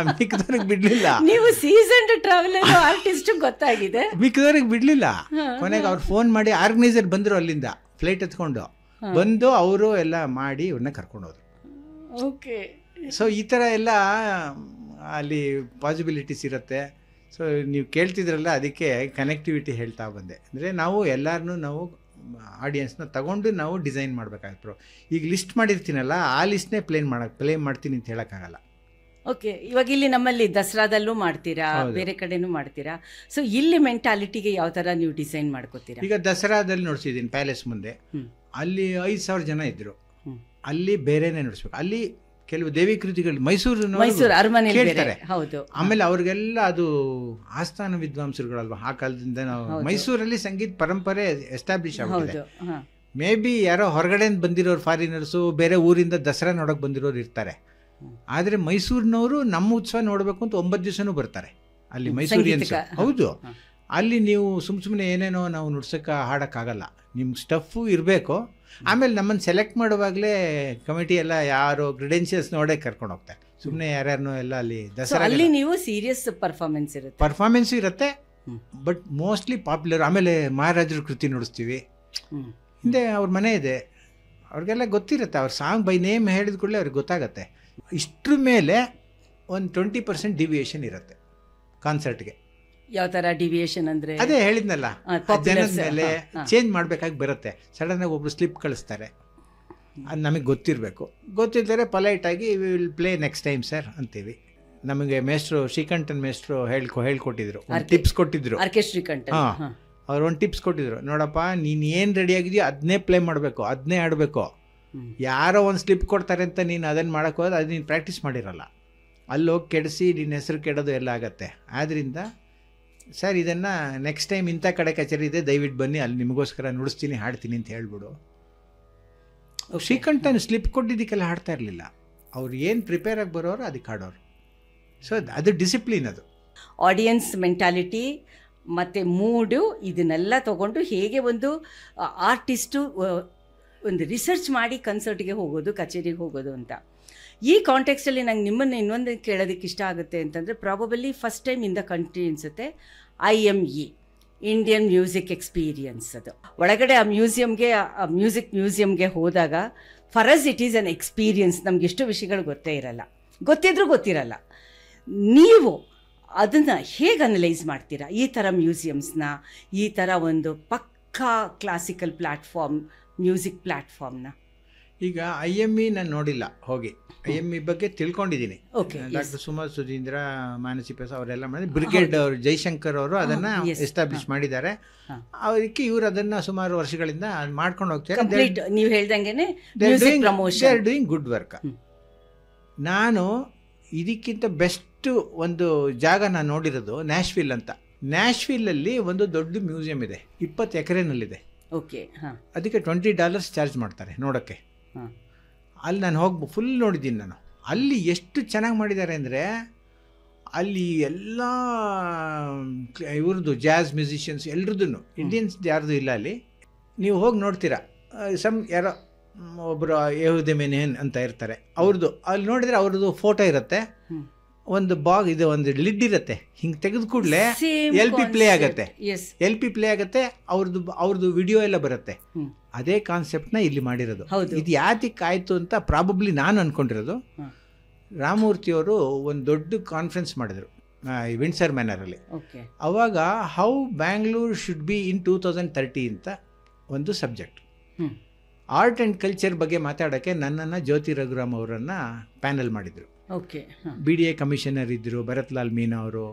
ಬಿಡಲಿಲ್ಲ. ನೀವು ಸೀಸನ್ಡ್ ಟ್ರಾವೆಲರ್ ಆರ್ಟಿಸ್ಟ್ ಗೊತ್ತಾಗಿದೆ. ಮಿಕ್ಕದವ್ರಿಗೆ ಬಿಡಲಿಲ್ಲ. ಕೊನೆಗೆ ಅವ್ರು ಫೋನ್ ಮಾಡಿ ಆರ್ಗನೈಸರ್ ಬಂದರು, ಅಲ್ಲಿಂದ ಫ್ಲೈಟ್ ಎತ್ಕೊಂಡು ಬಂದು ಅವರು ಎಲ್ಲ ಮಾಡಿ ಇವ್ರನ್ನ ಕರ್ಕೊಂಡು ಹೋದ್ರು. ಓಕೆ. ಸೊ ಈ ಥರ ಎಲ್ಲ ಅಲ್ಲಿ ಪಾಸಿಬಿಲಿಟೀಸ್ ಇರುತ್ತೆ. ಸೊ ನೀವು ಕೇಳ್ತಿದ್ರಲ್ಲ, ಅದಕ್ಕೆ ಕನೆಕ್ಟಿವಿಟಿ ಹೇಳ್ತಾ ಬಂದೆ. ಅಂದರೆ ನಾವು ಎಲ್ಲರನ್ನೂ ನಾವು ಆಡಿಯನ್ಸ್ನ ತಗೊಂಡು ನಾವು ಡಿಸೈನ್ ಮಾಡಬೇಕಾಗ್ತದೆ. ಈಗ ಲಿಸ್ಟ್ ಮಾಡಿರ್ತೀನಲ್ಲ, ಆ ಲಿಸ್ಟ್ನೇ ಪ್ಲೇ ಮಾಡ್ತೀನಿ ಅಂತ ಹೇಳೋಕ್ಕಾಗಲ್ಲ. ಓಕೆ, ಇವಾಗ ಇಲ್ಲಿ ನಮ್ಮಲ್ಲಿ ದಸರಾದಲ್ಲೂ ಮಾಡ್ತೀರಾ, ಬೇರೆ ಕಡೆನೂ ಮಾಡ್ತೀರಾ. ಸೊ ಇಲ್ಲಿ ಮೆಂಟಾಲಿಟಿಗೆ ಯಾವ ಥರ ನೀವು ಡಿಸೈನ್ ಮಾಡ್ಕೋತೀರಾ? ಈಗ ದಸರಾದಲ್ಲಿ ನೋಡ್ಸಿದ್ದೀನಿ ಪ್ಯಾಲೇಸ್ ಮುಂದೆ, ಅಲ್ಲಿ 5,000 ಜನ ಇದ್ದರು. ಅಲ್ಲಿ ಬೇರೆನೇ ನೋಡಿಸ್ಬೇಕು. ಅಲ್ಲಿ ಕೆಲವು ದೇವಿ ಕೃತಿಗಳು ಮೈಸೂರು ಕೇಳ್ತಾರೆ. ಆಮೇಲೆ ಅವ್ರಿಗೆಲ್ಲ ಅದು ಆಸ್ಥಾನ ವಿದ್ವಾಂಸರುಗಳಲ್ವ ಆ ಕಾಲದಿಂದ. ನಾವು ಮೈಸೂರಲ್ಲಿ ಸಂಗೀತ ಪರಂಪರೆ ಎಸ್ಟಾಬ್ಲಿಷ್ ಆಗಿದೆ. ಮೇ ಬಿ ಯಾರೋ ಹೊರಗಡೆಯಿಂದ ಬಂದಿರೋರು, ಫಾರಿನರ್ಸು, ಬೇರೆ ಊರಿಂದ ದಸರಾ ನೋಡೋಕೆ ಬಂದಿರೋರು ಇರ್ತಾರೆ. ಆದರೆ ಮೈಸೂರಿನವರು ನಮ್ಮ ಉತ್ಸವ ನೋಡಬೇಕು ಅಂತ 9 ದಿವಸನೂ ಬರ್ತಾರೆ ಅಲ್ಲಿ ಮೈಸೂರಿಯನ್ಸ್. ಹೌದು, ಅಲ್ಲಿ ನೀವು ಸುಮ್ಮನೆ ಏನೇನೋ ನಾವು ನುಡ್ಸೋಕ್ಕೆ ಹಾಡೋಕ್ಕಾಗಲ್ಲ. ನಿಮ್ಮ ಸ್ಟಫು ಇರಬೇಕು. ಆಮೇಲೆ ನಮ್ಮನ್ನು ಸೆಲೆಕ್ಟ್ ಮಾಡುವಾಗಲೇ ಕಮಿಟಿ ಎಲ್ಲ ಯಾರು ಕ್ರೆಡೆನ್ಷಿಯಲ್ಸ್ ನೋಡೇ ಕರ್ಕೊಂಡು ಹೋಗ್ತಾರೆ. ಸುಮ್ಮನೆ ಯಾರ್ಯಾರನ್ನೋ ಎಲ್ಲ ಅಲ್ಲಿ ದಸರಾ ಅಲ್ಲಿ ನೀವು ಸೀರಿಯಸ್ ಪರ್ಫಾರ್ಮೆನ್ಸ್ ಇರುತ್ತೆ. But mostly popular. ಆಮೇಲೆ ಮಹಾರಾಜರ ಕೃತಿ ನುಡಿಸ್ತೀವಿ. ಹಿಂದೆ ಅವ್ರ ಮನೆ ಇದೆ, ಅವ್ರಿಗೆಲ್ಲ ಗೊತ್ತಿರುತ್ತೆ. ಅವ್ರ ಸಾಂಗ್ ಬೈ ನೇಮ್ ಹೇಳಿದ ಕೂಡಲೇ ಅವ್ರಿಗೆ ಗೊತ್ತಾಗತ್ತೆ. ಇಷ್ಟ್ರ ಮೇಲೆ ಒಂದು 20% ಡಿವಿಯೇಷನ್ ಇರುತ್ತೆ ಕಾನ್ಸರ್ಟ್ಗೆ. ಯಾವ ಥರ ಡಿವಿಯೇಷನ್ ಅಂದರೆ ಅದೇ ಹೇಳಿದ್ನಲ್ಲ, ಜನದ ಮೇಲೆ ಚೇಂಜ್ ಮಾಡಬೇಕಾಗಿ ಬರುತ್ತೆ. ಸಡನ್ನಾಗಿ ಒಬ್ರು ಸ್ಲಿಪ್ ಕಳಿಸ್ತಾರೆ, ಅದು ನಮಗೆ ಗೊತ್ತಿಲ್ಲದೆ ಪೊಲೈಟಾಗಿ we will play next time sir ಅಂತೀವಿ. ನಮಗೆ ಮೇಸ್ಟ್ರು ಶ್ರೀಕಂಠನ್ ಮೇಸ್ಟ್ರು ಹೇಳ್ಕೊಟ್ಟಿದ್ರು, ಟಿಪ್ಸ್ ಕೊಟ್ಟಿದ್ರು. ಹಾಂ, ಅವ್ರು ಒಂದು ಟಿಪ್ಸ್ ಕೊಟ್ಟಿದ್ರು. ನೋಡಪ್ಪ, ನೀನು ಏನು ರೆಡಿ ಆಗಿದೆಯೋ ಅದನ್ನೇ ಪ್ಲೇ ಮಾಡಬೇಕು, ಅದನ್ನೇ ಆಡಬೇಕು. ಯಾರೋ ಒಂದು ಸ್ಲಿಪ್ ಕೊಡ್ತಾರೆ ಅಂತ ನೀನು ಅದನ್ನು ಮಾಡೋಕ್ಕೆ ಹೋದ್ರೆ ಅದು ನೀನು ಪ್ರಾಕ್ಟೀಸ್ ಮಾಡಿರಲ್ಲ. ಅಲ್ಲಿ ಹೋಗಿ ಕೆಡಿಸಿ ನಿನ್ನ ಹೆಸರು ಕೆಡೋದು ಎಲ್ಲ ಆಗತ್ತೆ. ಆದ್ದರಿಂದ ಸರ್, ಇದನ್ನು ನೆಕ್ಸ್ಟ್ ಟೈಮ್ ಇಂಥ ಕಡೆ ಕಚೇರಿ ಇದೆ, ದಯವಿಟ್ಟು ಬನ್ನಿ, ಅಲ್ಲಿ ನಿಮಗೋಸ್ಕರ ನುಡಿಸ್ತೀನಿ, ಹಾಡ್ತೀನಿ ಅಂತ ಹೇಳ್ಬಿಡು. ಶ್ರೀಕಂಠನ್ ಸ್ಲಿಪ್ ಕೊಟ್ಟಿದ್ದಕ್ಕೆಲ್ಲ ಹಾಡ್ತಾ ಇರಲಿಲ್ಲ. ಅವ್ರು ಏನು ಪ್ರಿಪೇರ್ ಆಗಿ ಬರೋರು ಅದಕ್ಕೆ ಹಾಡೋರು. ಸೊ ಅದು ಡಿಸಿಪ್ಲಿನ್. ಅದು ಆಡಿಯನ್ಸ್ ಮೆಂಟಾಲಿಟಿ ಮತ್ತು ಮೂಡು ಇದನ್ನೆಲ್ಲ ತಗೊಂಡು ಹೇಗೆ ಒಂದು ಆರ್ಟಿಸ್ಟು ಒಂದು ರಿಸರ್ಚ್ ಮಾಡಿ ಕನ್ಸರ್ಟ್ಗೆ ಹೋಗೋದು, ಕಚೇರಿಗೆ ಹೋಗೋದು ಅಂತ. ಈ ಕಾಂಟೆಕ್ಸ್ಟಲ್ಲಿ ನಂಗೆ ನಿಮ್ಮನ್ನು ಇನ್ನೊಂದು ಕೇಳೋದಕ್ಕೆ ಇಷ್ಟ ಆಗುತ್ತೆ ಅಂತಂದರೆ, probably first time in the country ಅನಿಸುತ್ತೆ IME, ಇಂಡಿಯನ್ ಮ್ಯೂಸಿಕ್ ಎಕ್ಸ್ಪೀರಿಯನ್ಸ್. ಅದು ಒಳಗಡೆ ಆ ಮ್ಯೂಸಿಯಮ್ಗೆ, ಆ ಮ್ಯೂಸಿಕ್ ಮ್ಯೂಸಿಯಮ್ಗೆ ಹೋದಾಗ for us it is an experience. ನಮ್ಗೆ ಎಷ್ಟು ವಿಷಯಗಳು ಗೊತ್ತೇ ಇರಲ್ಲ, ಗೊತ್ತಿದ್ರೂ ಗೊತ್ತಿರಲ್ಲ. ನೀವು ಅದನ್ನು ಹೇಗೆ ಅನಲೈಸ್ ಮಾಡ್ತೀರಾ, ಈ ಥರ ಮ್ಯೂಸಿಯಮ್ಸ್ನ, ಈ ಥರ ಒಂದು ಪಕ್ಕಾ ಕ್ಲಾಸಿಕಲ್ ಪ್ಲ್ಯಾಟ್ಫಾರ್ಮ್, ಮ್ಯೂಸಿಕ್ ಪ್ಲ್ಯಾಟ್ಫಾರ್ಮ್ನ? ಈಗ IME ನಾನು ನೋಡಿಲ್ಲ, ಹೋಗಿ IME ಬಗ್ಗೆ ತಿಳ್ಕೊಂಡಿದ್ದೀನಿ. Okay, ಡಾಕ್ಟರ್ ಸುಮಾ ಸುಧೀಂದ್ರ, ಮಾನಸಿ ಪ್ರಸಾದ್ ಅವರೆಲ್ಲ ಮಾಡಿ, ಬ್ರಿಗೇಡ್ ಅವರು, ಜೈಶಂಕರ್ ಅವರು ಅದನ್ನು ಎಸ್ಟಾಬ್ಲಿಷ್ ಮಾಡಿದ್ದಾರೆ. ಅದಕ್ಕೆ ಇವರು ಅದನ್ನು ಸುಮಾರು ವರ್ಷಗಳಿಂದ ಮಾಡ್ಕೊಂಡು ಹೋಗ್ತಾರೆ. ನೀವು ಹೇಳ್ದಂಗೆ ಡೂಯಿಂಗ್ ಗುಡ್ ವರ್ಕ್. ನಾನು ಇದಕ್ಕಿಂತ ಬೆಸ್ಟ್ ಒಂದು ಜಾಗ ನಾನು ನೋಡಿರೋದು ನ್ಯಾಶ್ವಿಲ್ ಅಂತ. ನ್ಯಾಶ್ವಿಲ್ಲಲ್ಲಿ ಒಂದು ದೊಡ್ಡ ಮ್ಯೂಸಿಯಂ ಇದೆ, 20 ಎಕರೆನಲ್ಲಿದೆ. ಓಕೆ. ಅದಕ್ಕೆ $20 ಚಾರ್ಜ್ ಮಾಡ್ತಾರೆ ನೋಡೋಕ್ಕೆ. ಅಲ್ಲಿ ನಾನು ಹೋಗಿ ಫುಲ್ ನೋಡಿದ್ದೀನಿ ನಾನು. ಅಲ್ಲಿ ಎಷ್ಟು ಚೆನ್ನಾಗಿ ಮಾಡಿದ್ದಾರೆ ಅಂದರೆ, ಅಲ್ಲಿ ಎಲ್ಲ ಇವ್ರದ್ದು ಜಾಝ್ ಮ್ಯೂಸಿಷಿಯನ್ಸ್ ಎಲ್ರದ್ದು, ಇಂಡಿಯನ್ಸ್ ಯಾರ್ದು ಇಲ್ಲ ಅಲ್ಲಿ. ನೀವು ಹೋಗಿ ನೋಡ್ತೀರಾ, ಯಾರೋ ಒಬ್ಬರು ಯೆಹೂದಿ ಮೆನಹನ್ ಅಂತ ಇರ್ತಾರೆ, ಅವ್ರದ್ದು ಅಲ್ಲಿ ನೋಡಿದರೆ ಅವ್ರದ್ದು ಫೋಟೋ ಇರುತ್ತೆ, ಒಂದು ಇದು ಒಂದು ಲಿಡ್ ಇರುತ್ತೆ, ಹಿಂಗೆ ತೆಗೆದು ಕೂಡಲೇ LP ಪ್ಲೇ ಆಗುತ್ತೆ, ಅವ್ರದ್ದು ವಿಡಿಯೋ ಎಲ್ಲ ಬರುತ್ತೆ. ಅದೇ ಕಾನ್ಸೆಪ್ಟ್ನ ಇಲ್ಲಿ ಮಾಡಿರೋದು. ಇದು ಯಾತಕ್ಕೆ ಆಯಿತು ಅಂತ ಪ್ರಾಬಬ್ಲಿ ನಾನು ಅಂದ್ಕೊಂಡಿರೋದು, ರಾಮಮೂರ್ತಿಯವರು ಒಂದು ದೊಡ್ಡ ಕಾನ್ಫರೆನ್ಸ್ ಮಾಡಿದರು ವಿಂಡ್ಸರ್ ಮ್ಯಾನರಲ್ಲಿ. ಅವಾಗ ಹೌ ಬ್ಯಾಂಗ್ಳೂರ್ ಶುಡ್ ಬಿ ಇನ್ 2030 ಅಂತ ಒಂದು ಸಬ್ಜೆಕ್ಟ್. ಆರ್ಟ್ ಆ್ಯಂಡ್ ಕಲ್ಚರ್ ಬಗ್ಗೆ ಮಾತಾಡೋಕ್ಕೆ ನನ್ನನ್ನು ಜ್ಯೋತಿ ರಘುರಾಮ್ ಅವರನ್ನು ಪ್ಯಾನಲ್ ಮಾಡಿದರು. BDA ಕಮಿಷನರ್ ಇದ್ದರು, ಭರತ್ ಲಾಲ್ ಮೀನಾ ಅವರು,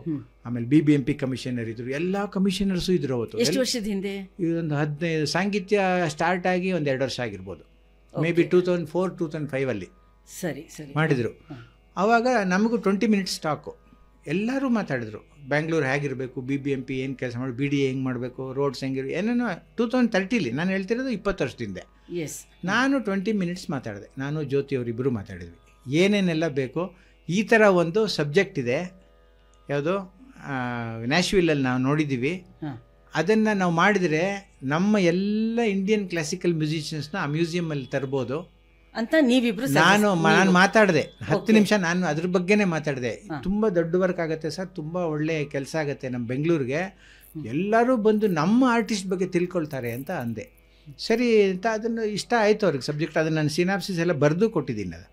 ಆಮೇಲೆ BBMP ಕಮಿಷನರ್ ಇದ್ದರು, ಎಲ್ಲ ಕಮಿಷನರ್ಸು ಇದ್ರು ಅವತ್ತು. ಎಷ್ಟು ವರ್ಷದ ಹಿಂದೆ? ಇದೊಂದು 15, ಸಾಂಗೀತ್ಯ ಸ್ಟಾರ್ಟ್ ಆಗಿ ಒಂದು 2 ವರ್ಷ ಆಗಿರ್ಬೋದು, ಮೇ ಬಿ 2004-2005 ಅಲ್ಲಿ ಮಾಡಿದರು. ಆವಾಗ ನಮಗೂ 20 ಮಿನಿಟ್ಸ್ ಟಾಕು, ಎಲ್ಲರೂ ಮಾತಾಡಿದ್ರು. ಬ್ಯಾಂಗ್ಳೂರು ಹೇಗಿರಬೇಕು, BBMP ಏನು ಕೆಲಸ ಮಾಡಿ, BDA ಹೆಂಗೆ ಮಾಡಬೇಕು, ರೋಡ್ಸ್ ಹೆಂಗಿರು, ಏನೇನೋ 2030 ನಾನು ಹೇಳ್ತಿರೋದು 20 ವರ್ಷದಿಂದ. ನಾನು 20 ಮಿನಿಟ್ಸ್ ಮಾತಾಡಿದೆ, ನಾನು ಜ್ಯೋತಿ ಅವರಿಬ್ಬರು ಮಾತಾಡಿದ್ವಿ. ಏನೇನೆಲ್ಲ ಬೇಕು, ಈ ಥರ ಒಂದು ಸಬ್ಜೆಕ್ಟ್ ಇದೆ, ಯಾವುದು ನ್ಯಾಶ್ವಿಲ್ಲಲ್ಲಿ ನಾವು ನೋಡಿದ್ದೀವಿ, ಅದನ್ನು ನಾವು ಮಾಡಿದರೆ ನಮ್ಮ ಎಲ್ಲ ಇಂಡಿಯನ್ ಕ್ಲಾಸಿಕಲ್ ಮ್ಯೂಸಿಷಿಯನ್ಸ್ನ ಆ ಮ್ಯೂಸಿಯಮಲ್ಲಿ ತರ್ಬೋದು ಅಂತ ನೀವಿಬ್ರು. ನಾನು ಮಾತಾಡಿದೆ 10 ನಿಮಿಷ, ನಾನು ಅದ್ರ ಬಗ್ಗೆನೇ ಮಾತಾಡಿದೆ. ತುಂಬ ದೊಡ್ಡ ವರ್ಕ್ ಆಗುತ್ತೆ ಸರ್, ತುಂಬ ಒಳ್ಳೆ ಕೆಲಸ ಆಗುತ್ತೆ ನಮ್ಮ ಬೆಂಗಳೂರಿಗೆ, ಎಲ್ಲರೂ ಬಂದು ನಮ್ಮ ಆರ್ಟಿಸ್ಟ್ ಬಗ್ಗೆ ತಿಳ್ಕೊಳ್ತಾರೆ ಅಂತ ಅಂದೆ. ಸರಿ ಅಂತ ಅದನ್ನು ಇಷ್ಟ ಆಯಿತು ಅವ್ರಿಗೆ ಸಬ್ಜೆಕ್ಟ್. ಅದನ್ನು ನಾನು ಸಿನಾಪ್ಸಿಸ್ ಎಲ್ಲ ಬರೆದು ಕೊಟ್ಟಿದ್ದೀನಿ. ಅದು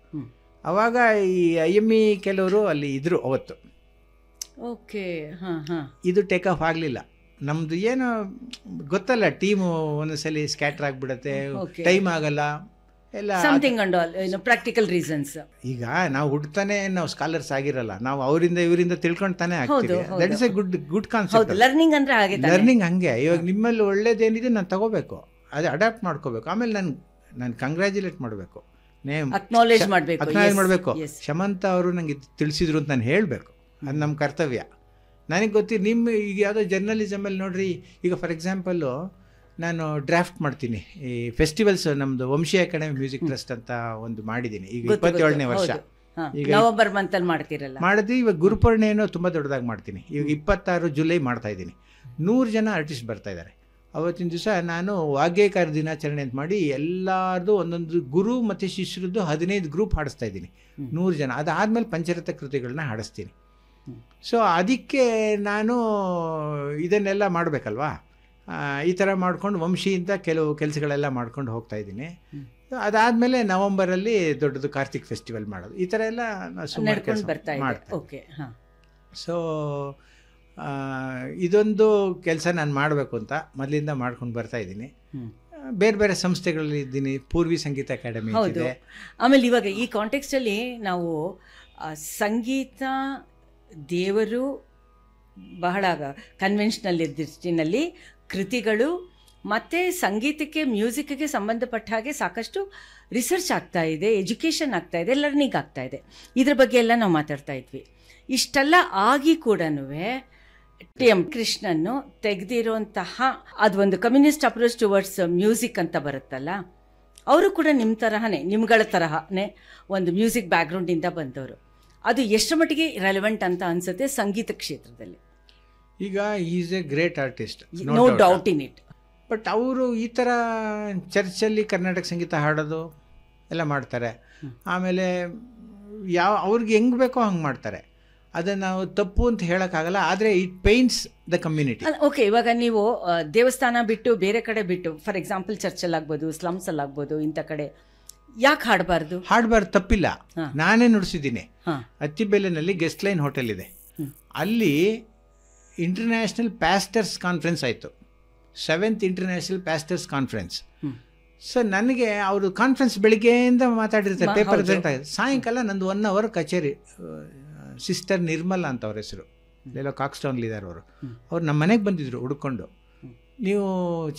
ಆವಾಗ ಈ IME ಕೆಲವರು ಅಲ್ಲಿ ಇದ್ದರು ಅವತ್ತು. ಓಕೆ. ಇದು ಟೇಕ್ ಆಫ್ ಆಗಲಿಲ್ಲ. ನಮ್ಮದು ಏನೋ ಗೊತ್ತಲ್ಲ, ಟೀಮು ಒಂದೊಂದ್ಸಲಿ ಸ್ಕ್ಯಾಟರ್ ಆಗಿಬಿಡುತ್ತೆ, ಟೈಮ್ ಆಗಲ್ಲ ಎಲ್ಲ, ಪ್ರಾಕ್ಟಿಕಲ್ ರೀಸನ್ಸ್. ಈಗ ನಾವು ಹುಡ್ತಾನೆ ನಾವು ಸ್ಕಾಲರ್ಸ್ ಆಗಿರಲ್ಲ, ನಾವು ಅವರಿಂದ ಇವರಿಂದ ತಿಳ್ಕೊಂತಾನೆ ಆಗ್ತೀವಿ. That is A good concept. Learning ಅಂದ್ರೆ ಹಾಗೆ, ಲರ್ನಿಂಗ್ ಹಂಗೆ. ಇವಾಗ ನಿಮ್ಮಲ್ಲಿ ಒಳ್ಳೇದೇನಿದೆ ನಾನು ತಗೋಬೇಕು, ಅದು ಅಡಾಪ್ಟ್ ಮಾಡ್ಕೋಬೇಕು, ಆಮೇಲೆ ನಾನು ಕಂಗ್ರ್ಯಾಚುಲೇಟ್ ಮಾಡಬೇಕು, ಅಕ್ನಾಲೇಜ್ ಮಾಡಬೇಕು. ಶಮಂತ ಅವರು ನನಗೆ ತಿಳಿಸಿದ್ರು ಅಂತ ನಾನು ಹೇಳಬೇಕು, ಅದು ನಮ್ಮ ಕರ್ತವ್ಯ. ನನಗೆ ಗೊತ್ತಿಲ್ಲ. ಈಗ ಯಾವುದೋ ಜರ್ನಲಿಸಮಲ್ಲಿ ನೋಡ್ರಿ, ಈಗ ಫಾರ್ ಎಕ್ಸಾಂಪಲ್ಲು ನಾನು ಡ್ರಾಫ್ಟ್ ಮಾಡ್ತೀನಿ ಈ ಫೆಸ್ಟಿವಲ್ಸ್. ನಮ್ಮದು ವಂಶಿ ಅಕಾಡೆಮಿ ಮ್ಯೂಸಿಕ್ ಟ್ರಸ್ಟ್ ಅಂತ ಒಂದು ಮಾಡಿದ್ದೀನಿ, ಈಗ 27ನೇ ವರ್ಷ. ಈಗ ನವೆಂಬರ್ ಮಂತಲ್ಲಿ ಮಾಡ್ತೀರಲ್ಲ, ಮಾಡಿದ್ವಿ. ಇವಾಗ ಗುರುಪೂರ್ಣಿಮೆನೂ ತುಂಬ ದೊಡ್ಡದಾಗಿ ಮಾಡ್ತೀನಿ. ಇವಾಗ 26 ಜುಲೈ ಮಾಡ್ತಾ ಇದ್ದೀನಿ. 100 ಜನ ಆರ್ಟಿಸ್ಟ್ ಬರ್ತಾ ಇದ್ದಾರೆ. ಅವತ್ತಿನ ದಿವಸ ನಾನು ವಾಗ್ಯಕಾರ ದಿನಾಚರಣೆ ಅಂತ ಮಾಡಿ ಎಲ್ಲರದು ಒಂದೊಂದು ಗುರು ಮತ್ತು ಶಿಷ್ಯರದ್ದು 15 ಗ್ರೂಪ್ ಹಾಡಿಸ್ತಾ ಇದ್ದೀನಿ, 100 ಜನ. ಅದಾದಮೇಲೆ ಪಂಚರಥ ಕೃತಿಗಳನ್ನ ಹಾಡಿಸ್ತೀನಿ. ಸೊ ಅದಕ್ಕೆ ನಾನು ಇದನ್ನೆಲ್ಲ ಮಾಡಬೇಕಲ್ವಾ, ಈ ಥರ ಮಾಡ್ಕೊಂಡು ವಂಶಿಯಿಂದ ಕೆಲವು ಕೆಲಸಗಳೆಲ್ಲ ಮಾಡ್ಕೊಂಡು ಹೋಗ್ತಾ ಇದ್ದೀನಿ. ಅದಾದಮೇಲೆ ನವಂಬರಲ್ಲಿ ದೊಡ್ಡದು ಕಾರ್ತಿಕ್ ಫೆಸ್ಟಿವಲ್ ಮಾಡೋದು, ಈ ಥರ ಎಲ್ಲ ಸುಮಾರು ಕೆಲಸ ಮಾಡ್ತೀನಿ. ಸೊ ಇದೊಂದು ಕೆಲಸ ನಾನು ಮಾಡಬೇಕು ಅಂತ ಮೊದಲಿಂದ ಮಾಡ್ಕೊಂಡು ಬರ್ತಾ ಇದ್ದೀನಿ. ಬೇರೆ ಬೇರೆ ಸಂಸ್ಥೆಗಳಲ್ಲಿ ಇದ್ದೀನಿ, ಪೂರ್ವಿ ಸಂಗೀತ ಅಕಾಡೆಮಿ ಇದೆ. ಆಮೇಲೆ ಇವಾಗ ಈ ಕಾಂಟೆಕ್ಸ್ಟಲ್ಲಿ ನಾವು ಸಂಗೀತ ದೇವರು ಬಹಳ ಕನ್ವೆನ್ಷನಲ್ ದೃಷ್ಟಿನಲ್ಲಿ ಕೃತಿಗಳು ಮತ್ತು ಸಂಗೀತಕ್ಕೆ ಮ್ಯೂಸಿಕ್ಗೆ ಸಂಬಂಧಪಟ್ಟ ಹಾಗೆ ಸಾಕಷ್ಟು ರಿಸರ್ಚ್ ಆಗ್ತಾ ಇದೆ, ಎಜುಕೇಷನ್ ಆಗ್ತಾ ಇದೆ, ಲರ್ನಿಂಗ್ ಆಗ್ತಾ ಇದೆ. ಇದ್ರ ಬಗ್ಗೆ ಎಲ್ಲ ನಾವು ಮಾತಾಡ್ತಾ ಇದ್ವಿ. ಇಷ್ಟೆಲ್ಲ ಆಗಿ ಕೂಡ TM ಕೃಷ್ಣನ್ನು ತೆಗೆದಿರೋಂತಹ ಅದೊಂದು ಕಮ್ಯುನಿಸ್ಟ್ ಅಪ್ರೋಚ್ ಟುವರ್ಡ್ಸ್ ಮ್ಯೂಸಿಕ್ ಅಂತ ಬರುತ್ತಲ್ಲ, ಅವರು ಕೂಡ ನಿಮ್ಮ ತರಹನೇ, ನಿಮ್ಗಳ ತರಹನೇ ಒಂದು ಮ್ಯೂಸಿಕ್ ಬ್ಯಾಕ್ಗ್ರೌಂಡಿಂದ ಬಂದವರು. ಅದು ಎಷ್ಟು ಮಟ್ಟಿಗೆ ರೆಲೆವೆಂಟ್ ಅಂತ ಅನಿಸುತ್ತೆ ಸಂಗೀತ ಕ್ಷೇತ್ರದಲ್ಲಿ? ಈಗ is a great artist, no doubt in it. But ಅವರು ಈ ಥರ ಚರ್ಚಲ್ಲಿ ಕರ್ನಾಟಕ ಸಂಗೀತ ಹಾಡೋದು ಎಲ್ಲ ಮಾಡ್ತಾರೆ. ಆಮೇಲೆ ಅವ್ರಿಗೆ ಹೆಂಗೆ ಬೇಕೋ ಹಂಗೆ ಮಾಡ್ತಾರೆ. ಅದನ್ನು ನಾವು ತಪ್ಪು ಅಂತ ಹೇಳೋಕ್ಕಾಗಲ್ಲ, ಆದರೆ it pains the community. Okay, ಇವಾಗ ನೀವು ದೇವಸ್ಥಾನ ಬಿಟ್ಟು ಬೇರೆ ಕಡೆ ಬಿಟ್ಟು, ಫಾರ್ ಎಕ್ಸಾಂಪಲ್ ಚರ್ಚಲ್ಲಾಗ್ಬೋದು, ಸ್ಲಮ್ಸಲ್ಲಾಗ್ಬೋದು, ಇಂಥ ಕಡೆ ಯಾಕೆ ಹಾಡಬಾರ್ದು? ತಪ್ಪಿಲ್ಲ. ನಾನೇ ನುಡಿಸಿದ್ದೀನಿ. ಅತ್ತಿಬೆಲೆನಲ್ಲಿ ಗೆಸ್ಟ್ ಲೈನ್ ಹೋಟೆಲ್ ಇದೆ, ಅಲ್ಲಿ ಇಂಟರ್ನ್ಯಾಷನಲ್ ಪ್ಯಾಸ್ಟರ್ಸ್ ಕಾನ್ಫರೆನ್ಸ್ ಆಯಿತು, 7th ಇಂಟರ್ನ್ಯಾಷನಲ್ ಪ್ಯಾಸ್ಟರ್ಸ್ ಕಾನ್ಫರೆನ್ಸ್. ಸೊ ನನಗೆ ಅವರು ಕಾನ್ಫರೆನ್ಸ್ ಬೆಳಿಗ್ಗೆಯಿಂದ ಮಾತಾಡಿರ್ತಾರೆ, ಪೇಪರ್ ಪ್ರೆಸೆಂಟ್ ಆಗಿದೆ. ಸಾಯಂಕಾಲ ನಂದು 1 hour ಕಚೇರಿ. ಸಿಸ್ಟರ್ ನಿರ್ಮಲಾ ಅಂತ ಅವ್ರ ಹೆಸರು, ಎಲ್ಲೋ ಕಾಕ್ಸ್ಟೌನ್ಲಿದ್ದಾರೆ ಅವರು. ಅವ್ರು ನಮ್ಮ ಮನೆಗೆ ಬಂದಿದ್ರು ಹುಡ್ಕೊಂಡು, ನೀವು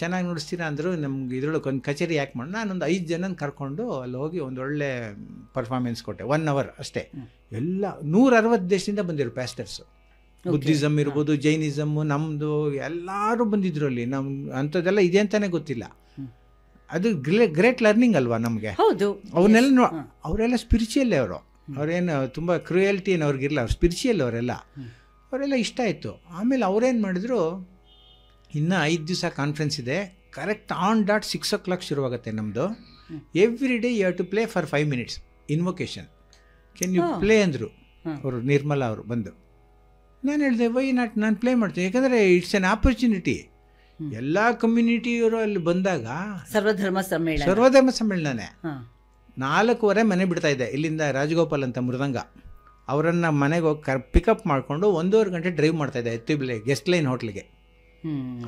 ಚೆನ್ನಾಗಿ ನುಡಿಸ್ತೀರಾ ಅಂದರು. ನಮ್ಗೆ ಇದ್ರೊಳಗೆ ಒಂದು ಕಚೇರಿ ಯಾಕೆ ಮಾಡಿ, ನಾನೊಂದು 5 ಜನನ ಕರ್ಕೊಂಡು ಅಲ್ಲಿ ಹೋಗಿ ಒಂದು ಒಳ್ಳೆ ಪರ್ಫಾರ್ಮೆನ್ಸ್ ಕೊಟ್ಟೆ. 1 hour ಅಷ್ಟೇ. ಎಲ್ಲ 160 ದೇಶದಿಂದ ಬಂದಿರು ಪ್ಯಾಸ್ಟರ್ಸು. ಬುದ್ಧಿಸಮ್ ಇರ್ಬೋದು, ಜೈನಿಸಮ್, ನಮ್ಮದು ಎಲ್ಲರೂ ಬಂದಿದ್ರು ಅಲ್ಲಿ. ಅಂಥದ್ದೆಲ್ಲ ಇದೆ ಅಂತಲೇ ಗೊತ್ತಿಲ್ಲ. ಅದು ಗ್ರೇಟ್ ಲರ್ನಿಂಗ್ ಅಲ್ವಾ ನಮಗೆ. ಅವನ್ನೆಲ್ಲ ಅವರೆಲ್ಲ ಸ್ಪಿರಿಚುವಲ್ಲೇ ಅವರು. ಅವ್ರೇನು ತುಂಬ ಕ್ರೂಯಲ್ಟಿ ಏನು ಅವ್ರಿಗಿರಲ್ಲ, ಅವ್ರು ಸ್ಪಿರಿಚುವಲ್ ಅವರೆಲ್ಲ ಇಷ್ಟ ಆಯಿತು. ಆಮೇಲೆ ಅವ್ರೇನು ಮಾಡಿದ್ರು, ಇನ್ನೂ 5 ದಿವಸ ಕಾನ್ಫರೆನ್ಸ್ ಇದೆ, ಕರೆಕ್ಟ್ ಆನ್ ಡಾಟ್ 6 o'clock ಶುರುವಾಗುತ್ತೆ ನಮ್ಮದು. Every day you have to play for 5 minutes invocation. Can you play ಅಂದರು ಅವರು, ನಿರ್ಮಲಾ ಅವರು ಬಂದು. ನಾನು ಹೇಳಿದೆ ವೈ ನಾಟ್, ನಾನು ಪ್ಲೇ ಮಾಡ್ತೀನಿ, ಯಾಕಂದರೆ ಇಟ್ಸ್ ಎನ್ ಆಪರ್ಚುನಿಟಿ. ಎಲ್ಲ ಕಮ್ಯುನಿಟಿಯವರು ಅಲ್ಲಿ ಬಂದಾಗ ಸರ್ವಧರ್ಮ ಸಮ್ಮೇಳನನೇ. 4:15 ಮನೆ ಬಿಡ್ತಾ ಇದ್ದೆ ಇಲ್ಲಿಂದ. ರಾಜಗೋಪಾಲ್ ಅಂತ ಮೃದಂಗ, ಅವರನ್ನು ಮನೆಗೆ ಹೋಗಿ ಪಿಕಪ್ ಮಾಡಿಕೊಂಡು 1.5 ಗಂಟೆ ಡ್ರೈವ್ ಮಾಡ್ತಾಯಿದ್ದೆ ಎತ್ತಿಬೆಲೆ ಗೆಸ್ಟ್ ಲೈನ್ ಹೋಟ್ಲಿಗೆ.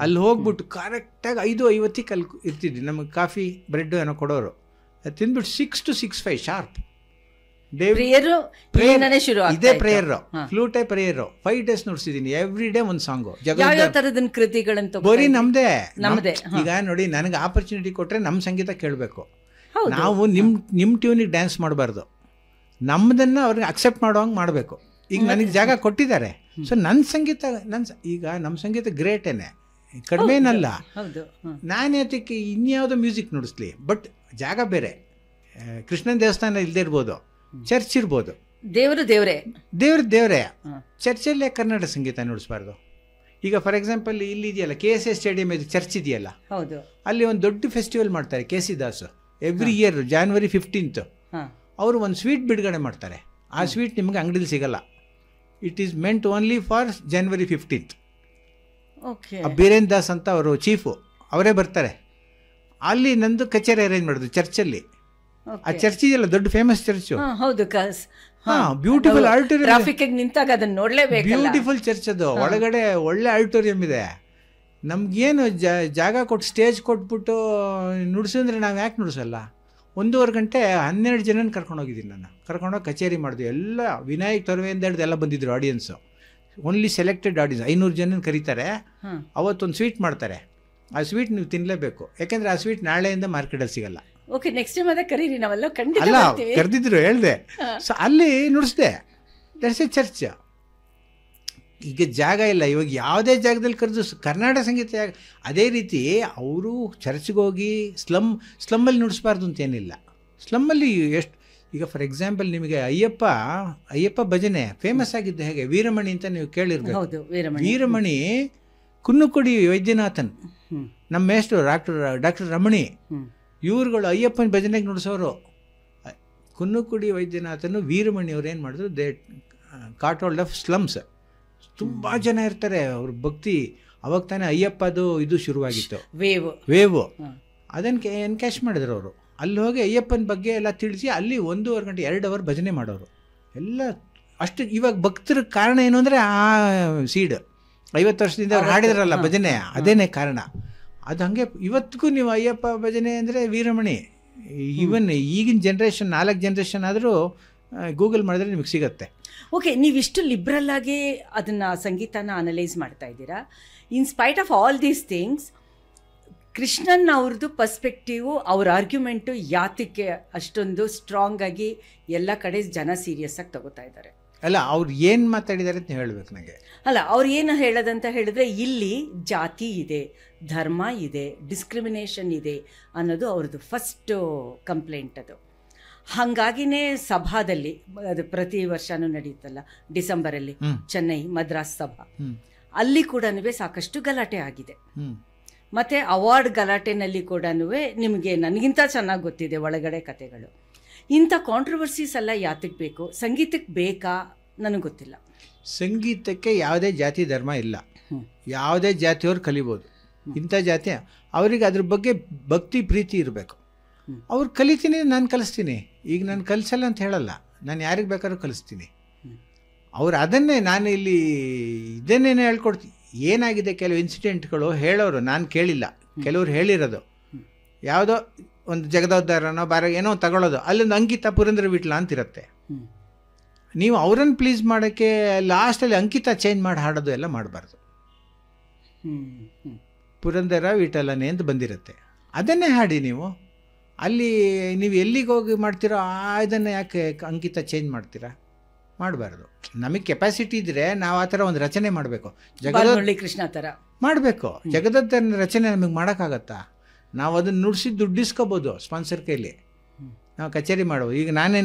ಅಲ್ಲಿ ಹೋಗ್ಬಿಟ್ಟು ಕರೆಕ್ಟಾಗಿ 5:50 ಅಲ್ಲಿ ಇರ್ತಿದ್ವಿ. ನಮಗೆ ಕಾಫಿ ಬ್ರೆಡ್ ಏನೋ ಕೊಡೋರು. ಅದು ತಿಂದ್ಬಿಟ್ಟು 6 to 6:05 ಶಾರ್ಪ್ ಇದೇ ಪ್ರೇಯರ್, ಫ್ಲೂಟೇ ಪ್ರೇಯರ್. 5 days ನುಡಿಸಿದ್ದೀನಿ. ಎವ್ರಿ ಡೇ ಒಂದು ಸಾಂಗು, ಬರೀ ನಮ್ದೇ. ಈಗ ನೋಡಿ, ನನಗೆ ಆಪರ್ಚುನಿಟಿ ಕೊಟ್ಟರೆ ನಮ್ಮ ಸಂಗೀತ ಕೇಳಬೇಕು. ನಾವು ನಿಮ್ಮ ಟ್ಯೂನಿಗೆ ಡ್ಯಾನ್ಸ್ ಮಾಡಬಾರ್ದು, ನಮ್ಮದನ್ನು ಅವ್ರಿಗೆ ಅಕ್ಸೆಪ್ಟ್ ಮಾಡೋಂಗೆ ಮಾಡಬೇಕು. ಈಗ ನನಗೆ ಜಾಗ ಕೊಟ್ಟಿದ್ದಾರೆ, ಸೊ ನನ್ನ ಸಂಗೀತ ಈಗ ನಮ್ಮ ಸಂಗೀತ ಗ್ರೇಟೇನೆ, ಕಡಿಮೆನಲ್ಲ. ನಾನೇತಕ್ಕೆ ಇನ್ಯಾವುದೋ ಮ್ಯೂಸಿಕ್ ನುಡಿಸ್ಲಿ, ಬಟ್ ಜಾಗ ಬೇರೆ. ಕೃಷ್ಣನ ದೇವಸ್ಥಾನ ಇಲ್ಲದೆ ಇರ್ಬೋದು, ಚರ್ಚ್ ಇರ್ಬೋದು, ದೇವ್ರೇ. ಚರ್ಚಲ್ಲೇ ಕರ್ನಾಟಕ ಸಂಗೀತ ನುಡಿಸ್ಬಾರ್ದು. ಈಗ ಫಾರ್ ಎಕ್ಸಾಂಪಲ್ ಇಲ್ಲಿ ಇದೆಯಲ್ಲ KSA ಸ್ಟೇಡಿಯಂ ಇದೆ, ಚರ್ಚ್ ಇದೆಯಲ್ಲ, ಅಲ್ಲಿ ಒಂದು ದೊಡ್ಡ ಫೆಸ್ಟಿವಲ್ ಮಾಡ್ತಾರೆ KC Das. Every year January 15th ಅವರು ಒಂದು ಸ್ವೀಟ್ ಬಿಡುಗಡೆ ಮಾಡ್ತಾರೆ. ಆ ಸ್ವೀಟ್ ನಿಮಗೆ ಅಂಗಡಿಲಿ ಸಿಗಲ್ಲ. It is meant only for January 15th. Biren Das ಅಂತ ಅವರು ಚೀಫು, ಅವರೇ ಬರ್ತಾರೆ. ಅಲ್ಲಿ ನಂದು ಕಚೇರಿ ಅರೇಂಜ್ ಮಾಡೋದು ಚರ್ಚಲ್ಲಿ. ಆ ಚರ್ಚ್ ಇದೆಯಲ್ಲ, ದೊಡ್ಡ famous church. Beautiful auditorium, beautiful church ಅದು. ಒಳಗಡೆ ಒಳ್ಳೆ ಆಡಿಟೋರಿಯಂ ಇದೆ. ನಮ್ಗೇನು ಜಾಗ ಕೊಟ್ಟು ಸ್ಟೇಜ್ ಕೊಟ್ಬಿಟ್ಟು ನುಡಿಸಿದ್ರೆ ನಾವು ಯಾಕೆ ನುಡಿಸಲ್ಲ? 1.5 ಗಂಟೆ 12 ಜನನ ಕರ್ಕೊಂಡೋಗಿದ್ದೀನಿ ನಾನು. ಕರ್ಕೊಂಡೋಗಿ ಕಚೇರಿ ಮಾಡಿದ್ವಿ. ಎಲ್ಲ ವಿನಾಯಕ್ ತೊರವೆಯಿಂದ ಹಿಡ್ದು ಎಲ್ಲ ಬಂದಿದ್ರು ಆಡಿಯನ್ಸು. ಓನ್ಲಿ ಸೆಲೆಕ್ಟೆಡ್ ಆಡಿಯನ್ಸ್, 500 ಜನನ ಕರೀತಾರೆ. ಅವತ್ತೊಂದು ಸ್ವೀಟ್ ಮಾಡ್ತಾರೆ. ಆ ಸ್ವೀಟ್ ನೀವು ತಿನ್ನಲೇಬೇಕು, ಯಾಕೆಂದರೆ ಆ ಸ್ವೀಟ್ ನಾಳೆಯಿಂದ ಮಾರ್ಕೆಟಲ್ಲಿ ಸಿಗಲ್ಲ. ಓಕೆ, ನೆಕ್ಸ್ಟ್ ಟೈಮ್ ಅದೇ ಕರೀರಿ, ನಾವೆಲ್ಲ ಅಲ್ಲ ಕರೆದಿದ್ರು, ಹೇಳಿದೆ. ಸೊ ಅಲ್ಲಿ ನುಡಿಸ್ದೆ. That's A church. ಈಗ ಜಾಗ ಇಲ್ಲ. ಇವಾಗ ಯಾವುದೇ ಜಾಗದಲ್ಲಿ ಕರೆದು ಕರ್ನಾಟಕ ಸಂಗೀತ ಅದೇ ರೀತಿ ಅವರು ಚರ್ಚ್ಗೆ ಹೋಗಿ ಸ್ಲಮ್ಮಲ್ಲಿ ನುಡಿಸ್ಬಾರ್ದು ಅಂತೇನಿಲ್ಲ. ಸ್ಲಮ್ಮಲ್ಲಿ ಎಷ್ಟು, ಈಗ ಫಾರ್ ಎಕ್ಸಾಂಪಲ್ ನಿಮಗೆ ಅಯ್ಯಪ್ಪ ಭಜನೆ ಫೇಮಸ್ ಆಗಿದ್ದು ಹೇಗೆ, ವೀರಮಣಿ ಅಂತ ನೀವು ಕೇಳಿರ್ಬೇಕು. ವೀರಮಣಿ ಕುನ್ನುಕೊಡಿ ವೈದ್ಯನಾಥನ್, ನಮ್ಮ ಮೇಷ್ಟ್ರು ಡಾಕ್ಟರ್ ರಮಣಿ, ಇವ್ರುಗಳು ಅಯ್ಯಪ್ಪನ ಭಜನೆಗೆ ನುಡಿಸೋರು. ಕುನ್ನುಕೊಡಿ ವೈದ್ಯನಾಥನು, ವೀರಮಣಿಯವ್ರು ಏನು ಮಾಡಿದ್ರು, they caught hold of slums. ತುಂಬ ಜನ ಇರ್ತಾರೆ, ಅವ್ರ ಭಕ್ತಿ. ಅವಾಗ ತಾನೇ ಅಯ್ಯಪ್ಪದು ಇದು ಶುರುವಾಗಿತ್ತು, ವೇವು. ಅದನ್ನು ಎನ್ಕ್ಯಾಶ್ ಮಾಡಿದ್ರು ಅವರು. ಅಲ್ಲಿ ಹೋಗಿ ಅಯ್ಯಪ್ಪನ ಬಗ್ಗೆ ಎಲ್ಲ ತಿಳಿಸಿ ಅಲ್ಲಿ 1.5 ಗಂಟೆ 2 hour ಭಜನೆ ಮಾಡೋರು ಎಲ್ಲ. ಅಷ್ಟು ಇವಾಗ ಭಕ್ತರ ಕಾರಣ ಏನು ಅಂದರೆ ಆ ಸೀಡ್ 50 ವರ್ಷದಿಂದ ಅವ್ರು ಹಾಡಿದ್ರಲ್ಲ ಭಜನೆ, ಅದೇನೇ ಕಾರಣ. ಅದು ಹಾಗೆ ಇವತ್ತಿಗೂ ನೀವು ಅಯ್ಯಪ್ಪ ಭಜನೆ ಅಂದರೆ ವೀರಮಣಿ. ಈವನ್ ಈಗಿನ ಜನ್ರೇಷನ್ 4 ಜನರೇಷನ್ ಆದರೂ ಗೂಗಲ್ ಮಾಡಿದ್ರೆ ನಿಮಗೆ ಸಿಗುತ್ತೆ. ಓಕೆ, ನೀವಿಷ್ಟು ಲಿಬ್ರಲ್ ಆಗಿ ಅದನ್ನು ಸಂಗೀತನ ಅನಲೈಸ್ ಮಾಡ್ತಾ ಇದ್ದೀರಾ. In spite of all these things, Krishnan ಅವ್ರದ್ದು ಪರ್ಸ್ಪೆಕ್ಟಿವು, ಅವ್ರ ಆರ್ಗ್ಯುಮೆಂಟು ಯಾತಕ್ಕೆ ಅಷ್ಟೊಂದು ಸ್ಟ್ರಾಂಗ್ ಆಗಿ ಎಲ್ಲ ಕಡೆ ಜನ ಸೀರಿಯಸ್ ಆಗಿ ತಗೋತಾ ಇದ್ದಾರೆ? ಅಲ್ಲ, ಅವ್ರು ಏನು ಮಾತಾಡಿದ್ದಾರೆ ಅಂತ ಹೇಳಬೇಕು ನನಗೆ. ಅಲ್ಲ, ಅವ್ರು ಏನು ಹೇಳೋದಂತ ಹೇಳಿದ್ರೆ, ಇಲ್ಲಿ ಜಾತಿ ಇದೆ, ಧರ್ಮ ಇದೆ, ಡಿಸ್ಕ್ರಿಮಿನೇಷನ್ ಇದೆ ಅನ್ನೋದು ಅವ್ರದ್ದು ಫಸ್ಟು ಕಂಪ್ಲೇಂಟ್. ಅದು ಹಾಗಾಗಿನೇ ಸಭಾದಲ್ಲಿ, ಅದು ಪ್ರತಿ ವರ್ಷನೂ ನಡೆಯುತ್ತಲ್ಲ ಡಿಸೆಂಬರಲ್ಲಿ, ಚೆನ್ನೈ ಮದ್ರಾಸ್ ಸಭಾ, ಅಲ್ಲಿ ಕೂಡ ಸಾಕಷ್ಟು ಗಲಾಟೆ ಆಗಿದೆ. ಮತ್ತು ಅವಾರ್ಡ್ ಗಲಾಟೆನಲ್ಲಿ ಕೂಡ ನಿಮಗೆ ನನಗಿಂತ ಚೆನ್ನಾಗಿ ಗೊತ್ತಿದೆ ಒಳಗಡೆ ಕತೆಗಳು. ಇಂಥ ಕಾಂಟ್ರವರ್ಸೀಸ್ ಎಲ್ಲ ಯಾತಕ್ಕೆ ಬೇಕು? ಸಂಗೀತಕ್ಕೆ ಬೇಕಾ? ನನಗೆ ಗೊತ್ತಿಲ್ಲ. ಸಂಗೀತಕ್ಕೆ ಯಾವುದೇ ಜಾತಿ ಧರ್ಮ ಇಲ್ಲ, ಯಾವುದೇ ಜಾತಿಯವ್ರು ಕಲಿಬೋದು. ಇಂಥ ಜಾತಿ ಅವರಿಗೆ ಅದ್ರ ಬಗ್ಗೆ ಭಕ್ತಿ ಪ್ರೀತಿ ಇರಬೇಕು. ಅವ್ರು ಕಲಿತೀನಿ, ನಾನು ಕಲಿಸ್ತೀನಿ. ಈಗ ನಾನು ಕಲಿಸಲ್ಲ ಅಂತ ಹೇಳಲ್ಲ, ನಾನು ಯಾರಿಗೆ ಬೇಕಾದ್ರೂ ಕಲಿಸ್ತೀನಿ. ಅವ್ರು ಅದನ್ನೇ ನಾನು ಇಲ್ಲಿ ಇದನ್ನೇನೆ ಹೇಳ್ಕೊಡ್ತೀನಿ. ಏನಾಗಿದೆ ಕೆಲವು ಇನ್ಸಿಡೆಂಟ್ಗಳು ಹೇಳೋರು ನಾನು ಕೇಳಿಲ್ಲ, ಕೆಲವ್ರು ಹೇಳಿರೋದು. ಯಾವುದೋ ಒಂದು ಜಗದೋದ್ಧಾರನೋ ಏನೋ ತಗೊಳ್ಳೋದು, ಅಲ್ಲೊಂದು ಅಂಕಿತ ಪುರಂದರ ವಿಟ್ಲ ಅಂತಿರುತ್ತೆ. ನೀವು ಅವರನ್ನು ಪ್ಲೀಸ್ ಮಾಡೋಕ್ಕೆ ಲಾಸ್ಟಲ್ಲಿ ಅಂಕಿತ ಚೇಂಜ್ ಮಾಡಿ ಹಾಡೋದು ಎಲ್ಲ ಮಾಡಬಾರ್ದು. ಪುರಂದರ ವಿಠಲನೆ ಅಂತ ಬಂದಿರುತ್ತೆ, ಅದನ್ನೇ ಹಾಡಿ ನೀವು. ಅಲ್ಲಿ ನೀವು ಎಲ್ಲಿಗೆ ಹೋಗಿ ಮಾಡ್ತೀರೋ ಇದನ್ನು ಯಾಕೆ ಅಂಕಿತ ಚೇಂಜ್ ಮಾಡ್ತೀರಾ? ಮಾಡಬಾರ್ದು. ನಮಗೆ ಕೆಪಾಸಿಟಿ ಇದ್ದರೆ ನಾವು ಆ ಥರ ಒಂದು ರಚನೆ ಮಾಡಬೇಕು. ಜಗದೊಳ್ಳಿ ಕೃಷ್ಣ ಥರ ಮಾಡಬೇಕು. ಜಗದತ್ತನ ರಚನೆ ನಮಗೆ ಮಾಡೋಕ್ಕಾಗತ್ತಾ? ನಾವು ಅದನ್ನು ನುಡಿಸಿ ದುಡ್ಡಿಸ್ಕೋಬೋದು ಸ್ಪಾನ್ಸರ್ ಕೈಲಿ. ನಾವು ಕಚೇರಿ ಮಾಡ್ಬೋದು. ಈಗ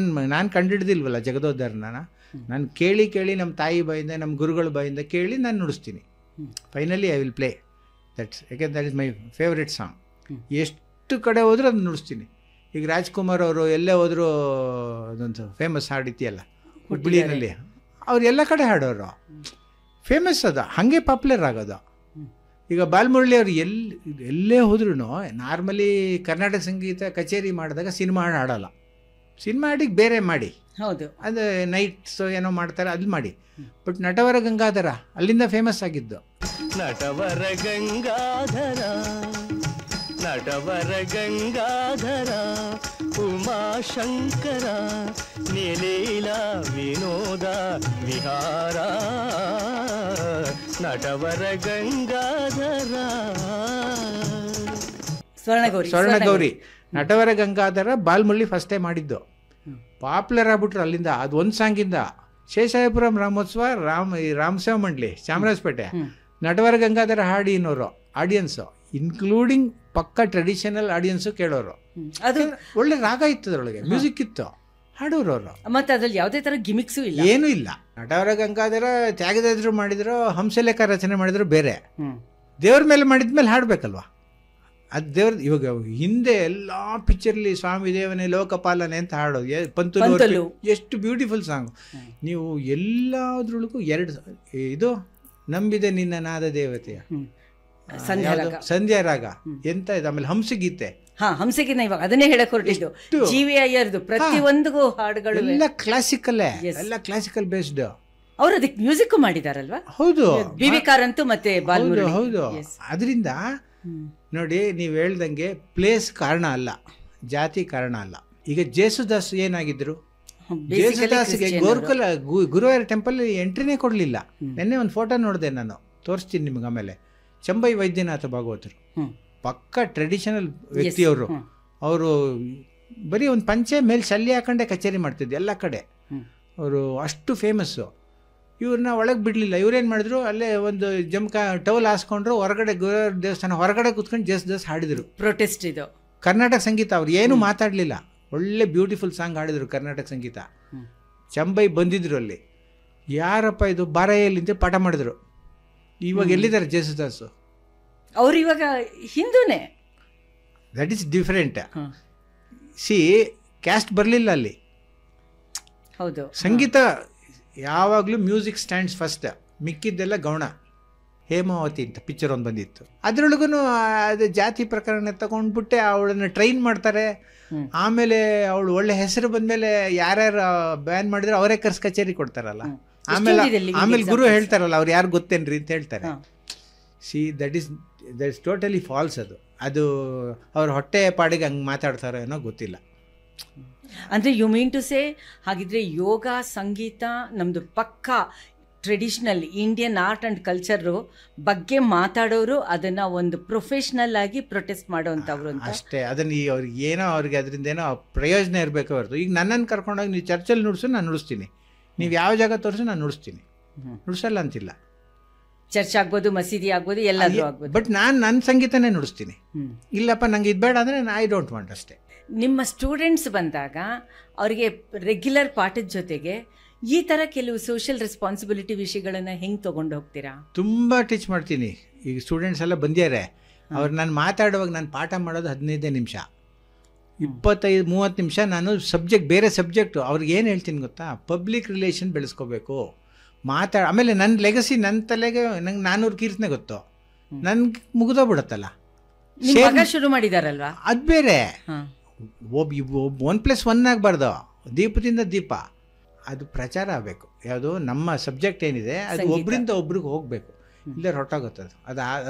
ನಾನು ಕಂಡುಹಿಡ್ದಿಲ್ವಲ್ಲ ಜಗದೋದ್ಧಾರನ. ನಾನು ಕೇಳಿ ನಮ್ಮ ತಾಯಿ ಬಾಯಿಂದ, ನಮ್ಮ ಗುರುಗಳ ಬಾಯಿಂದ ಕೇಳಿ ನಾನು ನುಡಿಸ್ತೀನಿ. Finally I will play that's, ಯಾಕೆಂದ್ರೆ that is my favourite song. ಎಷ್ಟು ಕಡೆ ಹೋದರೂ ಅದನ್ನು ನುಡಿಸ್ತೀನಿ. ಈಗ ರಾಜ್ಕುಮಾರ್ ಅವರು ಎಲ್ಲೇ ಹೋದರೂ ಅದೊಂದು ಫೇಮಸ್ ಹಾಡಿದೆಯಲ್ಲ ಹುಬ್ಬಳ್ಳಿನಲ್ಲಿ, ಅವ್ರು ಎಲ್ಲ ಕಡೆ ಹಾಡೋರು, ಫೇಮಸ್ ಅದು, ಹಾಗೆ ಪಾಪ್ಯುಲರ್ ಆಗೋದು. ಈಗ ಬಾಲಮುರಳಿ ಅವರು ಎಲ್ಲೇ ಹೋದ್ರೂ ನಾರ್ಮಲಿ ಕರ್ನಾಟಕ ಸಂಗೀತ ಕಚೇರಿ ಮಾಡಿದಾಗ ಸಿನಿಮಾ ಹಾಡಲ್ಲ. ಸಿನಿಮಾ ಹಾಡಿಗೆ ಬೇರೆ ಮಾಡಿ, ಹೌದು, ಅದು ನೈಟ್ಸ್ ಏನೋ ಮಾಡ್ತಾರೆ, ಅದು ಮಾಡಿ. ಬಟ್ ನಟವರ ಗಂಗಾಧರ ಅಲ್ಲಿಂದ ಫೇಮಸ್ ಆಗಿದ್ದು. ನಟವರ ಗಂಗಾಧರ, ನಟವರ ಗಂಗಾಧರ, ಉಮಾಶಂಕರ, ನಿಲೀಲ ವಿನೋದ ವಿಹಾರ, ನಟವರ ಗಂಗಾಧರ. ಸ್ವರ್ಣಗೌರಿ ನಟವರ ಗಂಗಾಧರ ಬಾಲ್ಮುರಳಿ ಫಸ್ಟ್ ಟೈಮ್ ಮಾಡಿದ್ದು. ಪಾಪ್ಯುಲರ್ ಆಗ್ಬಿಟ್ರು ಅಲ್ಲಿಂದ. ಅದು ಒಂದು ಸಾಂಗಿಂದ ಶೇಷಾಯಪುರಂ ರಾಮೋತ್ಸವ, ರಾಮಸೇವ ಮಂಡಳಿ ಚಾಮರಾಜಪೇಟೆ, ನಟವರ ಗಂಗಾಧರ ಹಾಡಿ ಅನ್ನೋರು ಆಡಿಯನ್ಸು, ಇನ್ಕ್ಲೂಡಿಂಗ್ ಪಕ್ಕ ಟ್ರೆಡಿಷನಲ್ ಆಡಿಯನ್ಸು ಕೇಳೋರು. ಅದು ಒಳ್ಳೆ ರಾಗ ಇತ್ತು, ಅದರೊಳಗೆ ಮ್ಯೂಸಿಕ್ ಇತ್ತು, ಹಾಡೋರು ಅವರು. ಮತ್ತೆ ಅದ್ರಲ್ಲಿ ಯಾವುದೇ ಥರ ಗಿಮಿಕ್ಸು ಇಲ್ಲ, ಏನೂ ಇಲ್ಲ. ನಟವರ ಗಂಗಾಧರ ತ್ಯಾಗರಾಜರು ಮಾಡಿದ್ರು, ಹಂಸಲೇಖ ರಚನೆ ಮಾಡಿದ್ರು ಬೇರೆ. ದೇವ್ರ ಮೇಲೆ ಮಾಡಿದ್ಮೇಲೆ ಹಾಡಬೇಕಲ್ವ. ಅದು ದೇವ್ರ. ಇವಾಗ ಹಿಂದೆ ಎಲ್ಲ ಪಿಕ್ಚರ್ಲಿ ಸ್ವಾಮಿ ದೇವನೇ ಲೋಕಪಾಲನೆ ಅಂತ ಹಾಡೋದು, ಪಂತುಲು, ಎಷ್ಟು ಬ್ಯೂಟಿಫುಲ್ ಸಾಂಗ್. ನೀವು ಎಲ್ಲದ್ರೊಳಗೂ ಇದು ನಂಬಿದೆ ನಿನ್ನ ನಾದ ದೇವತೆಯ ಸಂಧ್ಯಾ ರಾಗ ಎಂತ ಇದೆ. ಆಮೇಲೆ ಹಂಸಗೀತೆ, ಹಂಸಗೀತ ಇವಾಗ ಅದನ್ನೇ ಹೇಳಕ್ ಹೊರಟಿದ್ದು. ಜಿ.ವಿ. ಅಯ್ಯರ್ದು ಪ್ರತಿಯೊಂದು ಹಾಡುಗಳು ಎಲ್ಲ ಕ್ಲಾಸಿಕಲ್, ಎಲ್ಲ ಕ್ಲಾಸಿಕಲ್ ಬೇಸ್ಡ್. ಅವ್ರು ಅದಕ್ಕೆ ಮ್ಯೂಸಿಕ್ ಮಾಡಿದಾರಲ್ವಾ? ಹೌದು, ಬಿವಿಕಾರಂತೂ ಮತ್ತೆ ಬಾಲ್ಮುರಳಿ. ಹೌದು. ಅದರಿಂದ ನೋಡಿ, ನೀವು ಹೇಳ್ದಂಗೆ ಪ್ಲೇಸ್ ಕಾರಣ ಅಲ್ಲ, ಜಾತಿ ಕಾರಣ ಅಲ್ಲ. ಈಗ ಜೇಸುದಾಸ್ ಏನಾಗಿದ್ರು, ಜೇಸುದಾಸ್ಗೆ ಗೋರ್ಕುಲ ಗುರುವಾರ ಟೆಂಪಲ್ ಎಂಟ್ರಿನೇ ಕೊಡಲಿಲ್ಲ. ನೆನ್ನೆ ಒಂದು ಫೋಟೋ ನೋಡಿದೆ ನಾನು, ತೋರಿಸ್ತೀನಿ ನಿಮ್ಗೆ ಆಮೇಲೆ. ಚಂಬೈ ವೈದ್ಯನಾಥ ಭಾಗವತರು ಪಕ್ಕ ಟ್ರೆಡಿಷನಲ್ ವ್ಯಕ್ತಿಯವರು. ಅವರು ಬರೀ ಒಂದು ಪಂಚೆ ಮೇಲೆ ಶಲ್ಯ ಹಾಕೊಂಡೆ ಕಚೇರಿ ಮಾಡ್ತಿದ್ದೆ ಎಲ್ಲ ಕಡೆ. ಅವರು ಅಷ್ಟು ಫೇಮಸ್ಸು. ಇವ್ರನ್ನ ಒಳಗೆ ಬಿಡಲಿಲ್ಲ. ಇವ್ರೇನು ಮಾಡಿದ್ರು, ಅಲ್ಲೇ ಒಂದು ಜಮ್ಕ ಟವಲ್ ಹಾಸ್ಕೊಂಡ್ರು, ಹೊರಗಡೆ ಗುರುವಾರ ದೇವಸ್ಥಾನ ಹೊರಗಡೆ ಕೂತ್ಕೊಂಡು ಜೇಸುದಾಸ್ ಹಾಡಿದರು. ಪ್ರೊಟೆಸ್ಟ್ ಇದು ಕರ್ನಾಟಕ ಸಂಗೀತ. ಅವ್ರು ಏನೂ ಮಾತಾಡಲಿಲ್ಲ, ಒಳ್ಳೆ ಬ್ಯೂಟಿಫುಲ್ ಸಾಂಗ್ ಹಾಡಿದರು ಕರ್ನಾಟಕ ಸಂಗೀತ. ಚಂಬೈ ಬಂದಿದ್ರು ಅಲ್ಲಿ. ಯಾರಪ್ಪ ಇದು ಬಾರಾಯಲ್ಲಿ ಪಾಠ ಮಾಡಿದ್ರು. ಇವಾಗ ಎಲ್ಲಿದ್ದಾರೆ ಜೇಸುದಾಸು? ಅವ್ರು ಇವಾಗ ಹಿಂದೂನೇ. That is different. See caste ಬರಲಿಲ್ಲ ಅಲ್ಲಿ. ಹೌದು, ಸಂಗೀತ ಯಾವಾಗಲೂ ಮ್ಯೂಸಿಕ್ ಸ್ಟ್ಯಾಂಡ್ಸ್ ಫಸ್ಟ್, ಮಿಕ್ಕಿದ್ದೆಲ್ಲ ಗೌಣ. ಹೇಮಾವತಿ ಅಂತ ಪಿಕ್ಚರ್ ಒಂದು ಬಂದಿತ್ತು, ಅದರೊಳಗೂ ಅದು ಜಾತಿ ಪ್ರಕರಣ ತಗೊಂಡ್ಬಿಟ್ಟೆ ಅವಳನ್ನು ಟ್ರೈನ್ ಮಾಡ್ತಾರೆ. ಆಮೇಲೆ ಅವಳು ಒಳ್ಳೆ ಹೆಸರು ಬಂದಮೇಲೆ ಯಾರ್ಯಾರು ಬ್ಯಾನ್ ಮಾಡಿದ್ರೆ ಅವರೇ ಕರ್ಸ್ ಕಚೇರಿ ಕೊಡ್ತಾರಲ್ಲ. ಆಮೇಲೆ ಗುರು ಹೇಳ್ತಾರಲ್ಲ, ಅವ್ರು ಯಾರು ಗೊತ್ತೇನ್ರಿ ಅಂತ ಹೇಳ್ತಾರೆ. See that is totally false. ಅದು ಅವ್ರ ಹೊಟ್ಟೆ ಪಾಡಿಗೆ ಹಂಗೆ ಮಾತಾಡ್ತಾರೋ ಏನೋ ಗೊತ್ತಿಲ್ಲ. ಅಂದರೆ ಯು ಮೀನ್ ಟು ಸೇ, ಹಾಗಿದ್ರೆ ಯೋಗ ಸಂಗೀತ ನಮ್ಮದು ಪಕ್ಕಾ traditional Indian art and culture ಬಗ್ಗೆ ಮಾತಾಡೋರು, ಅದನ್ನು ಒಂದು ಪ್ರೊಫೆಷ್ನಲ್ ಆಗಿ ಪ್ರೊಟೆಸ್ಟ್ ಮಾಡೋವಂಥವ್ರು ಅಂತ ಅಷ್ಟೇ. ಅದನ್ನು ಅವ್ರಿಗೆ ಏನೋ ಅವ್ರಿಗೆ ಅದರಿಂದ ಏನೋ ಪ್ರಯೋಜನ ಇರಬೇಕು ಹೊರತು. ಈಗ ನನ್ನನ್ನು ಕರ್ಕೊಂಡೋಗಿ ನೀವು ಚರ್ಚಲ್ಲಿ ನುಡಿಸು, ನಾನು ನುಡಿಸ್ತೀನಿ. ನೀವು ಯಾವ ಜಾಗ ತೋರಿಸು, ನಾನು ನುಡಿಸ್ತೀನಿ. ನುಡಿಸಲ್ಲ ಅಂತಿಲ್ಲ. ಚರ್ಚ್ ಆಗ್ಬೋದು, ಮಸೀದಿ ಆಗ್ಬೋದು, ಎಲ್ಲಾದರೂ ಆಗ್ಬೋದು. ಬಟ್ ನಾನು ನನ್ನ ಸಂಗೀತನೇ ನುಡಿಸ್ತೀನಿ. ಇಲ್ಲಪ್ಪ ನಂಗೆ ಇದು ಬೇಡ ಅಂದರೆ ಐ ಡೋಂಟ್ ವಾಂಟ್ ಅಷ್ಟೇ. ನಿಮ್ಮ ಸ್ಟೂಡೆಂಟ್ಸ್ ಬಂದಾಗ ಅವರಿಗೆ ರೆಗ್ಯುಲರ್ ಪಾಠದ ಜೊತೆಗೆ ಈ ಥರ ಕೆಲವು ಸೋಷಿಯಲ್ ರೆಸ್ಪಾನ್ಸಿಬಿಲಿಟಿ ವಿಷಯಗಳನ್ನು ಹೆಂಗೆ ತೊಗೊಂಡು ಹೋಗ್ತೀರಾ? ತುಂಬ ಟೀಚ್ ಮಾಡ್ತೀನಿ. ಈಗ ಸ್ಟೂಡೆಂಟ್ಸ್ ಎಲ್ಲ ಬಂದಿದ್ದಾರೆ, ಅವ್ರು ನಾನು ಮಾತಾಡುವಾಗ ನಾನು ಪಾಠ ಮಾಡೋದು 15 ನಿಮಿಷ, 25-30 ನಿಮಿಷ ನಾನು ಬೇರೆ ಸಬ್ಜೆಕ್ಟು ಅವ್ರಿಗೆ ಏನು ಹೇಳ್ತೀನಿ ಗೊತ್ತಾ, ಪಬ್ಲಿಕ್ ರಿಲೇಷನ್ ಬೆಳೆಸ್ಕೋಬೇಕು, ಆಮೇಲೆ ನನ್ನ ಲೆಗಸಿ ನನ್ನ ತಲೆಗೆ ನಂಗೆ 400 ಕೀರ್ತನೆ ಗೊತ್ತು, ನನ್ಗೆ ಮುಗಿದೋಗ್ಬಿಡುತ್ತಲ್ಲ. ಶುರು ಮಾಡಿದಾರಲ್ವಾ, ಅದು ಬೇರೆ. 1+1 ಆಗಬಾರ್ದು, ದೀಪದಿಂದ ದೀಪ, ಅದು ಪ್ರಚಾರ ಆಗಬೇಕು. ಯಾವುದು ನಮ್ಮ ಸಬ್ಜೆಕ್ಟ್ ಏನಿದೆ ಅದು ಒಬ್ಬರಿಂದ ಒಬ್ರಿಗೆ ಹೋಗಬೇಕು, ಇಲ್ಲೇ ಹೊರಟೋಗುತ್ತದೆ.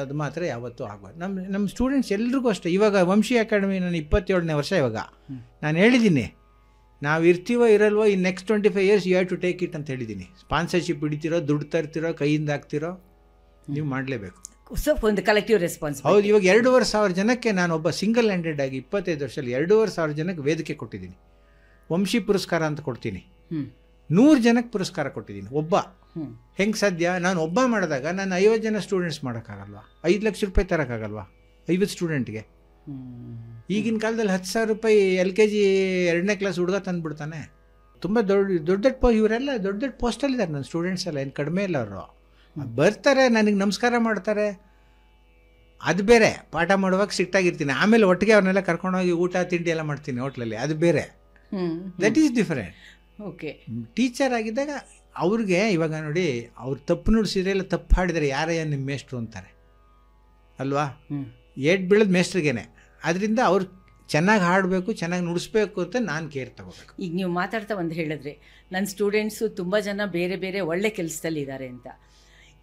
ಅದು ಮಾತ್ರ ಯಾವತ್ತೂ ಆಗಬಾರ್ದು. ನಮ್ಮ ಸ್ಟೂಡೆಂಟ್ಸ್ ಎಲ್ರಿಗೂ ಅಷ್ಟೇ. ಇವಾಗ ವಂಶಿ ಅಕಾಡೆಮಿ ನಾನು 27ನೇ ವರ್ಷ ಇವಾಗ. ನಾನು ಹೇಳಿದ್ದೀನಿ, ನಾವು ಇರ್ತೀವೋ ಇರಲ್ವೋ ಈ next 25 years you have to take it ಅಂತ ಹೇಳಿದ್ದೀನಿ. ಸ್ಪಾನ್ಸರ್ಶಿಪ್ ಹಿಡಿತಿರೋ, ದುಡ್ಡು ತರ್ತಿರೋ, ಕೈಯಿಂದ ಹಾಕ್ತಿರೋ, ನೀವು ಮಾಡಲೇಬೇಕು. ಸೊ ಒಂದು ಕಲೆಕ್ಟಿವ್ ರೆಸ್ಪಾನ್ಸಿಬಿಲಿಟಿ. ಹೌದು. ಇವಾಗ 2,500 ಜನಕ್ಕೆ ನಾನು ಒಬ್ಬ ಸಿಂಗಲ್ ಹ್ಯಾಂಡೆಡ್ ಆಗಿ 25 ವರ್ಷದಲ್ಲಿ 2,500 ಜನಕ್ಕೆ ವೇದಿಕೆ ಕೊಟ್ಟಿದ್ದೀನಿ. ವಂಶಿ ಪುರಸ್ಕಾರ ಅಂತ ಕೊಡ್ತೀನಿ. 100 ಜನಕ್ಕೆ ಪುರಸ್ಕಾರ ಕೊಟ್ಟಿದ್ದೀನಿ. ಒಬ್ಬ ಹೆಂಗೆ ಸಾಧ್ಯ? ನಾನು ಒಬ್ಬ ಮಾಡಿದಾಗ ನಾನು 50 ಜನ ಸ್ಟೂಡೆಂಟ್ಸ್ ಮಾಡೋಕ್ಕಾಗಲ್ವಾ? 5 ಲಕ್ಷ ರೂಪಾಯಿ ತರೋಕ್ಕಾಗಲ್ವಾ 50 ಸ್ಟೂಡೆಂಟ್ಗೆ? ಈಗಿನ ಕಾಲದಲ್ಲಿ 10,000 ರೂಪಾಯಿ LKG 2ನೇ ಕ್ಲಾಸ್ ಹುಡುಗ ತಂದುಬಿಡ್ತಾನೆ. ತುಂಬ ದೊಡ್ಡ ಇವರೆಲ್ಲ ದೊಡ್ಡ ಪೋಸ್ಟಲ್ಲಿದ್ದಾರೆ ನನ್ನ ಸ್ಟೂಡೆಂಟ್ಸ್ ಎಲ್ಲ, ಏನು ಕಡಿಮೆ ಇಲ್ಲ. ಅವರು ಬರ್ತಾರೆ, ನನಗೆ ನಮಸ್ಕಾರ ಮಾಡ್ತಾರೆ, ಅದು ಬೇರೆ. ಪಾಠ ಮಾಡುವಾಗ ಸಿಟ್ಟಾಗಿರ್ತೀನಿ, ಆಮೇಲೆ ಒಟ್ಟಿಗೆ ಅವ್ರನ್ನೆಲ್ಲ ಕರ್ಕೊಂಡೋಗಿ ಊಟ ತಿಂಡಿ ಎಲ್ಲ ಮಾಡ್ತೀನಿ ಹೋಟ್ಲಲ್ಲಿ, ಅದು ಬೇರೆ. That is different. Okay. Teacher ಆಗಿದ್ದಾಗ ಅವ್ರಿಗೆ ಇವಾಗ ನೋಡಿ, ಅವ್ರು ತಪ್ಪು ನುಡಿಸಿದ್ರೆ ಇಲ್ಲ ತಪ್ಪು ಹಾಡಿದರೆ ಯಾರಯ್ಯ ನಿಮ್ಮ ಮೇಷ್ಟ್ರು ಅಂತಾರೆ ಅಲ್ವಾ? ಏಟ್ ಬೀಳೋದು ಮೇಷ್ಟ್ರಿಗೇನೆ. ಅದರಿಂದ ಅವ್ರು ಚೆನ್ನಾಗಿ ಹಾಡಬೇಕು, ಚೆನ್ನಾಗಿ ನುಡಿಸ್ಬೇಕು ಅಂತ ನಾನು ಕೇರ್ ತಗೋಬೇಕು. ಈಗ ನೀವು ಮಾತಾಡ್ತಾ ಒಂದು ಹೇಳಿದ್ರೆ, ನನ್ನ ಸ್ಟೂಡೆಂಟ್ಸು ತುಂಬ ಜನ ಬೇರೆ ಬೇರೆ ಒಳ್ಳೆ ಕೆಲಸದಲ್ಲಿದ್ದಾರೆ ಅಂತ.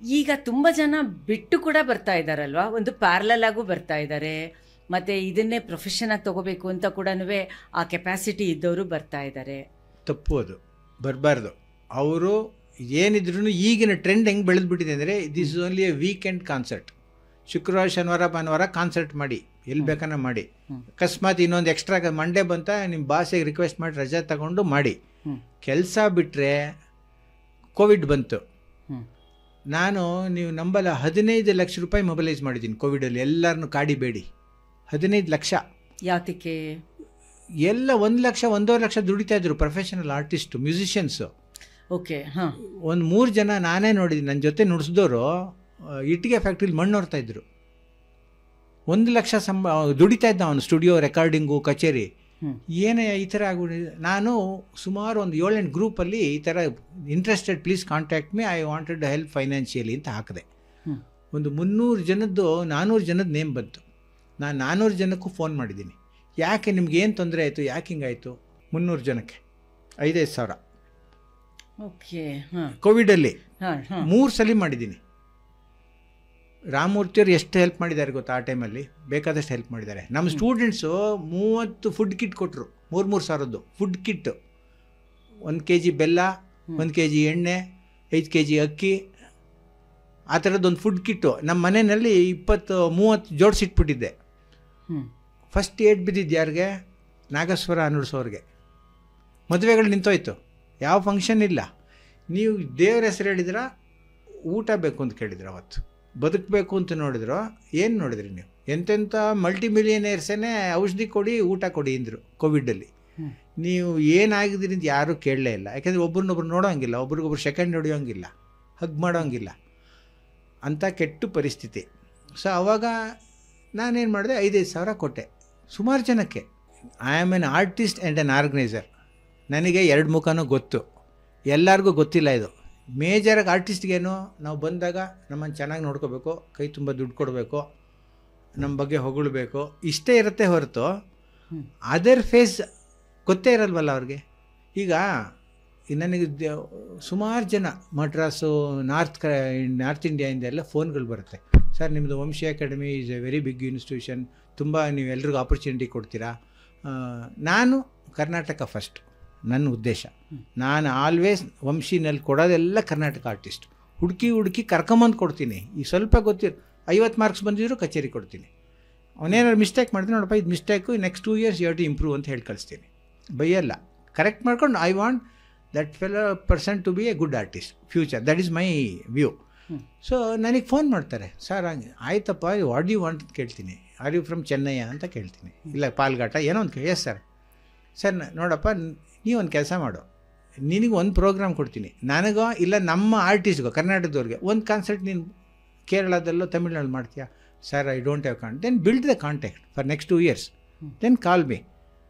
ಈಗ ತುಂಬ ಜನ ಬಿಟ್ಟು ಕೂಡ ಬರ್ತಾ ಇದ್ದಾರಲ್ವಾ, ಒಂದು ಪ್ಯಾರಲಲ್ ಆಗೂ ಬರ್ತಾ ಇದ್ದಾರೆ, ಮತ್ತು ಇದನ್ನೇ ಪ್ರೊಫೆಷನಾಗಿ ತೊಗೋಬೇಕು ಅಂತ ಕೂಡ ಆ ಕೆಪಾಸಿಟಿ ಇದ್ದವರು ಬರ್ತಾ ಇದ್ದಾರೆ. ತಪ್ಪು, ಅದು ಬರಬಾರ್ದು. ಅವರು ಏನಿದ್ರು ಈಗಿನ ಟ್ರೆಂಡ್ ಹೆಂಗೆ ಬೆಳೆದ್ಬಿಟ್ಟಿದೆ ಅಂದರೆ, this is only A weekend concert. ಶುಕ್ರವಾರ ಶನಿವಾರ ಭಾನುವಾರ ಕಾನ್ಸರ್ಟ್ ಮಾಡಿ, ಎಲ್ಲಿ ಬೇಕನ್ನ ಮಾಡಿ. ಅಕಸ್ಮಾತ್ ಇನ್ನೊಂದು ಎಕ್ಸ್ಟ್ರಾ ಮಂಡೇ ಬಂತ ನಿಮ್ಮ ಬಾಸಿಗೆ ರಿಕ್ವೆಸ್ಟ್ ಮಾಡಿ ರಜೆ ತಗೊಂಡು ಮಾಡಿ. ಕೆಲಸ ಬಿಟ್ಟರೆ ಕೋವಿಡ್ ಬಂತು. ನಾನು ನೀವು ನಂಬಲ್ಲ, 15 ಲಕ್ಷ ರೂಪಾಯಿ ಮೊಬೈಲೈಸ್ ಮಾಡಿದ್ದೀನಿ ಕೋವಿಡಲ್ಲಿ. ಎಲ್ಲರನ್ನು ಕಾಡಿಬೇಡಿ, 15 ಲಕ್ಷ. ಯಾತಕ್ಕೆ? ಎಲ್ಲ 1 ಲಕ್ಷ 1.5 ಲಕ್ಷ ದುಡಿತಾ ಇದ್ರು ಪ್ರೊಫೆಷನಲ್ ಆರ್ಟಿಸ್ಟು, ಮ್ಯೂಸಿಷಿಯನ್ಸು. ಓಕೆ. ಹಾಂ. ಒಂದು 3 ಜನ ನಾನೇ ನೋಡಿದ್ದೀನಿ, ನನ್ನ ಜೊತೆ ನುಡಿಸಿದವರು ಇಟ್ಟಿಗೆ ಫ್ಯಾಕ್ಟ್ರಿಲಿ ಮಣ್ಣು ಹೊರ್ತಾ ಇದ್ರು. 1 ಲಕ್ಷ ದುಡಿತಾ ಇದ್ದ ಅವನು, ಸ್ಟುಡಿಯೋ, ರೆಕಾರ್ಡಿಂಗು, ಕಚೇರಿ. ಏನೇ ಈ ಥರ ಆಗ್ಬಿಟ್ಟಿದೆ. ನಾನು ಸುಮಾರು ಒಂದು 7-8 ಗ್ರೂಪಲ್ಲಿ ಈ ಥರ interested, please contact me, I wanted help financially ಅಂತ ಹಾಕಿದೆ. ಒಂದು 300 ಜನದ್ದು 400 ಜನದ ನೇಮ್ ಬಂತು. ನಾನು 400 ಜನಕ್ಕೂ ಫೋನ್ ಮಾಡಿದ್ದೀನಿ, ಯಾಕೆ ನಿಮ್ಗೆ ಏನು ತೊಂದರೆ ಆಯಿತು, ಯಾಕೆ ಹಿಂಗಾಯಿತು? 300 ಜನಕ್ಕೆ 5,000. ಓಕೆ. ಕೋವಿಡಲ್ಲಿ 3 ಸಲ ಮಾಡಿದ್ದೀನಿ. ರಾಮಮೂರ್ತಿಯವರು ಎಷ್ಟು ಹೆಲ್ಪ್ ಮಾಡಿದ್ದಾರೆ ಗೊತ್ತಾ? ಆ ಟೈಮಲ್ಲಿ ಬೇಕಾದಷ್ಟು ಹೆಲ್ಪ್ ಮಾಡಿದ್ದಾರೆ. ನಮ್ಮ ಸ್ಟೂಡೆಂಟ್ಸು 30 ಫುಡ್ ಕಿಟ್ ಕೊಟ್ಟರು, 3,000 ಫುಡ್ ಕಿಟ್ಟು. 1 kg ಬೆಲ್ಲ, 1 kg ಎಣ್ಣೆ, 5 kg ಅಕ್ಕಿ, ಆ ಥರದ್ದೊಂದು ಫುಡ್ ಕಿಟ್ಟು ನಮ್ಮ ಮನೆಯಲ್ಲಿ 20-30 ಜೋಡಿಸಿಟ್ಬಿಟ್ಟಿದ್ದೆ. ಫಸ್ಟ್ ಏಟ್ ಬಿದ್ದಿದ್ದು ಯಾರಿಗೆ? ನಾಗೇಶ್ವರ ನುಡಿಸೋರಿಗೆ. ಮದುವೆಗಳು ನಿಂತೋಯ್ತು, ಯಾವ ಫಂಕ್ಷನ್ ಇಲ್ಲ. ನೀವು ದೇವ್ರ ಹೆಸರು ಹೇಳಿದ್ರ, ಊಟ ಬೇಕು ಅಂತ ಕೇಳಿದ್ರು, ಅವತ್ತು ಬದುಕಬೇಕು ಅಂತ ನೋಡಿದ್ರು. ಏನು ನೋಡಿದ್ರಿ ನೀವು? ಎಂತೆಂಥ ಮಲ್ಟಿ ಮಿಲಿಯನೇರ್ಸೇ ಔಷಧಿ ಕೊಡಿ, ಊಟ ಕೊಡಿ ಅಂದರು ಕೋವಿಡಲ್ಲಿ. ನೀವು ಏನಾಗಿದ್ದೀರಿ ಅಂತ ಯಾರೂ ಕೇಳಲೇ ಇಲ್ಲ. ಯಾಕೆಂದರೆ ಒಬ್ರನ್ನೊಬ್ರು ನೋಡೋಂಗಿಲ್ಲ, ಒಬ್ರಿಗೊಬ್ರು ಸೆಕೆಂಡ್ ಹೊಡೆಯೋಂಗಿಲ್ಲ, ಹಗ್ ಮಾಡೋಂಗಿಲ್ಲ, ಅಂಥ ಕೆಟ್ಟು ಪರಿಸ್ಥಿತಿ. ಸೊ ಆವಾಗ ನಾನೇನು ಮಾಡಿದೆ, 5,000 ಕೊಟ್ಟೆ ಸುಮಾರು ಜನಕ್ಕೆ. I am an artist and N organiser. ನನಗೆ 2 ಮುಖನೂ ಗೊತ್ತು, ಎಲ್ಲರಿಗೂ ಗೊತ್ತಿಲ್ಲ ಇದು. ಮೇಜರಾಗಿ ಆರ್ಟಿಸ್ಟ್ಗೇನು, ನಾವು ಬಂದಾಗ ನಮ್ಮನ್ನು ಚೆನ್ನಾಗಿ ನೋಡ್ಕೋಬೇಕು, ಕೈ ತುಂಬ ದುಡ್ಡು ಕೊಡಬೇಕು, ನಮ್ಮ ಬಗ್ಗೆ ಹೊಗಳಬೇಕು, ಇಷ್ಟೇ ಇರುತ್ತೆ ಹೊರತು ಅದರ್ ಫೇಸ್ ಗೊತ್ತೇ ಇರಲ್ವಲ್ಲ ಅವ್ರಿಗೆ. ಈಗ ನನಗೆ ಸುಮಾರು ಜನ ಮಡ್ರಾಸು, ನಾರ್ತ್ ಇಂಡಿಯಾಯಿಂದ ಎಲ್ಲ ಫೋನ್ಗಳು ಬರುತ್ತೆ. ಸರ್, ನಿಮ್ಮದು Vamshi academy is a very big institution, ತುಂಬ ನೀವು ಎಲ್ರಿಗೂ ಆಪರ್ಚುನಿಟಿ ಕೊಡ್ತೀರಾ. ನಾನು ಕರ್ನಾಟಕ ಫಸ್ಟ್ ನನ್ನ ಉದ್ದೇಶ. ನಾನು ಆಲ್ವೇಸ್ ವಂಶಿನಲ್ಲಿ ಕೊಡೋದೆಲ್ಲ ಕರ್ನಾಟಕ ಆರ್ಟಿಸ್ಟ್. ಹುಡುಕಿ ಕರ್ಕೊಂಬಂದು ಕೊಡ್ತೀನಿ. ಈ ಸ್ವಲ್ಪ ಗೊತ್ತಿರೋ 50 ಮಾರ್ಕ್ಸ್ ಬಂದಿದ್ರು ಕಚೇರಿ ಕೊಡ್ತೀನಿ. ಅವನೇನಾದ್ರು ಮಿಸ್ಟೇಕ್ ಮಾಡಿದ್ರೆ, ನೋಡಪ್ಪ ಇದು mistake, next 2 years you have to improve ಅಂತ ಹೇಳಿ ಕಳಿಸ್ತೀನಿ. ಬೈಯಲ್ಲ, ಕರೆಕ್ಟ್ ಮಾಡ್ಕೊಂಡು I want that person to be a good artist future. That is my view. So ನನಗೆ ಫೋನ್ ಮಾಡ್ತಾರೆ, ಸರ್ ಹಂಗೆ ಆಯ್ತಪ್ಪ, ವಾಟ್ ಯು ವಾಂಟ್ ಅಂತ ಕೇಳ್ತೀನಿ. ಆರ್ ಯು ಫ್ರಮ್ ಚೆನ್ನೈಯ ಅಂತ ಕೇಳ್ತೀನಿ, ಇಲ್ಲ ಪಾಲ್ಘಾಟ ಏನೋ ಒಂದು ಎಸ್ ಸರ್. ಸರ್ ನೋಡಪ್ಪ, ನೀವೊಂದು ಕೆಲಸ ಮಾಡು, ನಿನಗೆ ಒಂದು ಪ್ರೋಗ್ರಾಮ್ ಕೊಡ್ತೀನಿ, ನನಗೋ ಇಲ್ಲ ನಮ್ಮ ಆರ್ಟಿಸ್ಟ್ಗೋ ಕರ್ನಾಟಕದವ್ರಿಗೆ ಒಂದು ಕಾನ್ಸರ್ಟ್ ನೀನು ಕೇರಳದಲ್ಲೋ ತಮಿಳ್ನಾಡು ಮಾಡ್ತೀಯಾ, sir I don't have can't, then build the contact for next 2 years, then call me,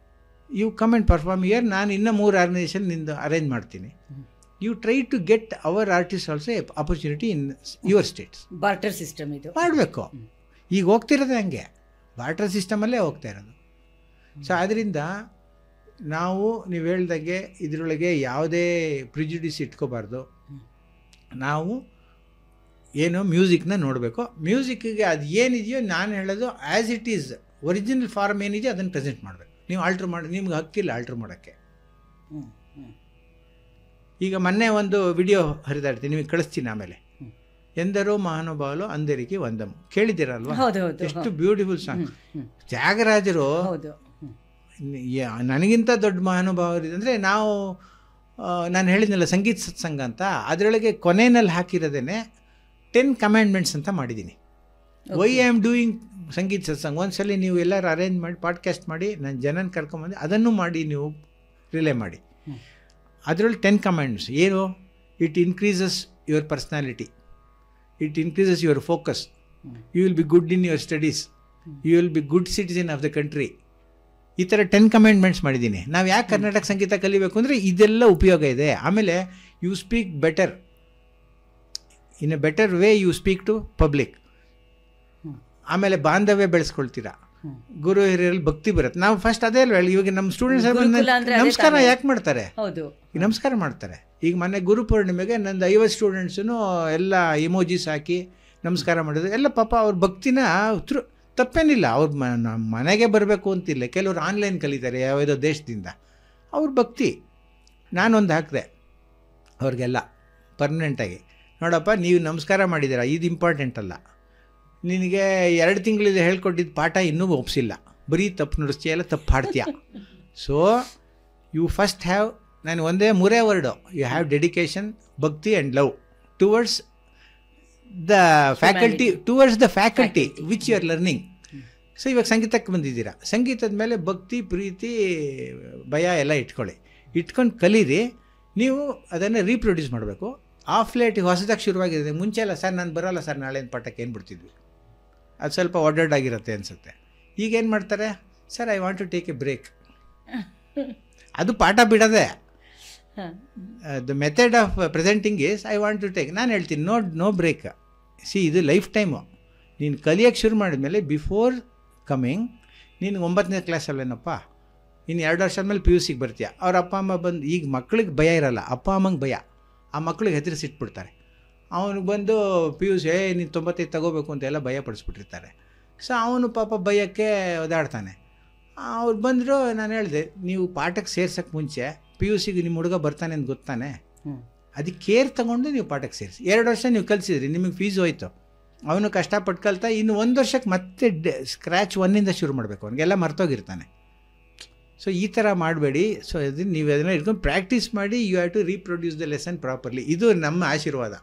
you come and perform here, ನಾನು ಇನ್ನೂ 3 ಆರ್ಗನೈಸೇಷನ್ ನಿಂದು ಅರೇಂಜ್ ಮಾಡ್ತೀನಿ. You try to get our artist also opportunity in your States. Barter system ಇದು ಮಾಡಬೇಕು. ಈಗ ಹೋಗ್ತಿರೋದು ಹಂಗೆ, barter ಸಿಸ್ಟಮಲ್ಲೇ ಹೋಗ್ತಾ ಇರೋದು. ಸೊ ಅದರಿಂದ ನಾವು ನೀವು ಹೇಳ್ದಾಗೆ ಇದರೊಳಗೆ ಯಾವುದೇ ಪ್ರಿಜುಡಿಸ್ ಇಟ್ಕೋಬಾರ್ದು. ನಾವು ಏನು ಮ್ಯೂಸಿಕ್ನ ನೋಡಬೇಕು, ಮ್ಯೂಸಿಕ್ಗೆ ಅದು ಏನಿದೆಯೋ ನಾನು ಹೇಳೋದು as it is original form ಏನಿದೆಯೋ ಅದನ್ನು ಪ್ರೆಸೆಂಟ್ ಮಾಡಬೇಕು. ನೀವು ಆಲ್ಟ್ರ್ ಮಾಡಿ, ನಿಮ್ಗೆ ಹಕ್ಕಿಲ್ಲ ಆಲ್ಟ್ರ್ ಮಾಡೋಕ್ಕೆ. ಈಗ ಮೊನ್ನೆ ಒಂದು ವಿಡಿಯೋ ಹರಿದಾಡ್ತೀನಿ, ನಿಮಗೆ ಕಳಿಸ್ತೀನಿ ಆಮೇಲೆ. ಎಂದರೋ ಮಹಾನುಭಾವಲು ಅಂದರಿಗೆ ವಂದಂ, ಕೇಳಿದ್ದೀರಲ್ವಾ? ಎಷ್ಟು ಬ್ಯೂಟಿಫುಲ್ ಸಾಂಗ್. ತ್ಯಾಗರಾಜರು ನನಗಿಂತ ದೊಡ್ಡ ಮಹಾನುಭಾವರು ಅಂದರೆ ನಾನು ಹೇಳಿದ್ನಲ್ಲ ಸಂಗೀತ ಸತ್ಸಂಗ ಅಂತ, ಅದರೊಳಗೆ ಕೊನೆಯಲ್ಲಿ ಹಾಕಿರೋದೇನೆ 10 ಕಮ್ಯಾಂಡ್ಮೆಂಟ್ಸ್ ಅಂತ ಮಾಡಿದ್ದೀನಿ. ವೈ ಐ ಆಮ್ ಡೂಯಿಂಗ್ ಸಂಗೀತ ಸತ್ಸಂಗ. ಒಂದ್ಸಲ ನೀವು ಎಲ್ಲರೂ ಅರೇಂಜ್ ಮಾಡಿ ಪಾಡ್ಕಾಸ್ಟ್ ಮಾಡಿ ನನ್ನ ಜನನ ಕರ್ಕೊಂಬಂದು ಅದನ್ನು ಮಾಡಿ ನೀವು ರಿಲೇ ಮಾಡಿ. ಅದರಲ್ಲಿ 10 ಕಮ್ಯಾಂಡ್ಸ್ ಏನು? It increases your personality, it increases your focus, you will be good in your studies, you will be good citizen of the country. ಈ ಥರ 10 ಕಮ್ಯಾಂಡ್ಮೆಂಟ್ಸ್ ಮಾಡಿದ್ದೀನಿ. ನಾವು ಯಾಕೆ ಕರ್ನಾಟಕ ಸಂಗೀತ ಕಲಿಬೇಕು ಅಂದರೆ ಇದೆಲ್ಲ ಉಪಯೋಗ ಇದೆ. ಆಮೇಲೆ you speak better, in a better way you speak to public. ಆಮೇಲೆ ಬಾಂಧವ್ಯ ಬೆಳೆಸ್ಕೊಳ್ತೀರಾ, ಗುರು ಹಿರಿಯರಲ್ಲಿ ಭಕ್ತಿ ಬರುತ್ತೆ. ನಾವು ಫಸ್ಟ್ ಅದೇ ಅಲ್ವ, ಇವಾಗ ನಮ್ಮ ಸ್ಟೂಡೆಂಟ್ಸ್ ನಮಸ್ಕಾರ ಯಾಕೆ ಮಾಡ್ತಾರೆ? ನಮಸ್ಕಾರ ಮಾಡ್ತಾರೆ. ಈಗ ಮೊನ್ನೆ ಗುರು ಪೂರ್ಣಿಮೆಗೆ ನಂದು 50 ಸ್ಟೂಡೆಂಟ್ಸೂ ಎಲ್ಲ ಇಮೋಜಿಸ್ ಹಾಕಿ ನಮಸ್ಕಾರ ಮಾಡಿದ್ರು. ಎಲ್ಲ ಪಾಪ ಅವ್ರ ಭಕ್ತಿನ ತಪ್ಪೇನಿಲ್ಲ, ಅವ್ರ ಮನೆಗೆ ಬರಬೇಕು ಅಂತಿಲ್ಲ. ಕೆಲವರು ಆನ್ಲೈನ್ ಕಲಿತಾರೆ ಯಾವುದೋ ದೇಶದಿಂದ, ಅವ್ರ ಭಕ್ತಿ. ನಾನೊಂದು ಹಾಕಿದೆ ಅವ್ರಿಗೆಲ್ಲ ಪರ್ಮನೆಂಟಾಗಿ, ನೋಡಪ್ಪ ನೀವು ನಮಸ್ಕಾರ ಮಾಡಿದ್ದೀರಾ, ಇದು ಇಂಪಾರ್ಟೆಂಟ್ ಅಲ್ಲ, ನಿನಗೆ 2 ತಿಂಗಳಿಂದ ಹೇಳ್ಕೊಟ್ಟಿದ್ದು ಪಾಠ ಇನ್ನೂ ಒಪ್ಸಿಲ್ಲ, ಬರೀ ತಪ್ಪು ನುಡಿಸ್ತೀಯ, ಎಲ್ಲ ತಪ್ಪು ಹಾಡ್ತೀಯ. ಸೊ ಯು ಫಸ್ಟ್ ಹ್ಯಾವ್, ನಾನು ಒಂದೇ 3 ವರ್ಡು, ಯು ಹ್ಯಾವ್ ಡೆಡಿಕೇಶನ್, ಭಕ್ತಿ and love towards the faculty which you are learning. So ಇವಾಗ ಸಂಗೀತಕ್ಕೆ ಬಂದಿದ್ದೀರಾ, ಸಂಗೀತದ ಮೇಲೆ ಭಕ್ತಿ, ಪ್ರೀತಿ, ಭಯ ಎಲ್ಲ ಇಟ್ಕೊಂಡು ಕಲೀರಿ. ನೀವು ಅದನ್ನು ರೀಪ್ರೊಡ್ಯೂಸ್ ಮಾಡಬೇಕು. ಆಫ್ ಲೇಟ್ ಹೊಸದಾಗಿ ಶುರುವಾಗಿದೆ. ಮುಂಚೆ ಎಲ್ಲ ಸರ್ ನಾನು ಬರೋಲ್ಲ ಸರ್ ನಾಳೆ ಪಾಠಕ್ಕೆ ಏನು ಬಿಡ್ತಿದ್ವಿ, ಅದು ಸ್ವಲ್ಪ ಆಗಿರುತ್ತೆ ಅನಿಸುತ್ತೆ. ಈಗೇನು ಮಾಡ್ತಾರೆ, sir I want to take a break. ಅದು ಪಾಠ ಬಿಡೋದೆ. The method of presenting is I want to take. ನಾನು ಹೇಳ್ತೀನಿ ನೋ ಬ್ರೇಕ್. ಇದು ಲೈಫ್ ಟೈಮು. ನೀನು ಕಲಿಯೋಕ್ಕೆ ಶುರು ಮಾಡಿದ್ಮೇಲೆ ಬಿಫೋರ್ ಕಮಿಂಗ್, ನೀನು 9ನೇ ಕ್ಲಾಸಲ್ಲೇನಪ್ಪ, ಇನ್ನು 2 ವರ್ಷ ಆದಮೇಲೆ PUC ಬರ್ತೀಯ. ಅವ್ರ ಅಪ್ಪ ಅಮ್ಮ ಬಂದು, ಈಗ ಮಕ್ಳಿಗೆ ಭಯ ಇರಲ್ಲ, ಅಪ್ಪ ಅಮ್ಮಂಗೆ ಭಯ. ಆ ಮಕ್ಳಿಗೆ ಹೆದರಿಸಿಟ್ಬಿಡ್ತಾರೆ. ಅವನಿಗೆ ಬಂದು PUC ನೀನು 95 ತಗೋಬೇಕು ಅಂತೆಲ್ಲ ಭಯ ಪಡಿಸ್ಬಿಟ್ಟಿರ್ತಾರೆ. ಸೊ ಅವನು ಪಾಪ ಭಯಕ್ಕೆ ಓದಾಡ್ತಾನೆ. ಅವ್ರು ಬಂದರು, ನಾನು ಹೇಳಿದೆ ನೀವು ಪಾಠಕ್ಕೆ ಸೇರ್ಸೋಕ್ಕೆ ಮುಂಚೆ PUCಗೆ ನಿಮ್ಮ ಹುಡುಗ ಬರ್ತಾನೆ ಅಂತ ಗೊತ್ತಾನೆ, ಅದಕ್ಕೆ ಕೇರ್ ತೊಗೊಂಡು ನೀವು ಪಾಠಕ್ಕೆ ಸೇರಿಸಿ. 2 ವರ್ಷ ನೀವು ಕಲಿಸಿದ್ರಿ, ನಿಮಗೆ ಫೀಸ್ ಹೋಯ್ತು, ಅವನು ಕಷ್ಟಪಟ್ಟು ಕಲಿತಾ ಇನ್ನು 1 ವರ್ಷಕ್ಕೆ ಮತ್ತೆ ಸ್ಕ್ರ್ಯಾಚ್ 1ಇಂದ ಶುರು ಮಾಡಬೇಕು, ಅವನಿಗೆಲ್ಲ ಮರ್ತೋಗಿರ್ತಾನೆ. ಸೊ ಈ ಥರ ಮಾಡಬೇಡಿ. ಸೊ ಅದನ್ನು ನೀವು ಅದನ್ನು ಇಟ್ಕೊಂಡು ಪ್ರಾಕ್ಟೀಸ್ ಮಾಡಿ, you have to reproduce the lesson properly. ಇದು ನಮ್ಮ ಆಶೀರ್ವಾದ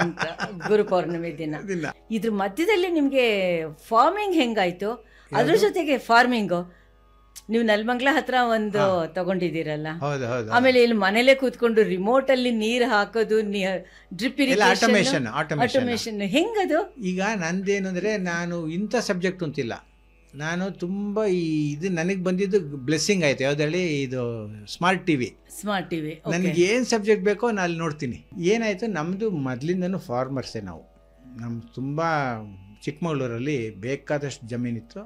ಅಂತ ಗುರು ಪೌರ್ಣಿಮೆ ದಿನ. ಇದ್ರ ಮಧ್ಯದಲ್ಲಿ ನಿಮಗೆ ಫಾರ್ಮಿಂಗ್ ಹೆಂಗಾಯ್ತು? ಅದ್ರ ಜೊತೆಗೆ ಫಾರ್ಮಿಂಗು ನೀವು ನೆಲಮಂಗಲ ಹತ್ರ ಒಂದು ತಗೊಂಡಿದ್ದೀರಲ್ಲ, ಆಮೇಲೆ ಇಲ್ಲಿ ಮನೇಲೆ ಕೂತ್ಕೊಂಡು ರಿಮೋಟ್ ಅಲ್ಲಿ ನೀರು ಹಾಕೋದು, ಡ್ರಿಪ್ ಇರಿಗೇಷನ್, ಆಟೋಮೇಷನ್, ಹೆಂಗದು? ಈಗ ನಂದೇನು ಅಂದರೆ, ನಾನು ಇಂಥ ಸಬ್ಜೆಕ್ಟ್ ಅಂತಿಲ್ಲ, ನಾನು ತುಂಬ ಇದು ನನಗೆ ಬಂದಿದ್ದು ಬ್ಲೆಸ್ಸಿಂಗ್ ಆಯಿತು. ಯಾವುದೇಳಿ, ಇದು ಸ್ಮಾರ್ಟ್ ಟಿವಿ. ನನಗೆ ಏನು ಸಬ್ಜೆಕ್ಟ್ ಬೇಕೋ ನಾನು ಅಲ್ಲಿ ನೋಡ್ತೀನಿ. ಏನಾಯಿತು, ನಮ್ಮದು ಮೊದಲಿಂದನೂ ಫಾರ್ಮರ್ಸೇ. ನಮ್ಮ ತುಂಬ ಚಿಕ್ಕಮಗಳೂರಲ್ಲಿ ಬೇಕಾದಷ್ಟು ಜಮೀನಿತ್ತು.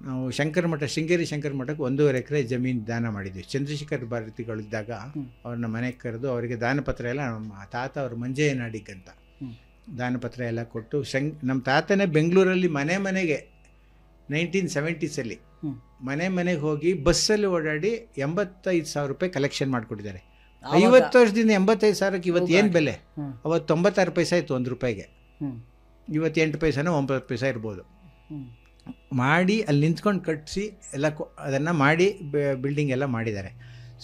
ನಾವು ಶೃಂಗೇರಿ ಶಂಕರ ಮಠಕ್ಕೆ 1.5 ಎಕರೆ ಜಮೀನು ದಾನ ಮಾಡಿದ್ವಿ. ಚಂದ್ರಶೇಖರ್ ಭಾರತಿಗಳಿದ್ದಾಗ ಅವ್ರನ್ನ ಮನೆಗೆ ಕರೆದು ಅವರಿಗೆ ದಾನಪತ್ರ ಎಲ್ಲ, ನಮ್ಮ ತಾತ ಅವ್ರ ಮಂಜಯ್ಯ ನಾಡಿಗಂತ ದಾನಪತ್ರ ಎಲ್ಲ ಕೊಟ್ಟು, ನಮ್ಮ ತಾತನೇ ಬೆಂಗಳೂರಲ್ಲಿ ಮನೆಗೆ 1970s ಮನೆಗೆ ಹೋಗಿ ಬಸ್ಸಲ್ಲಿ ಓಡಾಡಿ 85,000 ರೂಪಾಯಿ ಕಲೆಕ್ಷನ್ ಮಾಡಿಕೊಟ್ಟಿದ್ದಾರೆ. 50 ವರ್ಷದಿಂದ 85,000ಕ್ಕೆ ಇವತ್ತು ಏನು ಬೆಲೆ? ಅವತ್ತು 96 ಪೈಸೆ ಇತ್ತು 1 ರೂಪಾಯಿಗೆ. ಇವತ್ತು 8 ಪೈಸೆನೋ 9 ಪೈಸೆ ಇರ್ಬೋದು. ಮಾಡಿ ಅಲ್ಲಿ ನಿಂತ್ಕೊಂಡು ಕಟ್ಟಿಸಿ ಎಲ್ಲ ಅದನ್ನು ಮಾಡಿ ಬಿಲ್ಡಿಂಗ್ ಎಲ್ಲ ಮಾಡಿದ್ದಾರೆ.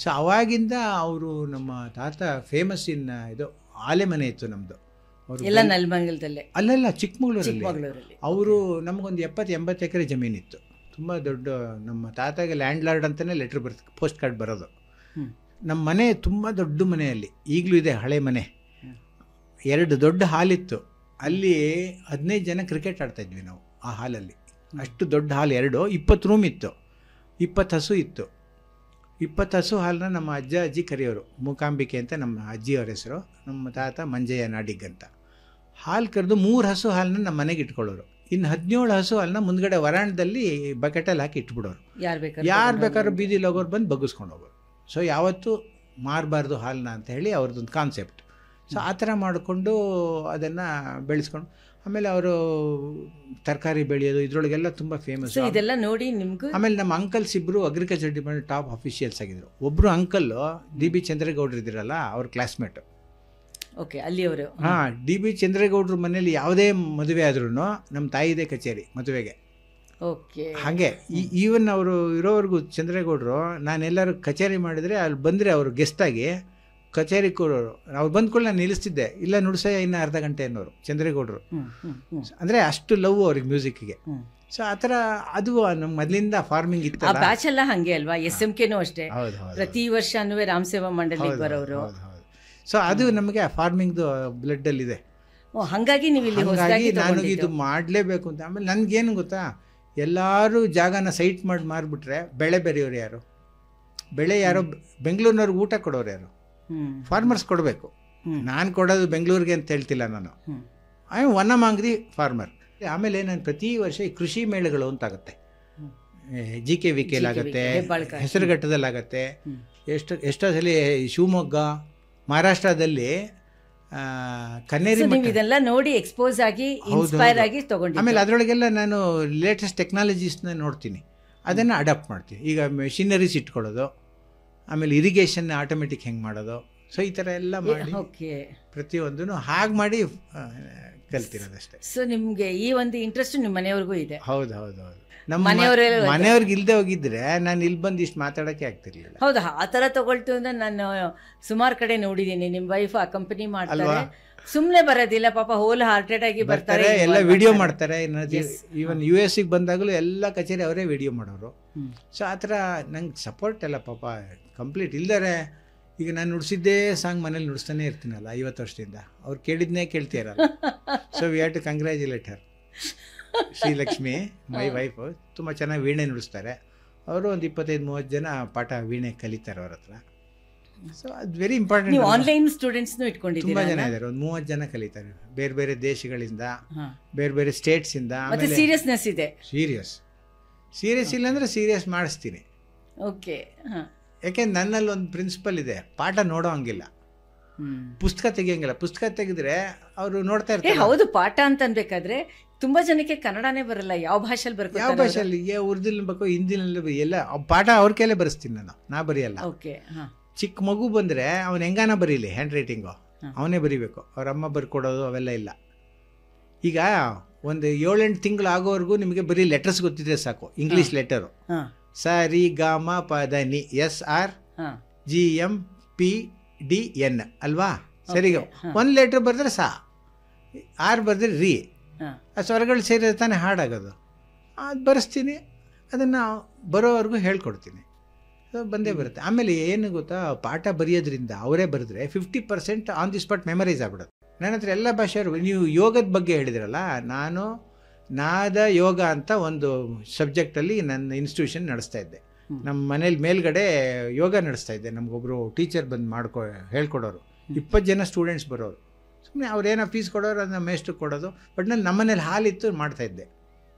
ಸೊ ಅವಾಗಿಂದ ಅವರು, ನಮ್ಮ ತಾತ ಫೇಮಸ್ ಇನ್ ಇದು ಆಲೆಮನೆ ಇತ್ತು ನಮ್ಮದು. ಎಲ್ಲ ನೆಲಮಂಗಲದಲ್ಲೇ ಅಲ್ಲೆಲ್ಲ ಚಿಕ್ಕಮಗಳೂರಲ್ಲಿ. ಅವರು ನಮಗೊಂದು 70-80 ಎಕರೆ ಜಮೀನಿತ್ತು. ತುಂಬ ದೊಡ್ಡ, ನಮ್ಮ ತಾತಾಗೆ ಲ್ಯಾಂಡ್ ಲಾರ್ಡ್ ಅಂತಲೇ ಲೆಟ್ರ್ ಬರುತ್ತೆ, ಪೋಸ್ಟ್ ಕಾರ್ಡ್ ಬರೋದು. ನಮ್ಮ ಮನೆ ತುಂಬ ದೊಡ್ಡ ಮನೆಯಲ್ಲಿ ಈಗಲೂ ಇದೆ, ಹಳೆ ಮನೆ. 2 ದೊಡ್ಡ ಹಾಲಿತ್ತು. ಅಲ್ಲಿ 15 ಜನ ಕ್ರಿಕೆಟ್ ಆಡ್ತಾಯಿದ್ವಿ ನಾವು ಆ ಹಾಲಲ್ಲಿ. ಅಷ್ಟು ದೊಡ್ಡ ಹಾಲು, 20 ರೂಮ್ ಇತ್ತು, 20 ಹಸು ಇತ್ತು. 20 ಹಸು ಹಾಲನ್ನ ನಮ್ಮ ಅಜ್ಜ ಅಜ್ಜಿ ಕರೆಯೋರು. ಮೂಕಾಂಬಿಕೆ ಅಂತ ನಮ್ಮ ಅಜ್ಜಿಯವ್ರ ಹೆಸರು, ನಮ್ಮ ತಾತ ಮಂಜಯ್ಯ ನಾಡಿಗ್ ಅಂತ. ಹಾಲು ಕರೆದು 3 ಹಸು ಹಾಲನ್ನ ನಮ್ಮ ಮನೆಗೆ ಇಟ್ಕೊಳ್ಳೋರು. ಇನ್ನು 17 ಹಸು ಹಾಲನ್ನ ಮುಂದ್ಗಡೆ ವರಾಂಡದಲ್ಲಿ ಬಕೆಟಲ್ಲಿ ಹಾಕಿ ಇಟ್ಬಿಡೋರು. ಯಾರು ಬೇಕಾದ್ರೂ ಬೀದಿಲಿ ಹೋಗೋರು ಬಂದು ಬಗ್ಗಿಸ್ಕೊಂಡು ಹೋಗೋರು. ಸೊ ಯಾವತ್ತೂ ಮಾರಬಾರ್ದು ಹಾಲನ್ನ ಅಂತ ಹೇಳಿ ಅವ್ರದ್ದೊಂದು ಕಾನ್ಸೆಪ್ಟ್. ಸೊ ಆ ಥರ ಮಾಡಿಕೊಂಡು ಅದನ್ನು ಬೆಳೆಸ್ಕೊಂಡು, ಆಮೇಲೆ ಅವರು ತರಕಾರಿ ಬೆಳೆಯೋದು ಇದರೊಳಗೆಲ್ಲ ತುಂಬ ಫೇಮಸ್. ಇದೆಲ್ಲ ನೋಡಿ ನಿಮಗೂ. ಆಮೇಲೆ ನಮ್ಮ ಅಂಕಲ್ಸ್ ಇಬ್ಬರು ಅಗ್ರಿಕಲ್ಚರ್ ಡಿಪಾರ್ಟ್ಮೆಂಟ್ ಟಾಪ್ ಅಫಿಷಿಯಲ್ಸ್ ಆಗಿದ್ರು. ಒಬ್ಬರು ಅಂಕಲ್ಲು DB ಚಂದ್ರೇಗೌಡರು ಇದ್ದಿರಲ್ಲ, ಅವ್ರ ಕ್ಲಾಸ್ಮೇಟು. ಓಕೆ, ಅಲ್ಲಿಯವರು. ಹಾಂ, DB ಚಂದ್ರೇಗೌಡರು ಮನೇಲಿ ಯಾವುದೇ ಮದುವೆ ಆದ್ರೂ ನಮ್ಮ ತಾಯಿದೇ ಕಚೇರಿ ಮದುವೆಗೆ. ಓಕೆ, ಹಾಗೆ ಈವನ್ ಅವರು ಇರೋವರೆಗೂ ಚಂದ್ರೇಗೌಡರು, ನಾನೆಲ್ಲರೂ ಕಚೇರಿ ಮಾಡಿದರೆ ಅಲ್ಲಿ ಬಂದರೆ ಅವರು ಗೆಸ್ಟಾಗಿ ಕಚೇರಿ ಕೊಡೋರು. ಅವ್ರು ಬಂದ್ಕೊಳ್ಳಿ ನಾನು ನಿಲ್ಲಿಸ್ತಿದ್ದೆ, ಇಲ್ಲ ನುಡ್ಸಯ್ಯ ಇನ್ನು ಅರ್ಧ ಗಂಟೆ ಅನ್ನೋರು ಚಂದ್ರೇಗೌಡರು. ಅಂದರೆ ಅಷ್ಟು ಲವ್ ಅವ್ರಿಗೆ ಮ್ಯೂಸಿಕ್ಗೆ. ಸೊ ಆ ಥರ ಅದು ನಮ್ಮ ಮೊದಲಿಂದ ಫಾರ್ಮಿಂಗ್ ಇತ್ತು. ಆ ಬ್ಯಾಚ್ ಎಲ್ಲ ಹಾಗೆ ಅಲ್ವಾ? SMKನೂ ಅಷ್ಟೇ, ಪ್ರತಿ ವರ್ಷನೂ ರಾಮ್ ಸೇವಾ ಮಂಡಳಿಗೆ ಬರೋರು. ಸೊ ಅದು ನಮಗೆ ಆ ಫಾರ್ಮಿಂಗ್ದು ಬ್ಲಡ್ಡಲ್ಲಿದೆ. ಹಾಗಾಗಿ ನೀವು ಇಲ್ಲಿ ಹಾಗಾಗಿ ನಾನು ಇದು ಮಾಡಲೇಬೇಕು ಅಂತ. ಆಮೇಲೆ ನನಗೇನು ಗೊತ್ತಾ, ಎಲ್ಲರೂ ಜಾಗನ ಸೈಟ್ ಮಾಡಿ ಮಾರಿಬಿಟ್ರೆ ಬೆಳೆ ಬೆರೆಯೋರು ಯಾರು? ಬೆಳೆ ಯಾರೋ ಬೆಂಗಳೂರಿನವ್ರಿಗೆ ಊಟ ಕೊಡೋರು ಯಾರು? ಫಾರ್ಮರ್ಸ್ ಕೊಡಬೇಕು. ನಾನು ಕೊಡೋದು ಬೆಂಗಳೂರಿಗೆ ಅಂತ ಹೇಳ್ತಿಲ್ಲ ನಾನು. I am one among the farmer. ಆಮೇಲೆ ನಾನು ಪ್ರತಿ ವರ್ಷ ಈ ಕೃಷಿ ಮೇಳಗಳು ಅಂತಾಗುತ್ತೆ, GKVK ಆಗುತ್ತೆ, ಹೆಸರುಘಟ್ಟದಲ್ಲಾಗತ್ತೆ, ಎಷ್ಟೋ ಸಲ ಶಿವಮೊಗ್ಗ, ಮಹಾರಾಷ್ಟ್ರದಲ್ಲಿ ಕನ್ನೇರಿ. ಇದೆಲ್ಲ ನೋಡಿ ಎಕ್ಸ್ಪೋಸ್ ಆಗಿ ಇನ್ಸ್ಪೈರ್ ಆಗಿ ತಗೊಂಡು, ಆಮೇಲೆ ಅದರೊಳಗೆಲ್ಲ ನಾನು ಲೇಟೆಸ್ಟ್ ಟೆಕ್ನಾಲಜೀಸ್ನ ನೋಡ್ತೀನಿ, ಅದನ್ನು ಅಡಾಪ್ಟ್ ಮಾಡ್ತೀನಿ. ಈಗ ಮೆಷಿನರೀಸ್ ಇಟ್ಕೊಳ್ಳೋದು, ಆಮೇಲೆ ಇರಿಗೇಷನ್ ಆಟೋಮೆಟಿಕ್ ಹೆಂಗೆ ಮಾಡೋದು. ಸೊ ಈ ಥರ ಎಲ್ಲ ಮಾಡಿ ಪ್ರತಿಯೊಂದೂ ಹಾಗೆ ಮಾಡಿ ಕಲ್ತಿರೋದಷ್ಟೇ. ಸೊ ನಿಮಗೆ ಈ ಒಂದು ಇಂಟ್ರೆಸ್ಟ್ ನಿಮ್ಮ ಮನೆಯವ್ರಿಗೂ ಇದೆ? ಹೌದು ಹೌದು ಹೌದು. ನಮ್ಮ ಮನೆಯವ್ರಿಗೆ ಇಲ್ಲದೆ ಹೋಗಿದ್ರೆ ನಾನು ಇಲ್ಲಿ ಬಂದು ಇಷ್ಟು ಮಾತಾಡೋಕ್ಕೆ ಆಗ್ತಿರ್ಲಿಲ್ಲ. ಹೌದಾ, ಆ ಥರ ತಗೊಳ್ತು ಅಂದ್ರೆ ನಾನು ಸುಮಾರು ಕಡೆ ನೋಡಿದ್ದೀನಿ. ನಿಮ್ಮ ವೈಫ್ ಆ ಕಂಪನಿ ಮಾಡ್ತಾರೆ, ಸುಮ್ಮನೆ ಬರೋದಿಲ್ಲ ಪಾಪ, ಹೋಲ್ ಹಾರ್ಟೆಡ್ ಆಗಿ ಬರ್ತಾರೆ, ಎಲ್ಲ ವಿಡಿಯೋ ಮಾಡ್ತಾರೆ. ಈವನ್ US ಬಂದಾಗಲೂ ಎಲ್ಲ ಕಚೇರಿ ಅವರೇ ವಿಡಿಯೋ ಮಾಡೋರು. ಸೊ ಆ ಥರ ನಂಗೆ ಸಪೋರ್ಟ್ ಎಲ್ಲ ಪಾಪ ಕಂಪ್ಲೀಟ್ ಇಲ್ದರೆ. ಈಗ ನಾನು ನುಡಿಸಿದ್ದೇ ಸಾಂಗ್ ಮನೇಲಿ ನುಡಿಸ್ತಾನೆ ಇರ್ತೀನಲ್ಲ 50 ವರ್ಷದಿಂದ, ಅವ್ರು ಕೇಳಿದ್ನೇ ಕೇಳ್ತೀರಲ್ಲ. So we have to congratulate her. Srilakshmi my wife ತುಂಬ ಚೆನ್ನಾಗಿ ವೀಣೆ ನುಡಿಸ್ತಾರೆ. ಅವರು ಒಂದು 25-30 ಜನ ಪಾಠ ವೀಣೆ ಕಲಿತಾರೆ ಅವ್ರ ಹತ್ರ. ಸೊ ಅದು ವೆರಿ ಇಂಪಾರ್ಟೆಂಟ್. ನೀವು ಆನ್ಲೈನ್ ಸ್ಟೂಡೆಂಟ್ಸ್ನು ಇಟ್ಕೊಂಡಿದ್ದೀರಾ? ತುಂಬ ಜನ ಇದ್ದಾರೆ, ಒಂದು 30 ಜನ ಕಲಿತಾರೆ, ಬೇರೆ ಬೇರೆ ದೇಶಗಳಿಂದ, ಬೇರೆ ಬೇರೆ ಸ್ಟೇಟ್ಸಿಂದ. ಮತ್ತೆ ಸೀರಿಯಸ್ನೆಸ್ ಇದೆ? ಸೀರಿಯಸ್ ಇಲ್ಲ ಅಂದರೆ ಸೀರಿಯಸ್ ಮಾಡಿಸ್ತೀನಿ. ಓಕೆ. ಯಾಕೆಂದ್ರೆ ನನ್ನಲ್ಲಿ ಒಂದು ಪ್ರಿನ್ಸಿಪಲ್ ಇದೆ, ಪಾಠ ನೋಡೋ ಹಂಗಿಲ್ಲ, ಪುಸ್ತಕ ತೆಗಿಯಂಗಿಲ್ಲ. ಪುಸ್ತಕ ತೆಗೆದ್ರೆ ಅವರು ನೋಡ್ತಾ ಇರ್ತಾರೆ. ಹೌದು, ಪಾಠ ಅಂತ ಅನ್ಬೇಕಾದ್ರೆ ತುಂಬಾ ಜನಕ್ಕೆ ಕನ್ನಡನೇ ಬರಲ್ಲ. ಯಾವ ಭಾಷೆಯಲ್ಲಿ ಬರುತ್ತೆ? ಯಾವ ಭಾಷೆಯಲ್ಲಿ? ಉರ್ದುಲಿ ಬೇಕು, ಹಿಂದಿನಲ್ಲಿ, ಎಲ್ಲ ಪಾಠ ಅವ್ರ ಕೈಲೇ ಬರೆಸ್ತೀನಿ ನಾನು, ನಾ ಬರೆಯಲ್ಲ. ಓಕೆ. ಚಿಕ್ಕ ಮಗು ಬಂದರೆ ಅವನು ಹೆಂಗಾನ ಬರೀಲಿ, ಹ್ಯಾಂಡ್ ರೈಟಿಂಗು ಅವನೇ ಬರೀಬೇಕು, ಅವ್ರ ಅಮ್ಮ ಬರ್ಕೊಡೋದು ಅವೆಲ್ಲ ಇಲ್ಲ. ಈಗ ಒಂದು 7-8 ತಿಂಗಳು ಆಗೋವರೆಗೂ ನಿಮಗೆ ಬರೀ ಲೆಟರ್ಸ್ ಗೊತ್ತಿದ್ರೆ ಸಾಕು, ಇಂಗ್ಲೀಷ್ ಲೆಟರು. ಸ ರಿ ಗ ಮ ಪ ದ ನಿ SRGMPDN ಅಲ್ವಾ? ಸರಿ, ಒಂದು ಲೆಟ್ರ್ ಬರೆದ್ರೆ ಸಾ, ಆರ್ ಬರೆದ್ರೆ ರೀ, ಆ ಸ್ವರಗಳು ಸೇರಿದ್ರೆ ತಾನೇ ಹಾಡಾಗೋದು. ಅದು ಬರೆಸ್ತೀನಿ, ಅದನ್ನು ಬರೋವರೆಗೂ ಹೇಳ್ಕೊಡ್ತೀನಿ, ಬಂದೇ ಬರುತ್ತೆ. ಆಮೇಲೆ ಏನು ಗೊತ್ತಾ, ಪಾಠ ಬರೆಯೋದ್ರಿಂದ ಅವರೇ ಬರೆದ್ರೆ 50% ಆನ್ ದಿ ಸ್ಪಾಟ್ ಮೆಮರೈಸ್ ಆಗ್ಬಿಡುತ್ತೆ. ನನ್ನ ಹತ್ರ ಎಲ್ಲ ಭಾಷೆಯವರು. ನೀವು ಯೋಗದ ಬಗ್ಗೆ ಹೇಳಿದ್ರಲ್ಲ, ನಾನು ನಾದ ಯೋಗ ಅಂತ ಒಂದು ಸಬ್ಜೆಕ್ಟಲ್ಲಿ ನನ್ನ ಇನ್ಸ್ಟಿಟ್ಯೂಷನ್ ನಡೆಸ್ತಾ ಇದ್ದೆ. ನಮ್ಮ ಮನೇಲಿ ಮೇಲ್ಗಡೆ ಯೋಗ ನಡೆಸ್ತಾ ಇದ್ದೆ. ನಮಗೊಬ್ಬರು ಟೀಚರ್ ಬಂದು ಹೇಳ್ಕೊಡೋರು, 20 ಜನ ಸ್ಟೂಡೆಂಟ್ಸ್ ಬರೋರು. ಸುಮ್ಮನೆ ಅವ್ರೇನೋ ಫೀಸ್ ಕೊಡೋರು, ಅದನ್ನ ಮೇಸ್ಟ್ರು ಕೊಡೋದು. ಬಟ್ ನಾನು ನಮ್ಮ ಮನೇಲಿ ಹಾಲಿತ್ತು ಮಾಡ್ತಾಯಿದ್ದೆ.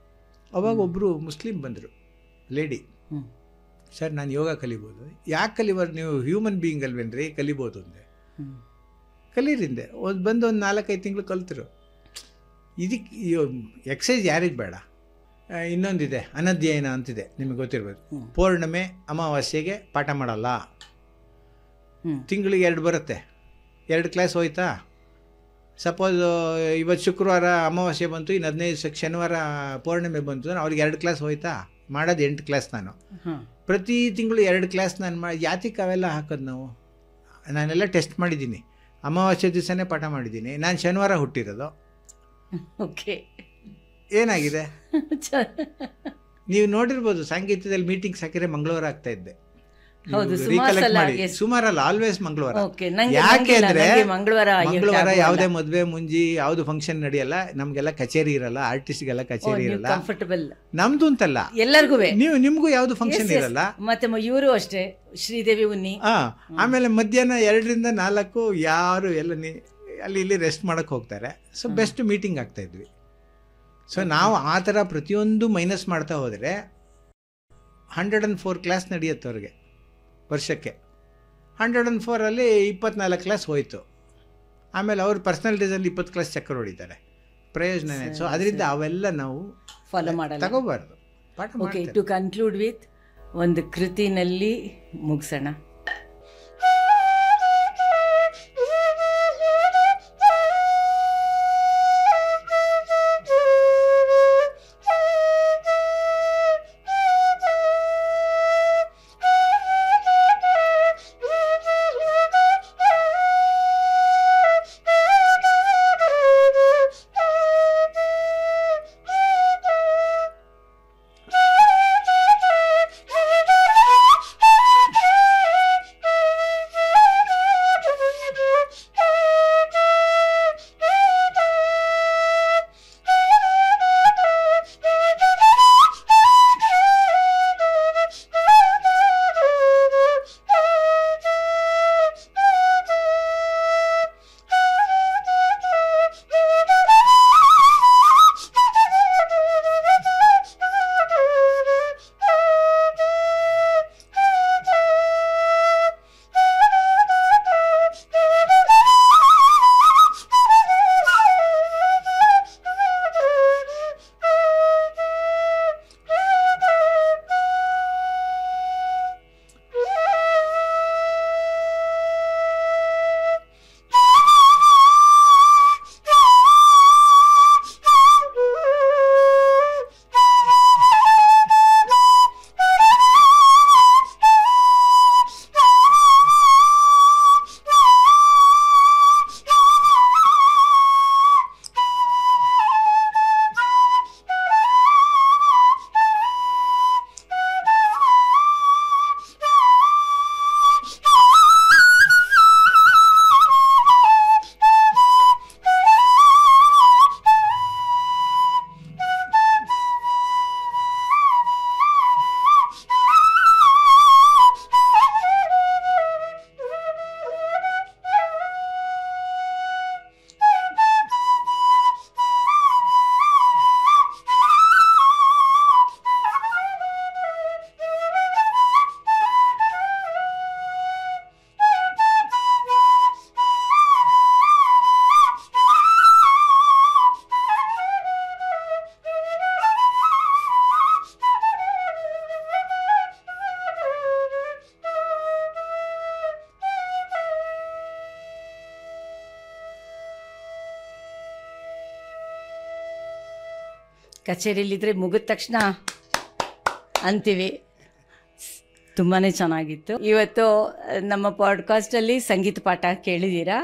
ಅವಾಗ ಒಬ್ಬರು ಮುಸ್ಲಿಂ ಬಂದರು, ಲೇಡಿ. ಸರ್ ನಾನು ಯೋಗ ಕಲಿಬೋದು. ಯಾಕೆ ಕಲಿಬಾರ್ದು, ನೀವು ಹ್ಯೂಮನ್ ಬೀಯಿಂಗ್ ಅಲ್ವೇನ್ರಿ, ಕಲಿಬೋದು ಅಂದೆ. ಕಲೀರಿಂದೆ ಒಂದು 4-5 ತಿಂಗಳು ಕಲ್ತರು. ಇದಕ್ಕೆ ಎಕ್ಸೈಸ್ ಯಾರಿಗೆ ಬೇಡ? ಇನ್ನೊಂದಿದೆ, ಅನಧ್ಯಯನ ಅಂತಿದೆ, ನಿಮಗೆ ಗೊತ್ತಿರ್ಬೋದು. ಪೌರ್ಣಮೆ ಅಮಾವಾಸ್ಯೆಗೆ ಪಾಠ ಮಾಡಲ್ಲ, ತಿಂಗಳಿಗೆ 2 ಬರುತ್ತೆ, 2 ಕ್ಲಾಸ್ ಹೋಯ್ತಾ. ಸಪೋಸ್ ಇವತ್ತು ಶುಕ್ರವಾರ ಅಮಾವಾಸ್ಯೆ ಬಂತು, ಇನ್ನು 15 ಶನಿವಾರ ಪೌರ್ಣಿಮೆ ಬಂತು, ಅವ್ರಿಗೆ 2 ಕ್ಲಾಸ್ ಹೋಯ್ತಾ. ಮಾಡೋದು 8 ಕ್ಲಾಸ್ ನಾನು. ಪ್ರತಿ ತಿಂಗಳು 2 ಕ್ಲಾಸ್ ನಾನು ಯಾತಿಗೆ ಅವೆಲ್ಲ ಹಾಕೋದು ನಾವು? ನಾನೆಲ್ಲ ಟೆಸ್ಟ್ ಮಾಡಿದ್ದೀನಿ. ಅಮಾವಾಸ್ಯೆ ದಿವಸನೇ ಪಾಠ ಮಾಡಿದ್ದೀನಿ. ನಾನು ಶನಿವಾರ ಹುಟ್ಟಿರೋದು. ಓಕೆ, ಏನಾಗಿದೆ ನೀವು ನೋಡಿರ್ಬೋದು, ಸಾಂಗೀತ್ಯದಲ್ಲಿ ಮೀಟಿಂಗ್ಸ್ ಹಾಕಿದ್ರೆ ಮಂಗಳವಾರ ಆಗ್ತಾ ಇದ್ದೆ. ಹೌದು, ರೀಕಲೆಕ್ಟ್ ಮಾಡಿ. ಸುಮಾರಲ್ಲ, ಆಲ್ವೇಸ್ ಮಂಗಳವಾರ. ಯಾಕೆ ಅಂದ್ರೆ ಮಂಗಳವಾರ ಯಾವುದೇ ಮದುವೆ ಮುಂಜಿ ಯಾವ್ದು ಫಂಕ್ಷನ್ ನಡೆಯಲ್ಲ, ನಮ್ಗೆಲ್ಲ ಕಚೇರಿ ಇರಲ್ಲ, ಆರ್ಟಿಸ್ಟ್ಗೆಲ್ಲ ಕಚೇರಿ ಇರಲ್ಲ. ಕಂಫರ್ಟಬಲ್ ನಮ್ದು ಅಂತಲ್ಲ, ಎಲ್ಲರಿಗೂ ನಿಮ್ಗೂ ಯಾವ್ದು ಫಂಕ್ಷನ್ ಇರಲ್ಲ. ಮತ್ತೆ ಇವರು ಅಷ್ಟೇ, ಶ್ರೀದೇವಿ ಉನ್ನಿ. ಆಮೇಲೆ ಮಧ್ಯಾಹ್ನ 2ರಿಂದ 4 ಯಾರು ಎಲ್ಲ ಅಲ್ಲಿ ಇಲ್ಲಿ ರೆಸ್ಟ್ ಮಾಡಕ್ ಹೋಗ್ತಾರೆ. ಸೊ ಬೆಸ್ಟ್ ಮೀಟಿಂಗ್ ಆಗ್ತಾ ಇದ್ವಿ. ಸೊ ನಾವು ಆ ಥರ ಪ್ರತಿಯೊಂದು ಮೈನಸ್ ಮಾಡ್ತಾ ಹೋದರೆ 104 ಕ್ಲಾಸ್ ನಡೆಯುತ್ತೆ ಅವ್ರಿಗೆ ವರ್ಷಕ್ಕೆ. 104 24 ಕ್ಲಾಸ್ ಹೋಯಿತು. ಆಮೇಲೆ ಅವ್ರ ಪರ್ಸನಲ್ ಡೇಸಲ್ಲಿ 20 ಕ್ಲಾಸ್ ಚಕ್ಕರ್ ಹೊಡಿತಾರೆ. ಪ್ರಯೋಜನ ಏನಾಯ್ತು? ಸೊ ಅದರಿಂದ ಅವೆಲ್ಲ ನಾವು ಫಾಲೋ ಮಾಡಲ್ಲ, ತಗೋಬಾರ್ದು. ಓಕೆ, ಟು ಕನ್ಕ್ಲೂಡ್ ವಿತ್ ಒಂದು ಕೃತಿನಲ್ಲಿ ಮುಗಿಸೋಣ. ಕಚೇರಿಲಿದ್ರೆ ಮುಗಿದ ತಕ್ಷಣ ಅಂತೀವಿ. ತುಂಬಾ ಚೆನ್ನಾಗಿತ್ತು. ಇವತ್ತು ನಮ್ಮ ಪಾಡ್ಕಾಸ್ಟಲ್ಲಿ ಸಂಗೀತ ಪಾಠ ಕೇಳಿದ್ದೀರಾ.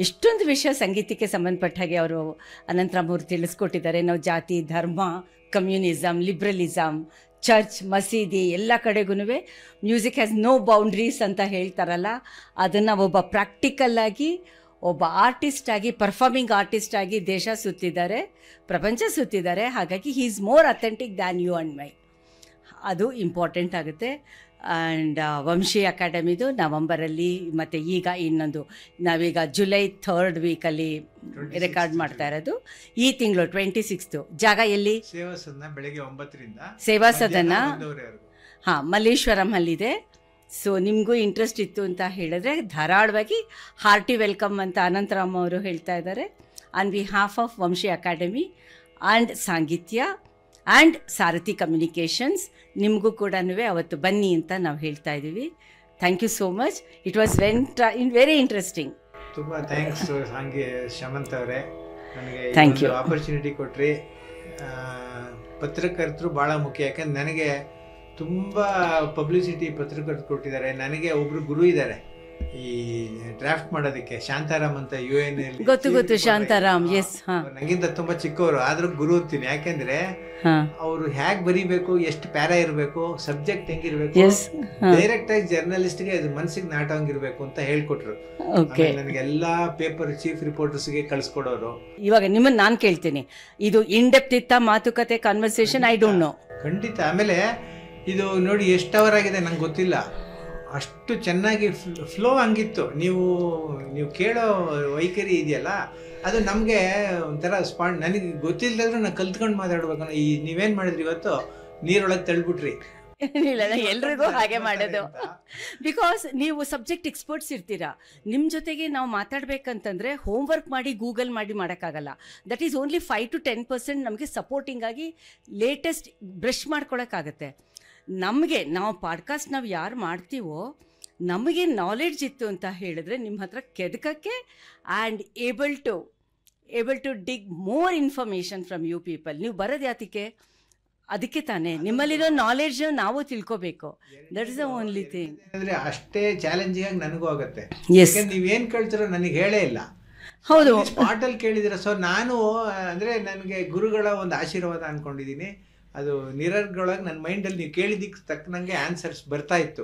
ಇಷ್ಟೊಂದು ವಿಷಯ ಸಂಗೀತಕ್ಕೆ ಸಂಬಂಧಪಟ್ಟ ಹಾಗೆ ಅವರು ಅನಂತರಾಮ್ ಅವರು ತಿಳಿಸ್ಕೊಟ್ಟಿದ್ದಾರೆ. ನಾವು ಜಾತಿ, ಧರ್ಮ, ಕಮ್ಯುನಿಸಮ್, ಲಿಬ್ರಲಿಸಮ್, ಚರ್ಚ್, ಮಸೀದಿ ಎಲ್ಲ ಕಡೆಗೂ ಮ್ಯೂಸಿಕ್ ಹ್ಯಾಸ್ ನೋ ಬೌಂಡ್ರೀಸ್ ಅಂತ ಹೇಳ್ತಾರಲ್ಲ, ಅದನ್ನು ಒಬ್ಬ ಪ್ರಾಕ್ಟಿಕಲ್ಲಾಗಿ ಒಬ್ಬ ಆರ್ಟಿಸ್ಟ್ ಆಗಿ, ಪರ್ಫಾರ್ಮಿಂಗ್ ಆರ್ಟಿಸ್ಟ್ ಆಗಿ ದೇಶ ಸುತ್ತಿದ್ದಾರೆ, ಪ್ರಪಂಚ ಸುತ್ತಿದ್ದಾರೆ. ಹಾಗಾಗಿ he is more authentic than you and my. ಅದು ಇಂಪಾರ್ಟೆಂಟ್ ಆಗುತ್ತೆ. ಆ್ಯಂಡ್ ವಂಶಿ ಅಕಾಡೆಮಿದು ನವಂಬರಲ್ಲಿ, ಮತ್ತು ಈಗ ಇನ್ನೊಂದು ನಾವೀಗ ಜುಲೈ 3rd ವೀಕಲ್ಲಿ ರೆಕಾರ್ಡ್ ಮಾಡ್ತಾ ಇರೋದು. ಈ ತಿಂಗಳು 26th. ಜಾಗ ಎಲ್ಲಿ? ಸೇವಾ ಸದನ, ಬೆಳಗ್ಗೆ 9ರಿಂದ ಸೇವಾ ಸದನ, ಮಲ್ಲೇಶ್ವರಮಲ್ಲಿದೆ. ಸೊ ನಿಮಗೂ ಇಂಟ್ರೆಸ್ಟ್ ಇತ್ತು ಅಂತ ಹೇಳಿದ್ರೆ ಧಾರಾಳವಾಗಿ ಹಾರ್ಟಿ ವೆಲ್ಕಮ್ ಅಂತ ಅನಂತರಾಮ್ ಅವರು ಹೇಳ್ತಾ ಇದ್ದಾರೆ. On behalf of Vamshi academy and Sangeetya and Sarathi communications, ನಿಮಗೂ ಕೂಡ ಅವತ್ತು ಬನ್ನಿ ಅಂತ ನಾವು ಹೇಳ್ತಾ ಇದ್ದೀವಿ. Thank you so much. It was very interesting. ತುಂಬ ಥ್ಯಾಂಕ್ಸ್ ಶಮಂತ್ ಅವರೇ, ನನಗೆ ಥ್ಯಾಂಕ್ ಯು ಆಪರ್ಚುನಿಟಿ ಕೊಟ್ರಿ. ಪತ್ರಕರ್ತರು ಭಾಳ ಮುಖ್ಯ, ಯಾಕಂದ್ರೆ ನನಗೆ ತುಂಬ ಪಬ್ಲಿಸಿಟಿ ಪತ್ರಕರ್ತರು ಕೊಟ್ಟಿದ್ದಾರೆ. ನನಗೆ ಒಬ್ಬರು ಗುರು ಇದ್ದಾರೆ, ಈ ಡ್ರಾಫ್ಟ್ ಮಾಡೋದಕ್ಕೆ ಶಾಂತಾರಾಮ್ ಅಂತ UN ಗೊತ್ತು ಶಾಂತಾರಾಮ್. ಎಸ್. ನಂಗಿಂತ ತುಂಬಾ ಚಿಕ್ಕವರು, ಆದ್ರೂ ಗುರು ಅಂತೀನಿ. ಯಾಕೆಂದ್ರೆ ಅವರು ಹೇಗ್ ಬರೀಬೇಕು, ಎಷ್ಟು ಪ್ಯಾರಾ ಇರಬೇಕು, ಸಬ್ಜೆಕ್ಟ್ ಹೆಂಗಿರ್ಬೇಕು, ಡೈರೆಕ್ಟ್ ಆಗಿ ಜರ್ನಲಿಸ್ಟ್ಗೆ ಅದು ಮನ್ಸಿಗೆ ನಾಟಂಗಿರ್ಬೇಕು ಅಂತ ಹೇಳ್ಕೊಟ್ರು. ನನಗೆಲ್ಲಾ ಪೇಪರ್ ಚೀಫ್ ರಿಪೋರ್ಟರ್ಸ್ಗೆ ಕಳ್ಸ್ಕೊಡೋರು. ಇವಾಗ ನಿಮ್ಮನ್ನ ನಾನ್ ಕೇಳ್ತೀನಿ, ಇದು ಇನ್ ಡೆಪ್ತ್ ಇತ್ತ ಮಾತುಕತೆ ಕಾನ್ವರ್ಸೇಷನ್? I don't know. ಖಂಡಿತ. ಆಮೇಲೆ ಇದು ನೋಡಿ ಎಷ್ಟು ಅವರ್ ಆಗಿದೆ ನಂಗೆ ಗೊತ್ತಿಲ್ಲ, ಅಷ್ಟು ಚೆನ್ನಾಗಿ ಫ್ಲೋ ಹಂಗಿತ್ತು. ನೀವು ಕೇಳೋ ವೈಖರಿ ಇದೆಯಲ್ಲ, ಅದು ನಮಗೆ ಒಂಥರ ಸ್ಪಾಟ್. ನನಗೆ ಗೊತ್ತಿಲ್ಲದ್ರೂ ನಾನು ಕಲ್ತ್ಕೊಂಡು ಮಾತಾಡ್ಬೇಕು. ನೀವೇನು ಮಾಡಿದ್ರಿ ಇವತ್ತು, ನೀರೊಳಗೆ ತಳ್ಬಿಟ್ರಿ. ಇಲ್ಲ, ಎಲ್ರಿಗೂ ಹಾಗೆ ಮಾಡೋದು. ಬಿಕಾಸ್ ನೀವು ಸಬ್ಜೆಕ್ಟ್ ಎಕ್ಸ್ಪರ್ಟ್ಸ್ ಇರ್ತೀರಾ. ನಿಮ್ಮ ಜೊತೆಗೆ ನಾವು ಮಾತಾಡ್ಬೇಕಂತಂದ್ರೆ ಹೋಮ್ವರ್ಕ್ ಮಾಡಿ ಗೂಗಲ್ ಮಾಡಿ ಮಾಡೋಕ್ಕಾಗಲ್ಲ. ದಟ್ ಈಸ್ ಓನ್ಲಿ 5 to 10% ನಮಗೆ ಸಪೋರ್ಟಿಂಗ್ ಆಗಿ ಲೇಟೆಸ್ಟ್ ಬ್ರಷ್ ಮಾಡ್ಕೊಳಕ್ಕಾಗತ್ತೆ. ನಾವು ಪಾಡ್ಕಾಸ್ಟ್ ನಾವು ಯಾರು ಮಾಡ್ತೀವೋ ನಮಗೆ ನಾಲೆಡ್ಜ್ ಇತ್ತು ಅಂತ ಹೇಳಿದ್ರೆ ನಿಮ್ಮ ಹತ್ರ ಕೆದಕಕ್ಕೆ and able to dig more information from you people. ನೀವು ಬರೋದು ಯಾತಕ್ಕೆ? ಅದಕ್ಕೆ ತಾನೇ, ನಿಮ್ಮಲ್ಲಿರೋ ನಾಲೆಡ್ಜ್ ನಾವು ತಿಳ್ಕೋಬೇಕು. That is the only thing. ಅಂದ್ರೆ ಅಷ್ಟೇ ಚಾಲೆಂಜಿಂಗ್ ಆಗಿ ನನಗೂ ಆಗುತ್ತೆ. ಎಸ್, ನೀವೇನ್ ಕೇಳ್ತಿರೋ ನನಗೆ ಹೇಳೇ ಇಲ್ಲ. ಹೌದು, ಸ್ಪಾಟ್ ಅಲ್ಲಿ ಕೇಳಿದಿರ. ಸೊ ನಾನು ಅಂದ್ರೆ ನನಗೆ ಗುರುಗಳ ಒಂದು ಆಶೀರ್ವಾದ ಅನ್ಕೊಂಡಿದೀನಿ. ಅದು ನಿರರ್ಗಳೊಳಗೆ ನನ್ನ ಮೈಂಡಲ್ಲಿ ನೀವು ಕೇಳಿದ್ದಕ್ಕೆ ತಕ್ಕನಂಗೆ ಆನ್ಸರ್ಸ್ ಬರ್ತಾ ಇತ್ತು.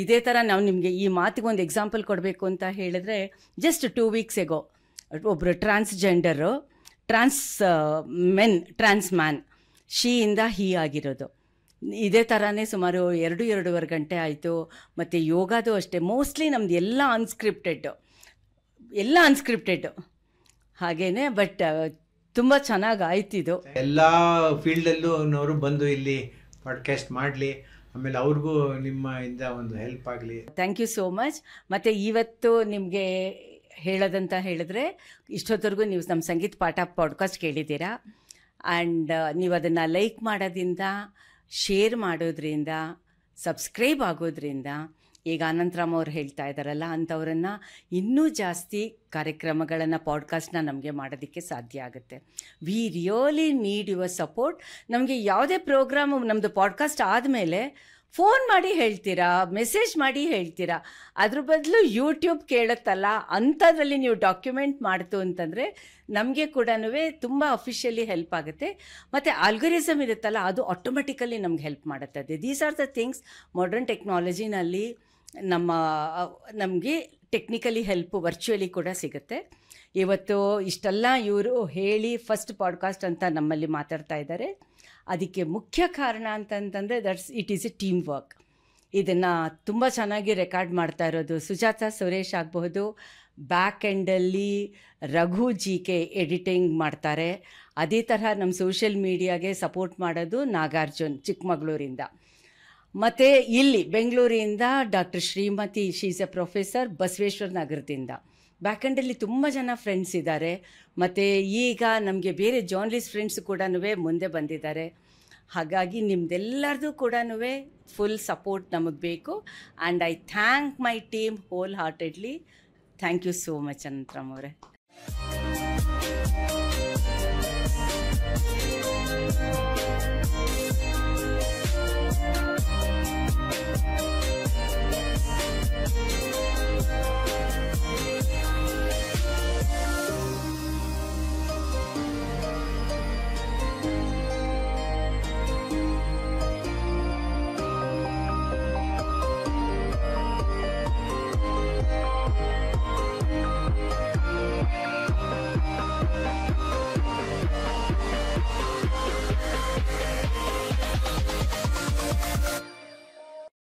ಇದೇ ಥರ ನಾವು ನಿಮಗೆ ಈ ಮಾತಿಗೆ ಒಂದು ಎಕ್ಸಾಂಪಲ್ ಕೊಡಬೇಕು ಅಂತ ಹೇಳಿದ್ರೆ, ಜಸ್ಟ್ 2 weeks ಎಗೋ ಒಬ್ಬರು ಟ್ರಾನ್ಸ್ಜೆಂಡರು, ಟ್ರಾನ್ಸ್ ಮ್ಯಾನ್, ಶೀಯಿಂದ ಹೀ ಆಗಿರೋದು. ಇದೇ ಥರನೇ ಸುಮಾರು 2-2.5 ಗಂಟೆ ಆಯಿತು. ಮತ್ತು ಯೋಗದು ಅಷ್ಟೇ, ಮೋಸ್ಟ್ಲಿ ನಮ್ದು ಎಲ್ಲ ಅನ್ಸ್ಕ್ರಿಪ್ಟೆಡ್ ಹಾಗೇನೆ. ಬಟ್ ತುಂಬ ಚೆನ್ನಾಗಿ ಆಯ್ತಿದು. ಎಲ್ಲ ಫೀಲ್ಡಲ್ಲೂ ಅವರು ಬಂದು ಇಲ್ಲಿ ಪಾಡ್ಕಾಸ್ಟ್ ಮಾಡಲಿ, ಆಮೇಲೆ ಅವ್ರಿಗೂ ನಿಮ್ಮಿಂದ ಒಂದು ಹೆಲ್ಪ್ ಆಗಲಿ. Thank you so much. ಮತ್ತು ಇವತ್ತು ನಿಮಗೆ ಹೇಳೋದಂತ ಹೇಳಿದ್ರೆ, ಇಷ್ಟೊತ್ತವರೆಗೂ ನೀವು ನಮ್ಮ ಸಂಗೀತ ಪಾಠ ಪಾಡ್ಕಾಸ್ಟ್ ಕೇಳಿದ್ದೀರಾ. ಆ್ಯಂಡ್ ನೀವು ಅದನ್ನು ಲೈಕ್ ಮಾಡೋದ್ರಿಂದ, ಶೇರ್ ಮಾಡೋದ್ರಿಂದ, ಸಬ್ಸ್ಕ್ರೈಬ್ ಆಗೋದ್ರಿಂದ, ಈಗ ಅನಂತರಾಮ್ ಅವ್ರು ಹೇಳ್ತಾ ಇದ್ದಾರಲ್ಲ, ಅಂಥವ್ರನ್ನು ಇನ್ನೂ ಜಾಸ್ತಿ ಕಾರ್ಯಕ್ರಮಗಳನ್ನು, ಪಾಡ್ಕಾಸ್ಟ್ನ ನಮಗೆ ಮಾಡೋದಕ್ಕೆ ಸಾಧ್ಯ ಆಗುತ್ತೆ. We really need your support. ನಮಗೆ ಯಾವುದೇ ಪ್ರೋಗ್ರಾಮು ನಮ್ಮದು ಪಾಡ್ಕಾಸ್ಟ್ ಆದಮೇಲೆ ಫೋನ್ ಮಾಡಿ ಹೇಳ್ತೀರಾ, ಮೆಸೇಜ್ ಮಾಡಿ ಹೇಳ್ತೀರಾ. ಅದ್ರ ಬದಲು ಯೂಟ್ಯೂಬ್ ಕೇಳುತ್ತಲ್ಲ, ಅಂಥದ್ರಲ್ಲಿ ನೀವು ಡಾಕ್ಯುಮೆಂಟ್ ಮಾಡ್ತು ಅಂತಂದರೆ ನಮಗೆ ಕೂಡ ತುಂಬ ಅಫಿಷಿಯಲಿ ಹೆಲ್ಪ್ ಆಗುತ್ತೆ. ಮತ್ತು ಆಲ್ಗೊರಿಸಮ್ ಇರುತ್ತಲ್ಲ, ಅದು ಆಟೋಮೆಟಿಕಲಿ ನಮ್ಗೆ ಹೆಲ್ಪ್ ಮಾಡುತ್ತದೆ. These are the things modern ಟೆಕ್ನಾಲಜಿನಲ್ಲಿ ನಮಗೆ ಟೆಕ್ನಿಕಲಿ ಹೆಲ್ಪು ವರ್ಚುವಲಿ ಕೂಡ ಸಿಗುತ್ತೆ. ಇವತ್ತು ಇಷ್ಟೆಲ್ಲ ಇವರು ಹೇಳಿ ಫಸ್ಟ್ ಪಾಡ್ಕಾಸ್ಟ್ ಅಂತ ನಮ್ಮಲ್ಲಿ ಮಾತಾಡ್ತಾ ಇದ್ದಾರೆ. ಅದಕ್ಕೆ ಮುಖ್ಯ ಕಾರಣ ಅಂತಂತಂದರೆ it is A team work. ಇದನ್ನು ತುಂಬ ಚೆನ್ನಾಗಿ ರೆಕಾರ್ಡ್ ಮಾಡ್ತಾ ಇರೋದು ಸುಜಾತ ಸುರೇಶ್ ಆಗಬಹುದು, ಬ್ಯಾಕ್ ಎಂಡಲ್ಲಿ ರಘು GK ಎಡಿಟಿಂಗ್ ಮಾಡ್ತಾರೆ. ಅದೇ ತರಹ ನಮ್ಮ ಸೋಷಿಯಲ್ ಮೀಡಿಯಾಗೆ ಸಪೋರ್ಟ್ ಮಾಡೋದು ನಾಗಾರ್ಜುನ್ ಚಿಕ್ಕಮಗಳೂರಿಂದ. ಮತ್ತು ಇಲ್ಲಿ ಬೆಂಗಳೂರಿಂದ doctor Shrimati, she is A professor, Basaveshwara ನಗರದಿಂದ. ಬ್ಯಾಕ್ ಎಂಡಲ್ಲಿ ತುಂಬ ಜನ ಫ್ರೆಂಡ್ಸ್ ಇದ್ದಾರೆ. ಮತ್ತು ಈಗ ನಮಗೆ ಬೇರೆ ಜರ್ನಲಿಸ್ಟ್ ಫ್ರೆಂಡ್ಸ್ ಕೂಡ ಮುಂದೆ ಬಂದಿದ್ದಾರೆ. ಹಾಗಾಗಿ ನಿಮ್ದೆಲ್ಲರದು ಕೂಡ ಫುಲ್ ಸಪೋರ್ಟ್ ನಮಗೆ ಬೇಕು. And I thank my team wholeheartedly. Thank you so much Ananthram ಅವರೇ.